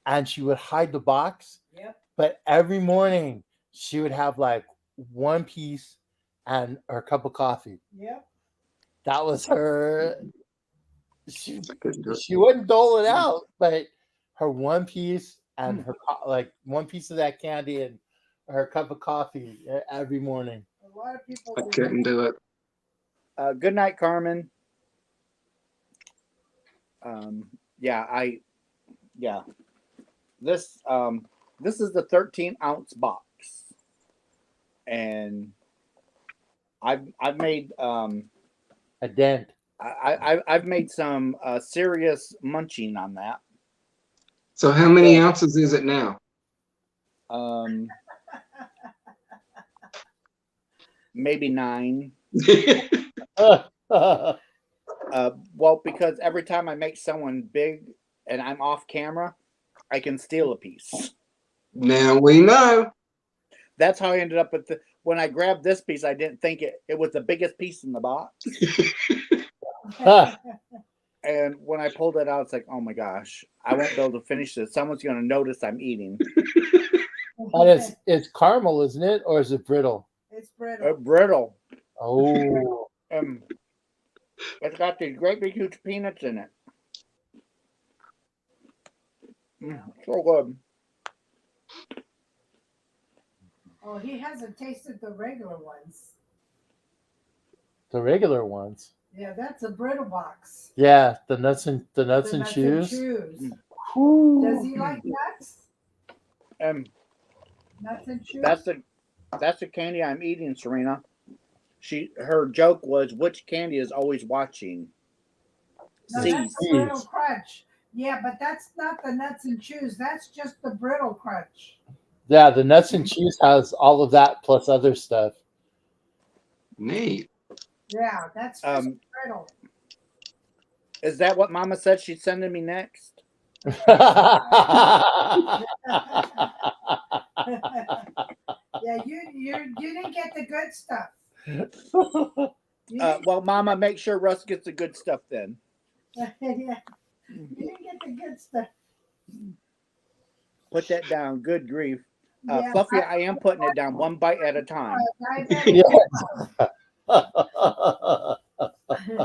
and she would hide the box. Yep. But every morning she would have like one piece and her cup of coffee. Yep. That was her. She couldn't do it. she wouldn't dole it out, but her one piece and her like one piece of that candy and her cup of coffee every morning. A lot of people I do couldn't do it. Good night, Carmen. This is the 13-ounce box, and I've made A dent. I've made some serious munching on that. So how many ounces is it now? Maybe 9. Yeah. Well, because every time I make someone big and I'm off camera, I can steal a piece. Now we know. That's how I ended up with when I grabbed this piece. I didn't think it was the biggest piece in the box, and when I pulled it out, it's like, oh my gosh, I won't be able to finish this. Someone's going to notice I'm eating. And it's caramel, isn't it, or is it brittle? It's brittle. Brittle. Oh, It's got these great big huge peanuts in it. So good. Oh, he hasn't tasted the regular ones. the regular ones. Yeah, that's a brittle box. Yeah, the nuts and The chews. Whew. Does he like nuts? Nuts and chews? That's the candy I'm eating, Serena. Her joke was, which candy is always watching? No, C's. that's the brittle crunch. Yeah, but that's not the nuts and chews. That's just the brittle crunch. Yeah, the nuts and chews has all of that plus other stuff. Neat. Yeah, that's just brittle. Is that what Mama said she's sending me next? Yeah, you didn't get the good stuff. Well, Mama, make sure Russ gets the good stuff then. Yeah, you didn't get the good stuff. Put that down. Good grief. Yeah, Fluffy, I am putting it down one bite at a time.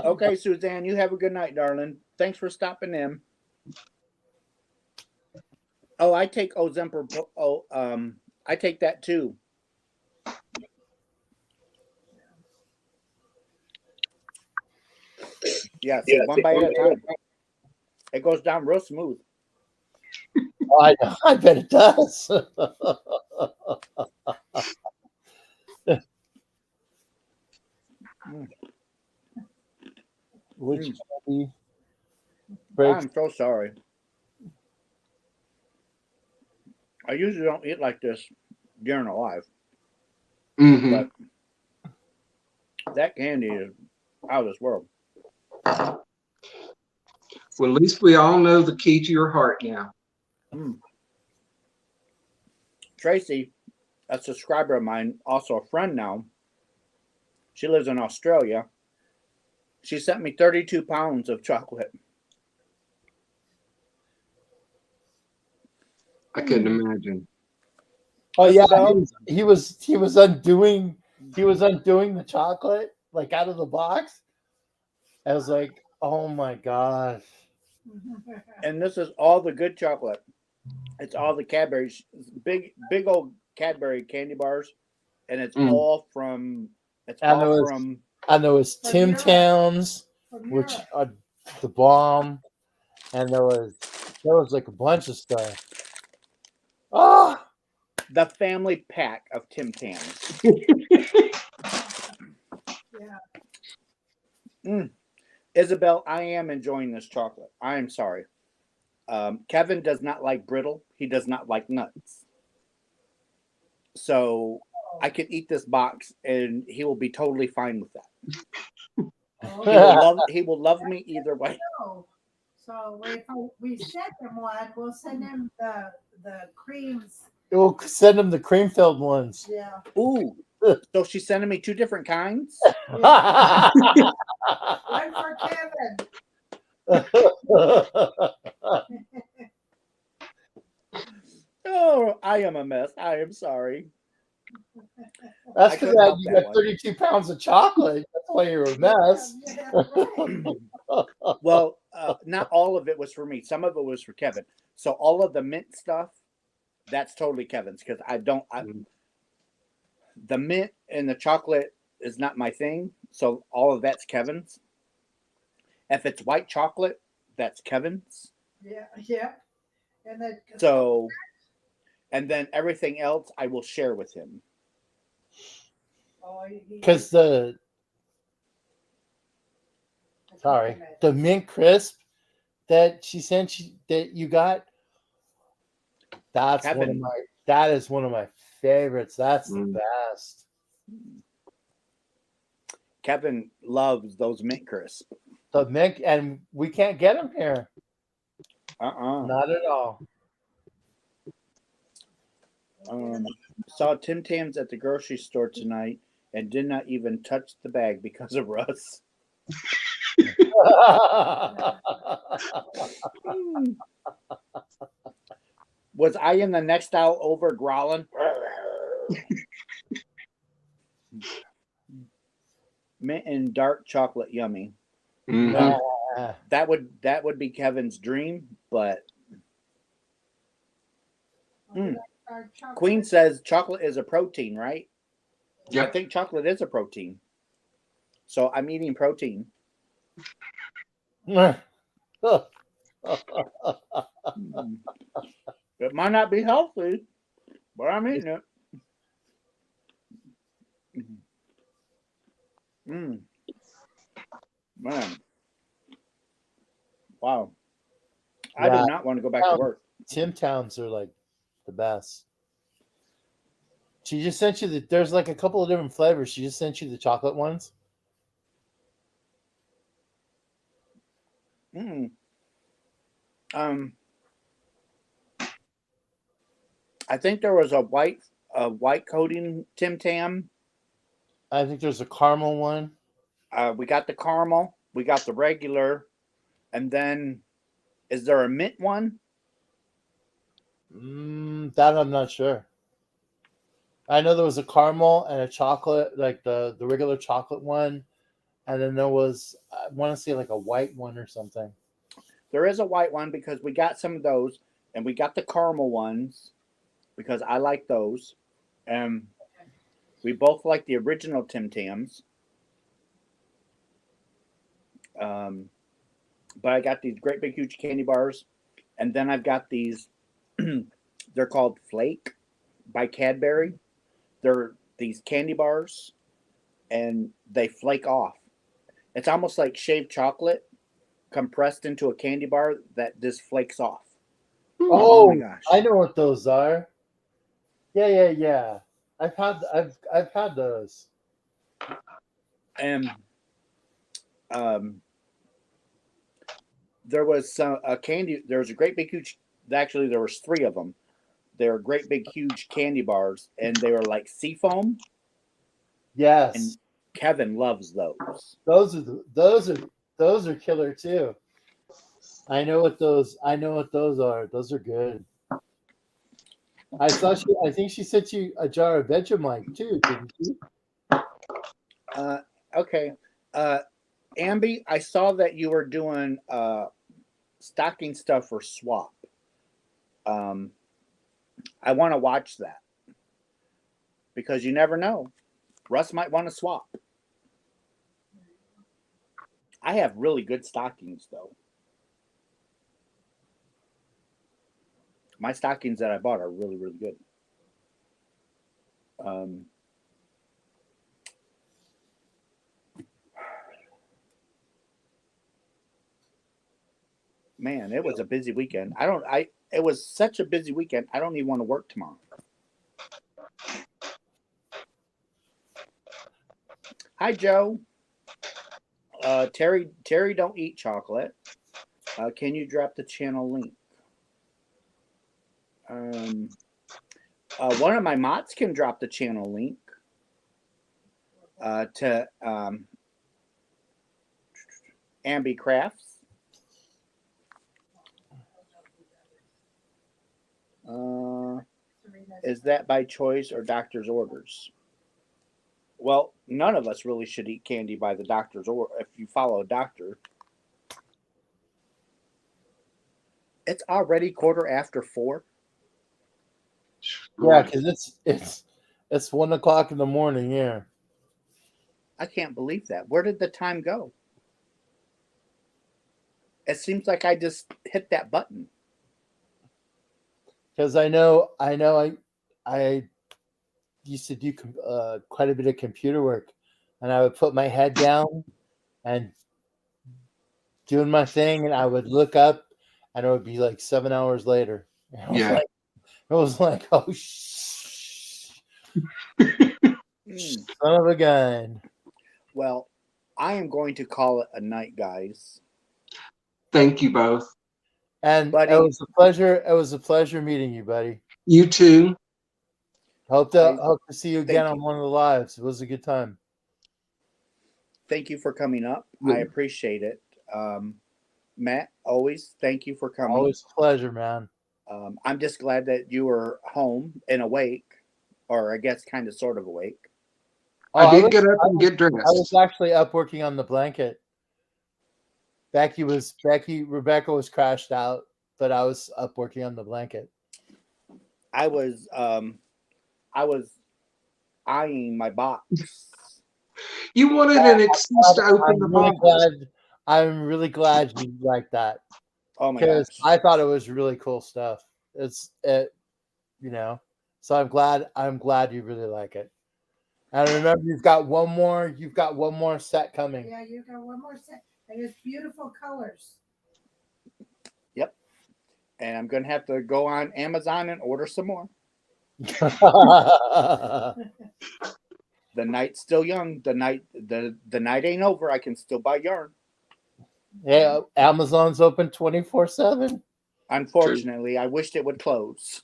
Okay, Suzanne, you have a good night, darling. Thanks for stopping in. Oh, I take Ozempic. I take that too. Yeah, see, one bite at a time. It goes down real smooth. I bet it does. Which candy breaks? I'm so sorry. I usually don't eat like this during a live, Mm-hmm. but that candy is out of this world. Well, at least we all know the key to your heart now. Tracy, a subscriber of mine, also a friend now. She lives in Australia. She sent me 32 pounds of chocolate. I couldn't imagine. Oh yeah, Isabel? he was undoing the chocolate like out of the box. I was like, oh my gosh. And this is all the good chocolate. It's all the Cadbury's, big old Cadbury candy bars, and it's all from. It's I all know from. I know it's Tim Tams, which are the bomb, and there was like a bunch of stuff. Oh, The family pack of Tim Tams. Yeah. Isabel, I am enjoying this chocolate. I am sorry. Kevin does not like brittle. He does not like nuts. So I could eat this box and he will be totally fine with that. He will love me either way. So if we send him one, we'll send him the creams. We'll send him the cream-filled ones. Yeah. Ooh. So she's sending me two different kinds? One for Kevin. Oh, I am a mess. I am sorry. That's because you got 32 pounds of chocolate. That's why you're a mess. Yeah, right. Well, not all of it was for me. Some of it was for Kevin. So all of the mint stuff, that's totally Kevin's because the mint and the chocolate is not my thing. So all of that's Kevin's. If it's white chocolate, that's Kevin's. Yeah, yeah. And then and then everything else I will share with him. Because the mint crisp that she sent that you got, that is one of my favorites. That's the best. Kevin loves those mint crisp. The mint, and we can't get them here. Not at all. Saw Tim Tams at the grocery store tonight and did not even touch the bag because of Russ. Hmm. Was I in the next aisle over growling? Mint and dark chocolate, yummy. Mhm. Nah. That would be Kevin's dream, but Our chocolate. Queen says chocolate is a protein, right? I Yep. think chocolate is a protein. So I'm eating protein. Oh, Mm. It might not be healthy, but I'm eating it. Mm. Man. Wow. I Yeah. do not want to go back to work. Tim Tams are like the best. She just sent you there's like a couple of different flavors. She just sent you the chocolate ones. Mm. I think there was a white coating Tim Tam. I think there's a caramel one. We got the caramel, we got the regular, and then is there a mint one? That I'm not sure. I know there was a caramel and a chocolate, like the regular chocolate one, and then there was, I want to say, like a white one or something. There is a white one because we got some of those, and we got the caramel ones because I like those. And we both like the original Tim Tams. But I got these great big huge candy bars, and then I've got these. They're called Flake by Cadbury. They're these candy bars, and they flake off. It's almost like shaved chocolate compressed into a candy bar that just flakes off. Oh, my gosh. I know what those are. Yeah. I've had those. And there was a candy. There was a great big huge. Actually, there was three of them. They were great big huge candy bars, and they were like seafoam. Yes, And Kevin loves those. those are killer too. I know what those are. Those are good. I think she sent you a jar of Vegemite too, didn't she? Okay, Ambi, I saw that you were doing stocking stuff for Swap. I want to watch that because you never know. Russ might want to swap. I have really good stockings though. My stockings that I bought are really, really good. Man, it was a busy weekend. It was such a busy weekend. I don't even want to work tomorrow. Hi, Joe. Terry don't eat chocolate. Can you drop the channel link? One of my mods can drop the channel link to Ambi Crafts. Is that by choice or doctor's orders? Well, none of us really should eat candy by the doctor's order if you follow a doctor. It's already 4:15. Yeah, because it's 1 o'clock in the morning. Yeah, I can't believe that. Where did the time go? It seems like I just hit that button. because I used to do quite a bit of computer work, and I would put my head down and doing my thing, and I would look up, and it would be like 7 hours later. It was like, oh, son of a gun. Well, I am going to call it a night, guys. Thank you both. And Buddy. it was a pleasure. It was a pleasure meeting you, buddy. You too. Hope to see you again Thank on you. one of the lives. It was a good time. Thank you for coming up. I appreciate it. Matt, always thank you for coming. Always a pleasure, man. I'm just glad that you were home and awake, or I guess kind of sort of awake. I did get up and get dressed. I was actually up working on the blanket. Rebecca was crashed out, but I was up working on the blanket. I was eyeing my box. You wanted an excuse to open the box. I'm really glad you like that. Oh my gosh! I thought it was really cool stuff. So I'm glad you really like it. And remember, you've got one more set coming. Yeah, you got one more set, and it's beautiful colors. Yep. And I'm gonna have to go on Amazon and order some more. The night's still young. The night ain't over. I can still buy yarn. Yeah, Amazon's open 24/7. Unfortunately, I wished it would close.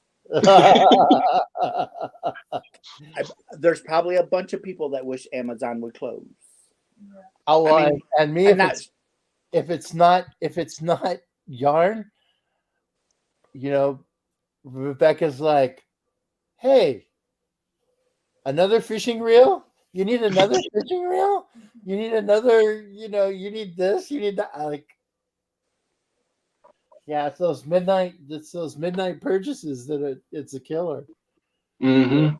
There's probably a bunch of people that wish Amazon would close. Oh, I mean, and me, if it's not yarn, Rebecca's like, hey, another fishing reel? You need another fishing reel? You need another, you need this, you need that. Yeah, it's those midnight purchases that it's a killer. Mm-hmm.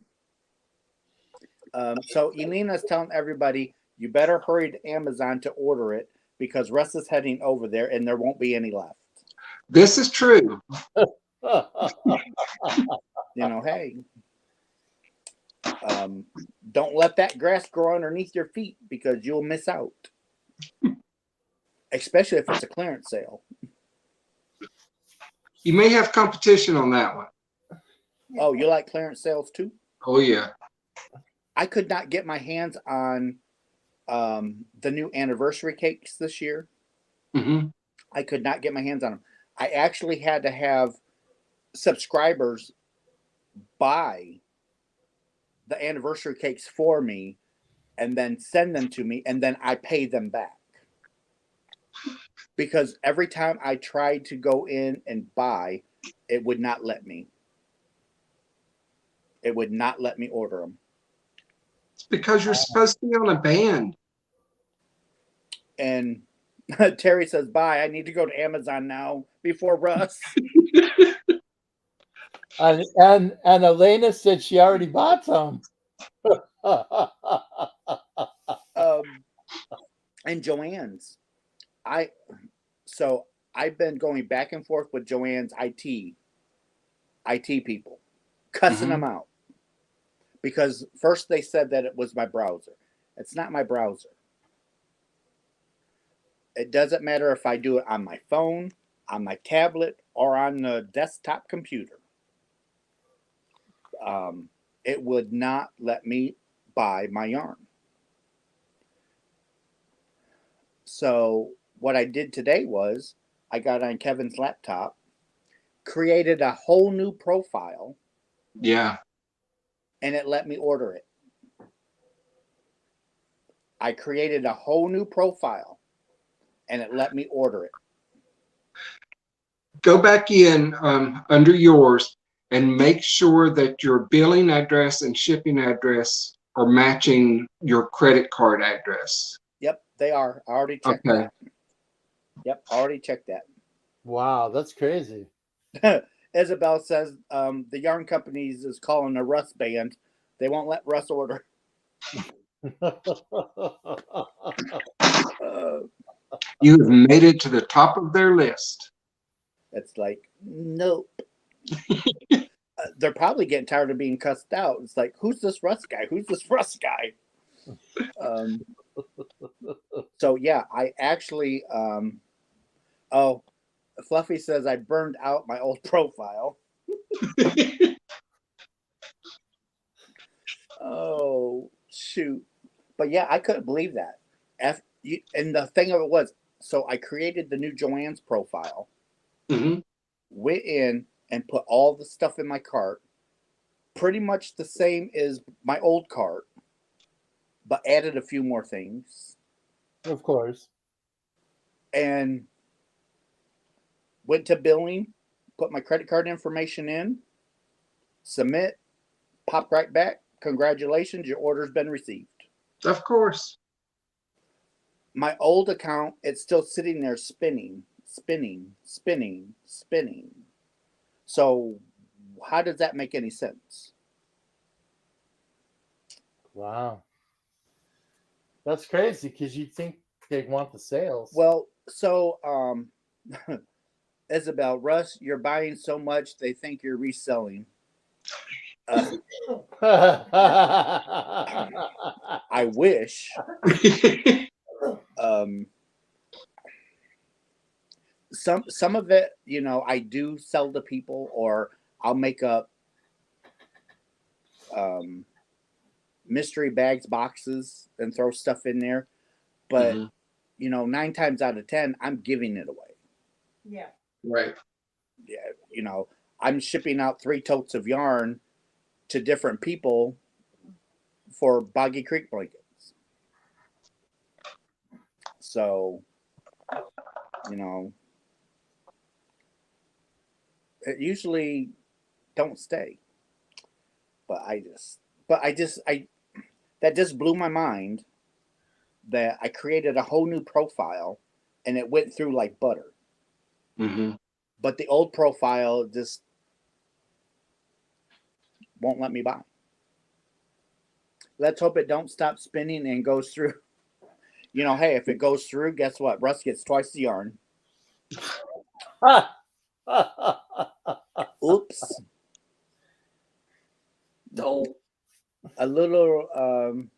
So Elena's telling everybody, you better hurry to Amazon to order it because Russ is heading over there and there won't be any left. This is true. Hey, don't let that grass grow underneath your feet because you'll miss out. Especially if it's a clearance sale. You may have competition on that one. Oh, you like clearance sales too? Oh, yeah. I could not get my hands on the new anniversary cakes this year. Mm-hmm. I could not get my hands on them. I actually had to have subscribers buy the anniversary cakes for me and then send them to me, and then I pay them back. Because every time I tried to go in and buy, it would not let me. It would not let me order them. It's because you're supposed to be on a band. And Terry says, bye. I need to go to Amazon now before Russ. and Elena said she already bought some. And Joanne's. I've been going back and forth with Joanne's IT people, cussing them out. Because first they said that it was my browser. It's not my browser. It doesn't matter if I do it on my phone, on my tablet, or on the desktop computer. It would not let me buy my yarn. So what I did today was I got on Kevin's laptop, created a whole new profile. Yeah. And it let me order it. I created a whole new profile and it let me order it. Go back in under yours and make sure that your billing address and shipping address are matching your credit card address. Yep, they are. I already checked that. Yep, already checked that. Wow, that's crazy. Isabel says the yarn companies is calling a Russ band. They won't let Russ order. You have made it to the top of their list. It's like, nope. They're probably getting tired of being cussed out. It's like, who's this Russ guy? Who's this Russ guy? So yeah, I actually Fluffy says I burned out my old profile. Oh shoot. But yeah, I couldn't believe that. And the thing of it was, so I created the new Joanne's profile, went in and put all the stuff in my cart, pretty much the same as my old cart, but added a few more things. Of course. And went to billing, put my credit card information in, submit, popped right back. Congratulations, your order's been received. Of course. My old account, it's still sitting there spinning, spinning, spinning, spinning. So how does that make any sense? Wow. That's crazy because you'd think they'd want the sales. Well, so Isabel, Russ, you're buying so much they think you're reselling. I wish. Some of it, you know, I do sell to people, or I'll make up mystery bags, boxes, and throw stuff in there. But you know, 9 times out of 10, I'm giving it away. Yeah. Right. Yeah, you know, I'm shipping out 3 totes of yarn to different people for Boggy Creek blankets. So, you know, it usually don't stay. But that just blew my mind that I created a whole new profile and it went through like butter. Mm-hmm. But the old profile just won't let me buy. Let's hope it don't stop spinning and goes through. You know, hey, if it goes through, guess what? Russ gets twice the yarn. Oops. No. A little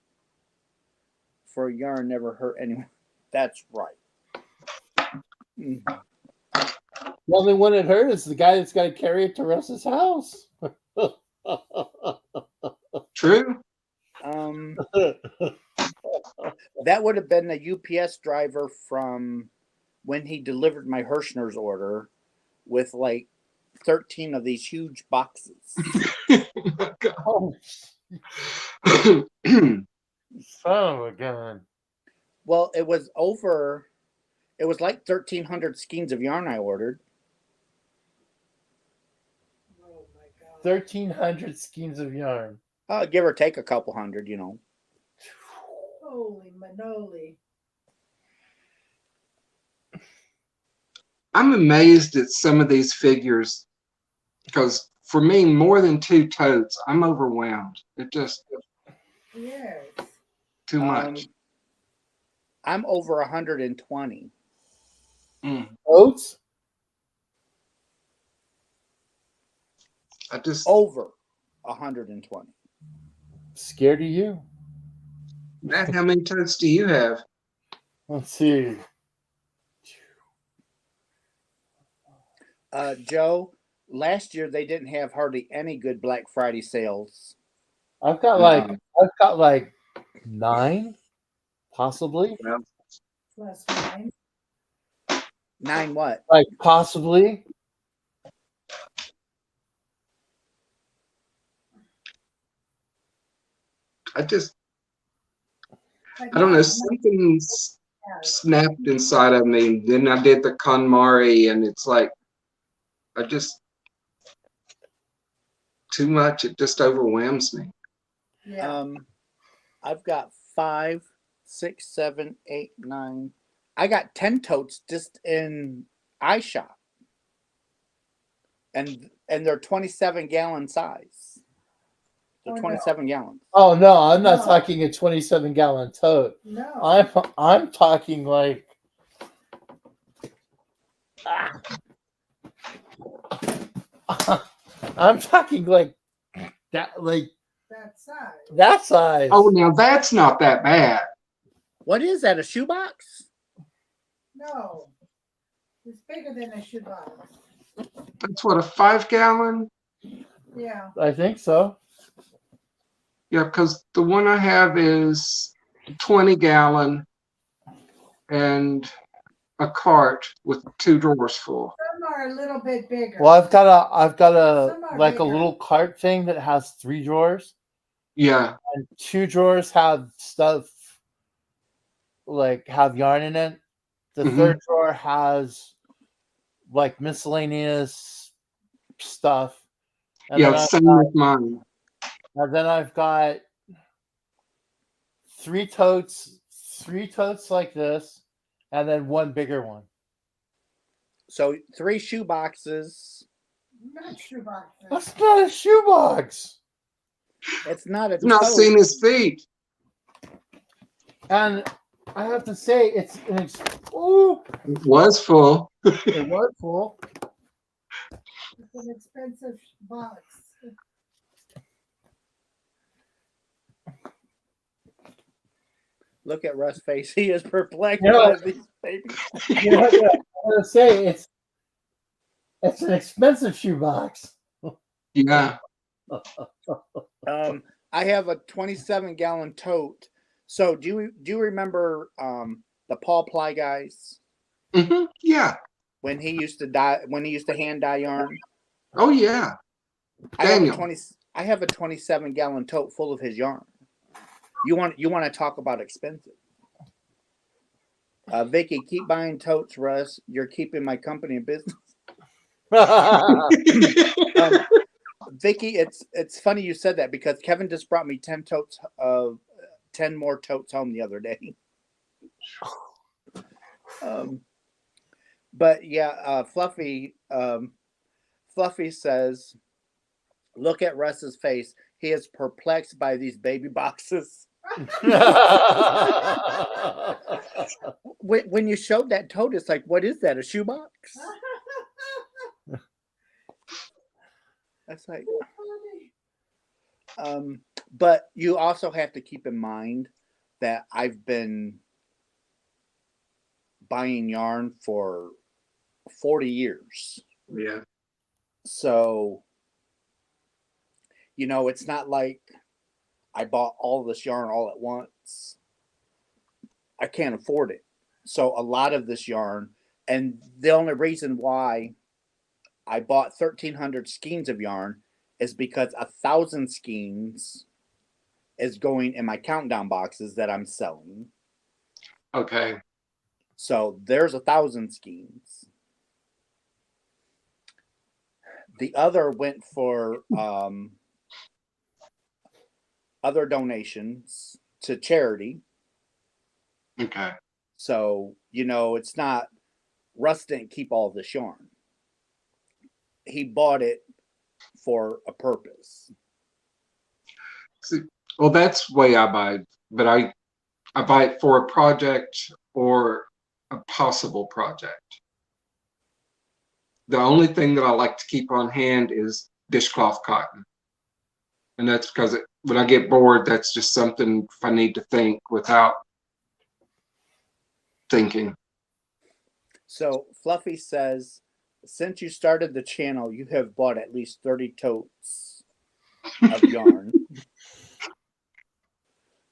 for yarn never hurt anyone. That's right. Mm. The only one it hurt is the guy that's got to carry it to Russ's house. True. That would have been the UPS driver from when he delivered my Hirschner's order with like 13 of these huge boxes. Oh, son of a gun. Well, it was like 1,300 skeins of yarn I ordered. Oh my God. 1,300 skeins of yarn. Give or take a couple hundred, you know. Holy manoli. I'm amazed at some of these figures because for me, more than 2 totes, I'm overwhelmed. It just Yes. too much. I'm over 120. Oats? I just Over 120. Scared of you? Matt, how many totes do you have? Let's see. Joe, last year they didn't have hardly any good Black Friday sales. I've got like 9, possibly. Well, Plus 9. 9 what? Like possibly. I don't Like know, nine. something snapped inside of me. Then I did the KonMari, and it's like I just too much. It just overwhelms me. Yeah. I've got 5, 6, 7, 8, 9. I got 10 totes just in iShop. And they're 27-gallon size. They're Oh, no. 27 gallons. Oh no, I'm not No. talking a 27-gallon tote. No. I'm talking like I'm talking like that That size. that size. Oh, now that's not that bad. What is that, a shoebox? No. It's bigger than a shoebox. That's what, a 5-gallon? Yeah. I think so. Yeah, because the one I have is 20-gallon and a cart with 2 drawers full. Some are a little bit bigger. Well, I've got Some a are like a bigger. little cart thing that has 3 drawers, Yeah. and 2 drawers have stuff like have yarn in it. The Mhm. third drawer has like miscellaneous stuff, and Yeah, then same with mine. I've got 3 totes like this, and then 1 bigger one. So 3 shoe boxes. Not shoeboxes. That's not a shoebox. It's not a I've not tote. seen his feet. And I have to say, oh, It was full. it was full. It's an expensive box. Look at Russ' face. He is perplexed You know- by these babies. You know, I gotta say, it's an expensive shoebox. Yeah. I have a 27-gallon tote. So do you remember the Paul Ply guys Yeah. when he used to hand dye yarn? Oh yeah. I have Daniel. I have a 27-gallon tote full of his yarn. You want to talk about expensive? Vicky, keep buying totes, Russ. You're keeping my company in business. Vicky, it's funny you said that because Kevin just brought me 10 more totes home the other day. But yeah, Fluffy says, look at Russ's face. He is perplexed by these baby boxes. When you showed that tote, it's like, what is that? A shoebox? That's like, but you also have to keep in mind that I've been buying yarn for 40 years. Yeah. So, it's not like I bought all this yarn all at once. I can't afford it. So a lot of this yarn, and the only reason why I bought 1,300 skeins of yarn is because 1,000 skeins is going in my countdown boxes that I'm selling. Okay. So there's 1,000 skeins. The other went for other donations to charity. Okay. So, it's not, Russ didn't keep all this yarn. He bought it for a purpose. See, well, that's the way I buy it, but I buy it for a project or a possible project. The only thing that I like to keep on hand is dishcloth cotton. And that's because when I get bored, that's just something if I need to think without thinking. So Fluffy says, since you started the channel, you have bought at least 30 totes of yarn.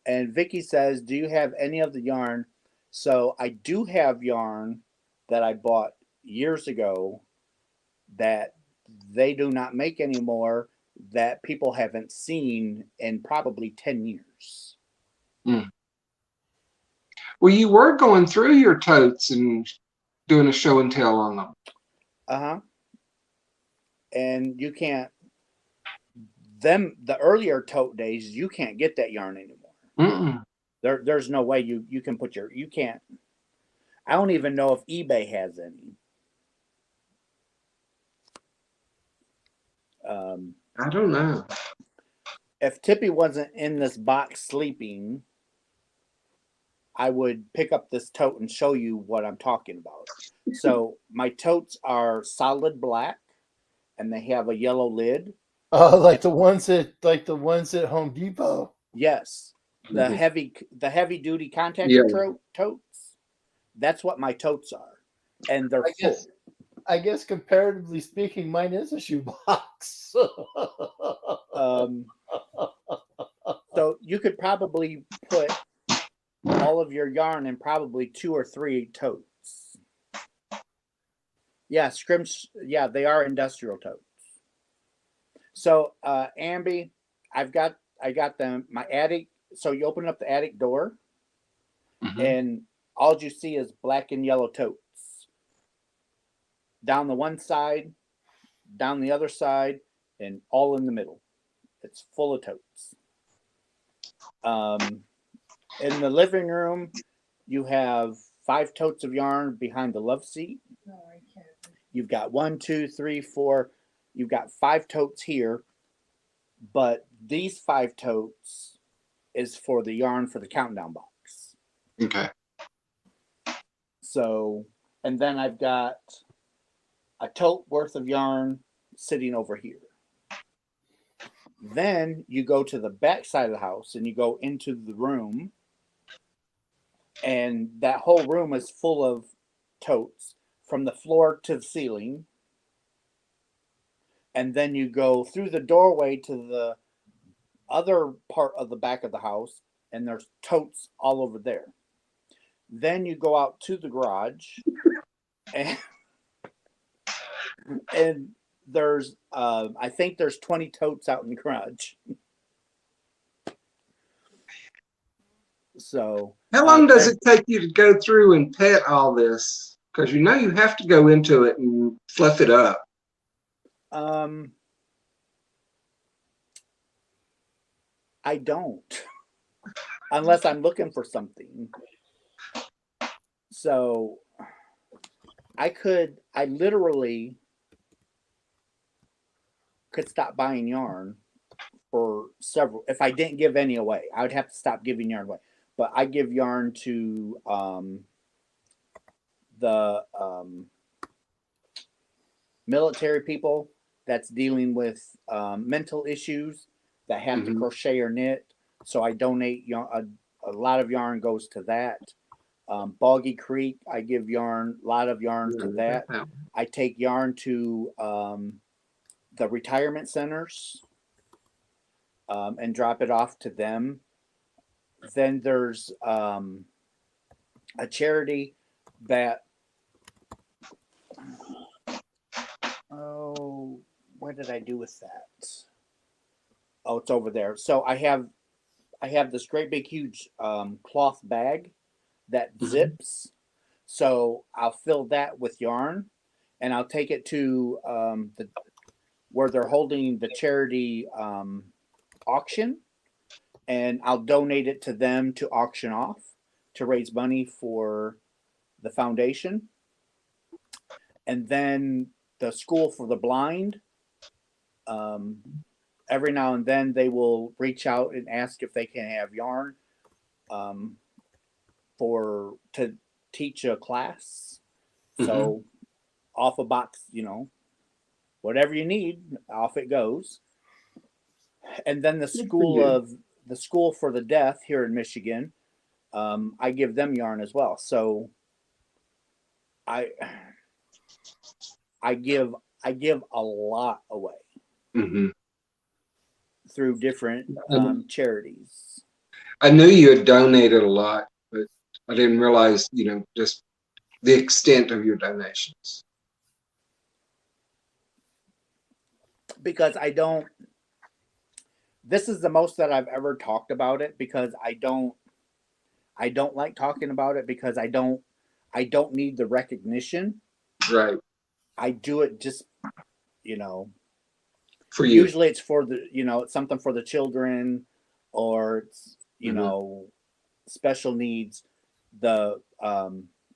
And Vicky says, do you have any of the yarn? So I do have yarn that I bought years ago that they do not make anymore, that people haven't seen in probably 10 years. Well, you were going through your totes and doing a show and tell on them. Uh-huh. And you can't, the earlier tote days, you can't get that yarn anymore. Mm-mm. There's no way you can put you can't. I don't even know if eBay has any. I don't know. If Tippy wasn't in this box sleeping, I would pick up this tote and show you what I'm talking about. So my totes are solid black, and they have a yellow lid. Oh, like the ones at Home Depot. Yes, the Mhm. heavy duty contactor Yeah. totes. That's what my totes are, and they're full. I guess comparatively speaking, mine is a shoebox. So you could probably put all of your yarn in probably 2 or 3 totes. Yeah, scrims. Yeah, they are industrial totes. So, Amby, I got them. My attic. So you open up the attic door, Mhm. and all you see is black and yellow totes down the one side, down the other side, and all in the middle. It's full of totes. Um, in the living room, you have 5 totes of yarn behind the love seat. No, I can't. You've got 1, 2, 3, 4. You've got 5 totes here, but these 5 totes is for the yarn for the countdown box. Okay. So, and then I've got a tote worth of yarn sitting over here. Then you go to the back side of the house and you go into the room, and that whole room is full of totes from the floor to the ceiling. And then you go through the doorway to the other part of the back of the house, and there's totes all over there. Then you go out to the garage, and, and there's I think there's 20 totes out in the garage. So How long does it take you to go through and pet all this? Because you know you have to go into it and fluff it up. I don't, unless I'm looking for something. So I literally could stop buying yarn for several. If I didn't give any away, I would have to stop giving yarn away. But I give yarn to the military people that's dealing with mental issues that have to Mhm. crochet or knit. So I donate yarn. A lot of yarn goes to that. Boggy Creek, I give yarn, a lot of yarn to that. I take yarn to the retirement centers and drop it off to them. Then there's a charity that, oh, what did I do with that? Oh, it's over there. So I have this great big huge cloth bag that Mhm. zips. So I'll fill that with yarn, and I'll take it to the where they're holding the charity auction, and I'll donate it to them to auction off to raise money for the foundation. And then the School for the Blind, um, every now and then they will reach out and ask if they can have yarn um, for to teach a class. So off a box, whatever you need, off it goes. And then the School for the Deaf here in Michigan, I give them yarn as well. So I I give I give a lot away Mhm. through different charities. I knew you had donated a lot, but I didn't realize, just the extent of your donations. Because I don't. This is the most that I've ever talked about it because I don't. I don't like talking about it because I don't. I don't need the recognition. Right. I do it just, you know. For you. Usually it's for the, it's something for the children, or it's, special needs. The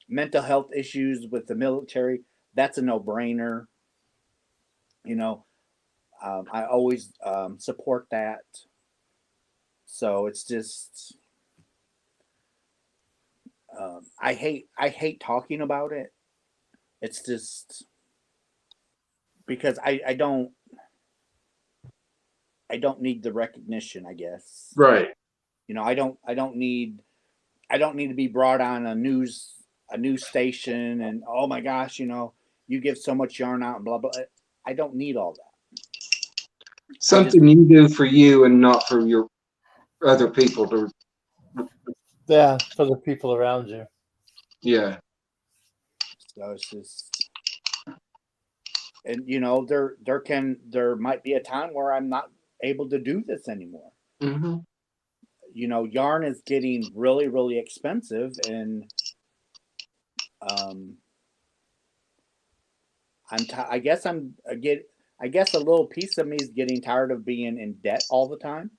mental health issues with the military. That's a no-brainer. You know, I always support that. So it's just I hate talking about it. It's just because I don't need the recognition, I guess. Right. I don't need to be brought on a news station and, oh my gosh, you give so much yarn out and blah blah. I don't need all that. Something you do for you and not for your other people to. Yeah, for the people around you. Yeah. So it's just And there might be a time where I'm not able to do this anymore. Mm-hmm. Yarn is getting really, really expensive, and I guess I guess a little piece of me is getting tired of being in debt all the time,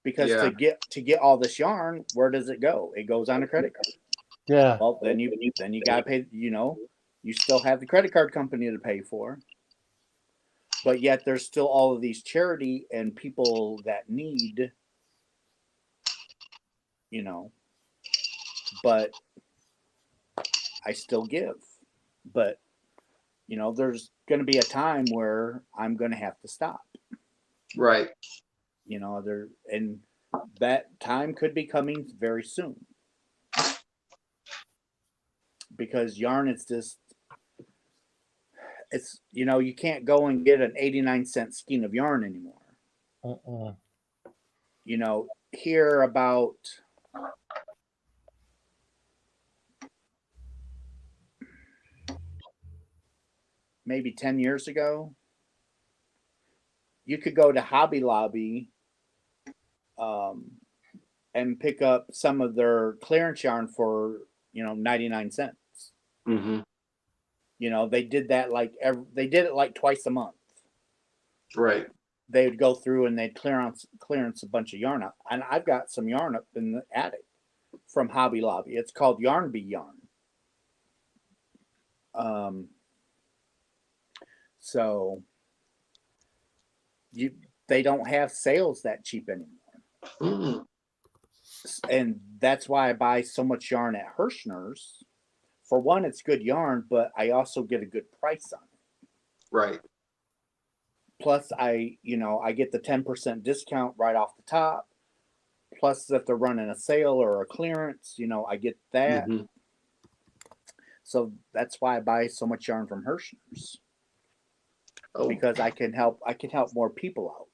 because Yeah. to get all this yarn, where does it go? It goes on a credit card. Yeah. Well, then you got to pay. You still have the credit card company to pay for, but yet there's still all of these charity and people that need. You know, but I still give. But there's going to be a time where I'm going to have to stop. Right. And that time could be coming very soon, because yarn is just you can't go and get an 89-cent skein of yarn anymore. Uh-uh. Here about maybe 10 years ago, you could go to Hobby Lobby and pick up some of their clearance yarn for 99 cents. Mm-hmm. They did that they did it like twice a month. Right. They would go through and they'd clearance a bunch of yarn up. And I've got some yarn up in the attic from Hobby Lobby. It's called Yarn Bee yarn. So they don't have sales that cheap anymore. Mm-hmm. And that's why I buy so much yarn at Hirschner's. For one, it's good yarn, but I also get a good price on it. Right. Plus, I get the 10% discount right off the top. Plus, if they're running a sale or a clearance, I get that. Mm-hmm. So that's why I buy so much yarn from Hirschner's, Oh. because I can help more people out.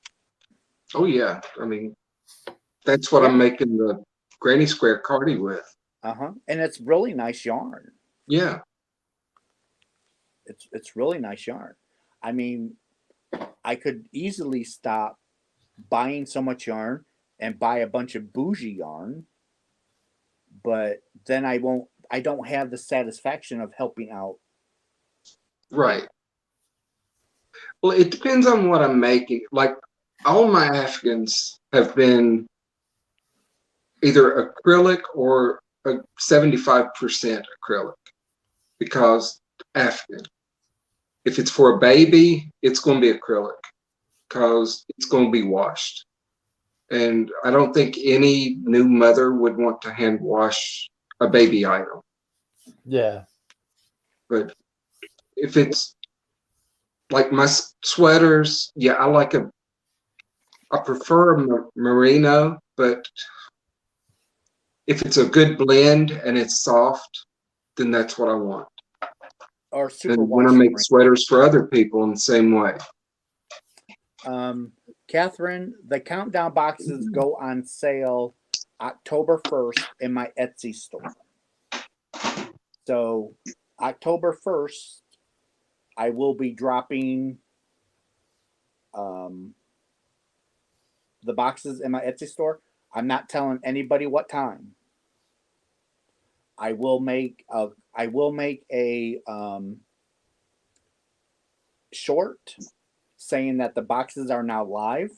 Oh yeah. I mean, that's what I'm making the Granny Square cardi with. And it's really nice yarn. Yeah. It's really nice yarn. I mean, I could easily stop buying so much yarn and buy a bunch of bougie yarn, but then I don't have the satisfaction of helping out. Right. Well, it depends on what I'm making. Like all my Afghans have been either acrylic or a 75% acrylic, because Afghan. If it's for a baby, it's going to be acrylic because it's going to be washed. And I don't think any new mother would want to hand wash a baby item. Yeah. But if it's like my sweaters, yeah, I prefer a merino, but if it's a good blend and it's soft, then that's what I want. Or super And when I wash. make sweaters for other people in the same way. Catherine, the countdown boxes go on sale October 1st in my Etsy store. So October 1st, I will be dropping the boxes in my Etsy store. I'm not telling anybody what time. I will make a short saying that the boxes are now live,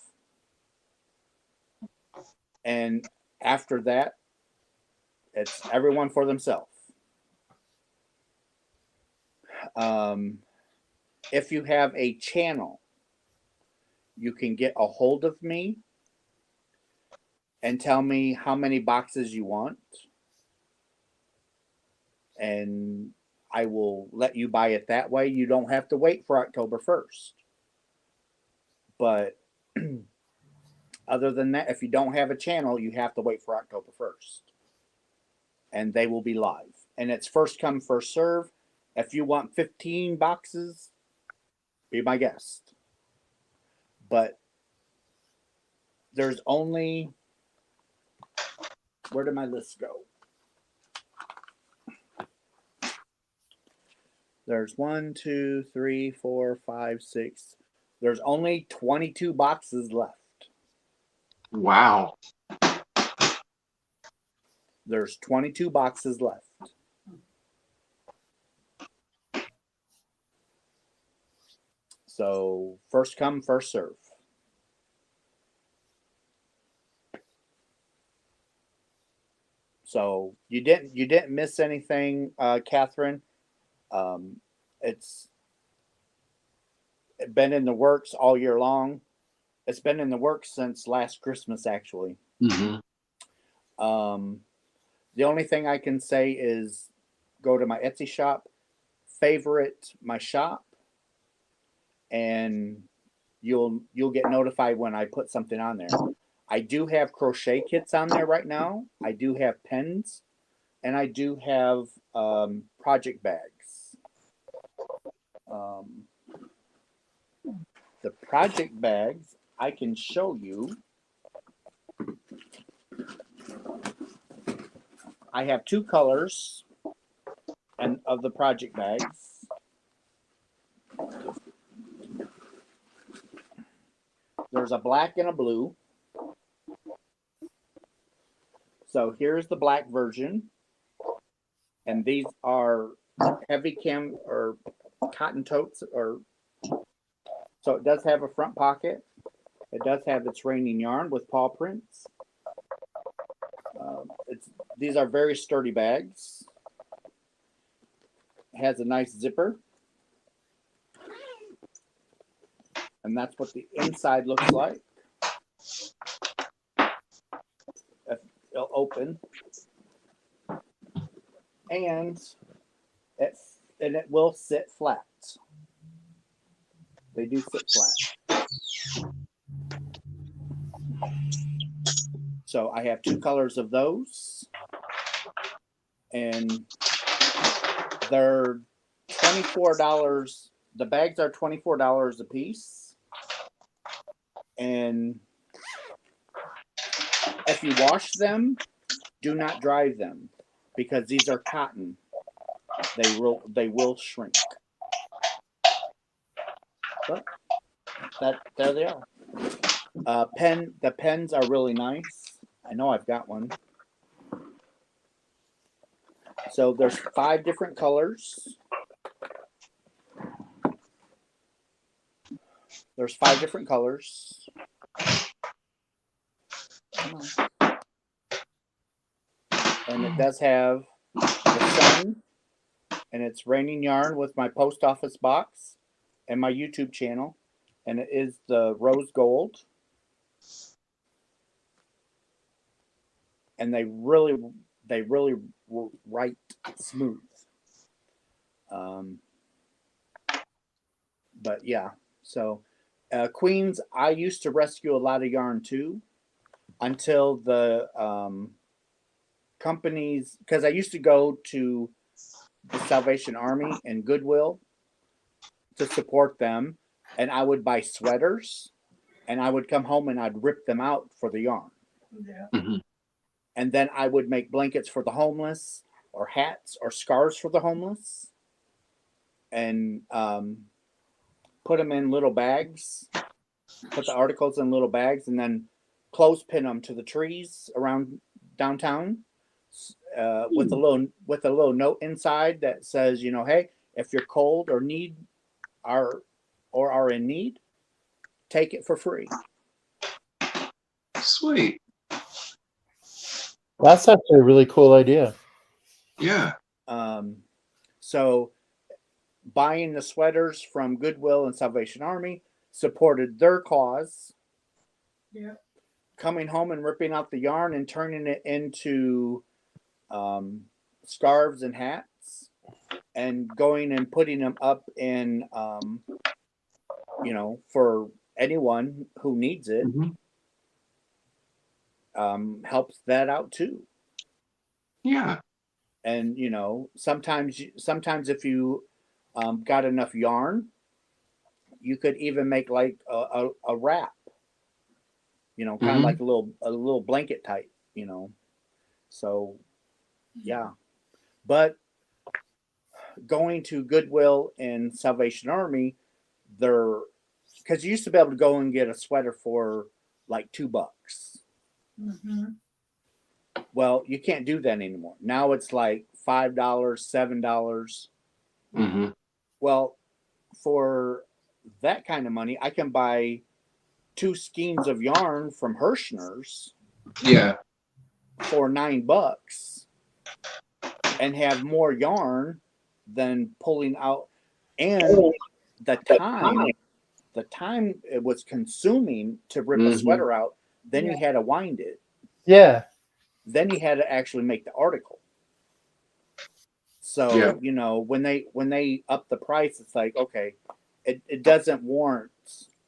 and after that, it's everyone for themselves. If you have a channel, you can get a hold of me and tell me how many boxes you want, and I will let you buy it that way. You don't have to wait for October 1st. But other than that, if you don't have a channel, you have to wait for October 1st. And they will be live. And it's first come, first serve. If you want 15 boxes, be my guest. But there's only, where did my list go? There's 1, 2, 3, 4, 5, 6. There's only 22 boxes left. Wow. There's 22 boxes left. So first come, first serve. So you didn't miss anything, Catherine. It's been in the works all year long. It's been in the works since last Christmas, actually. Mm-hmm. The only thing I can say is go to my Etsy shop, favorite my shop, and you'll get notified when I put something on there. I do have crochet kits on there right now. I do have pens, and I do have project bags. The project bags I can show you. I have two colors and of the project bags. There's a black and a blue. So here's the black version. And these are heavy cam or cotton totes, or so it does have a front pocket. It does have its raining yarn with paw prints. These are very sturdy bags. It has a nice zipper. And that's what the inside looks like. It'll open. And it will sit flat. They do sit flat. So I have two colors of those. And they're $24. The bags are $24 a piece. And if you wash them, do not dry them, because these are cotton. They will shrink. But there they are. The pens are really nice. I know I've got one. So there's 5 different colors. There's 5 different colors. Come on. And it does have the sun, and it's raining yarn with my post office box and my YouTube channel, and it is the rose gold. And they really write smooth. But yeah, so Queens, I used to rescue a lot of yarn too, until the companies, because I used to go to the Salvation Army and Goodwill to support them, and I would buy sweaters, and I would come home and I'd rip them out for the yarn. Yeah. Mm-hmm. And then I would make blankets for the homeless, or hats or scarves for the homeless, and put them in little bags, put the articles in little bags, and then clothespin them to the trees around downtown, with a little note inside that says, hey, if you're cold or are in need, take it for free. Sweet. That's actually a really cool idea. Yeah. So buying the sweaters from Goodwill and Salvation Army supported their cause. Yeah. Coming home and ripping out the yarn and turning it into scarves and hats, and going and putting them up in, for anyone who needs it, helps that out too. Yeah. And sometimes if you got enough yarn, you could even make like a wrap, kind of like a little blanket type, so yeah. But going to Goodwill and Salvation Army, they're because you used to be able to go and get a sweater for like $2. Mm-hmm. Well, you can't do that anymore. Now it's like $5, $7. Mm-hmm. Well, for that kind of money, I can buy 2 skeins of yarn from Hirschner's Yeah. for $9 and have more yarn than pulling out. And the time it was consuming to rip a Mhm. sweater out, then you Yeah. had to wind it. Yeah. Then you had to actually make the article. So, Yeah. you know, when they up the price, it's like, okay, it doesn't warrant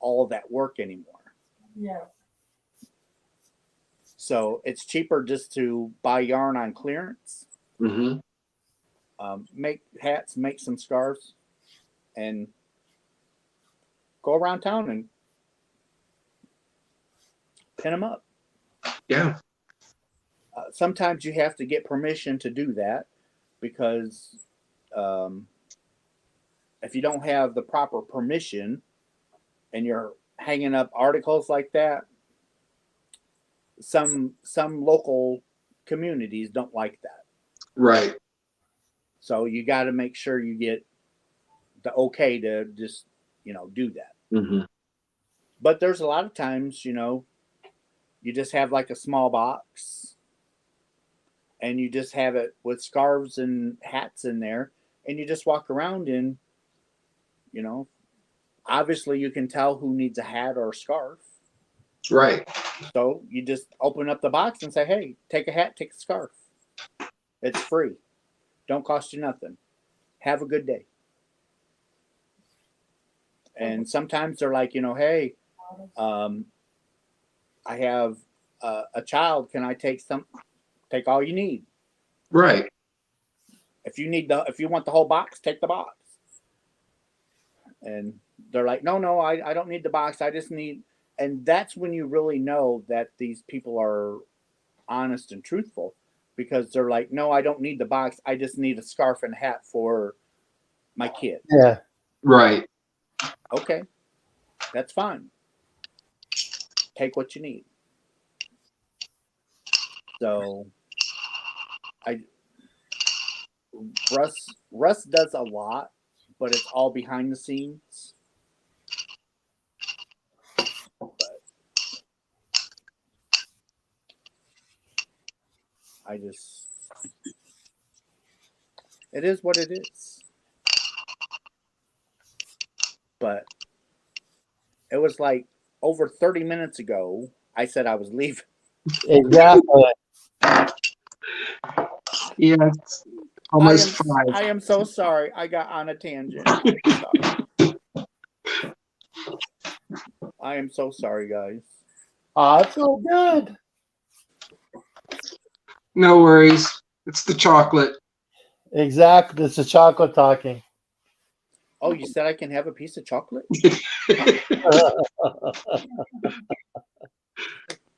all that work anymore. Yeah. So it's cheaper just to buy yarn on clearance, Mm-hmm. make hats, make some scarves, and go around town and pin them up. Yeah. Sometimes you have to get permission to do that because if you don't have the proper permission and you're hanging up articles like that, some local communities don't like that. Right. So you got to make sure you get the okay to just, you know, do that. Mm-hmm. But there's a lot of times, you know, you just have like a small box and you just have it with scarves and hats in there and you just walk around and, you know, obviously you can tell who needs a hat or a scarf. Right. So you just open up the box and say, hey, take a hat, take a scarf. It's free. Don't cost you nothing. Have a good day. And sometimes they're like, you know, hey, I have a child. Can I take all you need? Right. If you want the whole box, take the box. And they're like, no, I don't need the box. I just need, and that's when you really know that these people are honest and truthful because they're like, no, I don't need the box. I just need a scarf and hat for my kid. Yeah. Right. Okay, that's fine. Take what you need. So Russ does a lot, but it's all behind the scenes. But it is what it is. But it was like over 30 minutes ago, I said I was leaving. Exactly. Yes. Almost 5. I am so sorry. I got on a tangent. Sorry. I am so sorry, guys. It's so good. No worries. It's the chocolate. Exactly. It's the chocolate talking. Oh, you said I can have a piece of chocolate?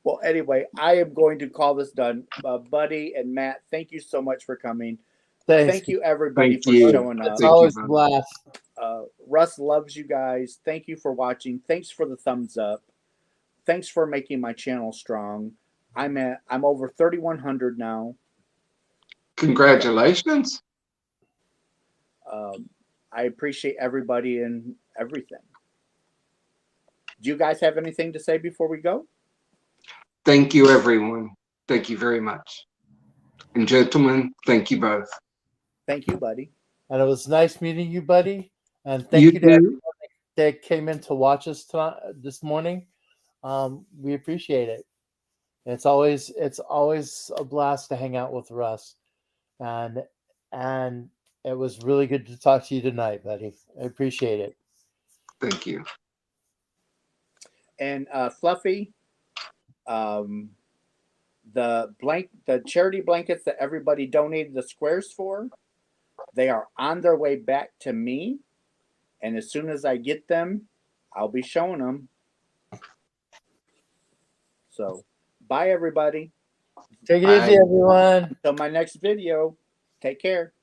Well, anyway, I am going to call this done. Buddy and Matt, thank you so much for coming. Thanks. Thank you, everybody, Thank for you. showing up. It's Thank you, always a buddy. blast. Russ loves you guys. Thank you for watching. Thanks for the thumbs up. Thanks for making my channel strong. I'm over 3,100 now. Congratulations. I appreciate everybody and everything. Do you guys have anything to say before we go? Thank you, everyone. Thank you very much. And gentlemen, thank you both. Thank you, buddy. And it was nice meeting you, buddy. And thank You you to too. everyone that came in to watch us this morning. We appreciate it. It's always a blast to hang out with Russ, and it was really good to talk to you tonight, buddy. I appreciate it. Thank you. And Fluffy, the charity blankets that everybody donated the squares for, they are on their way back to me. And as soon as I get them, I'll be showing them. So, bye, everybody. Take it Bye. easy, everyone. Till my next video. Take care.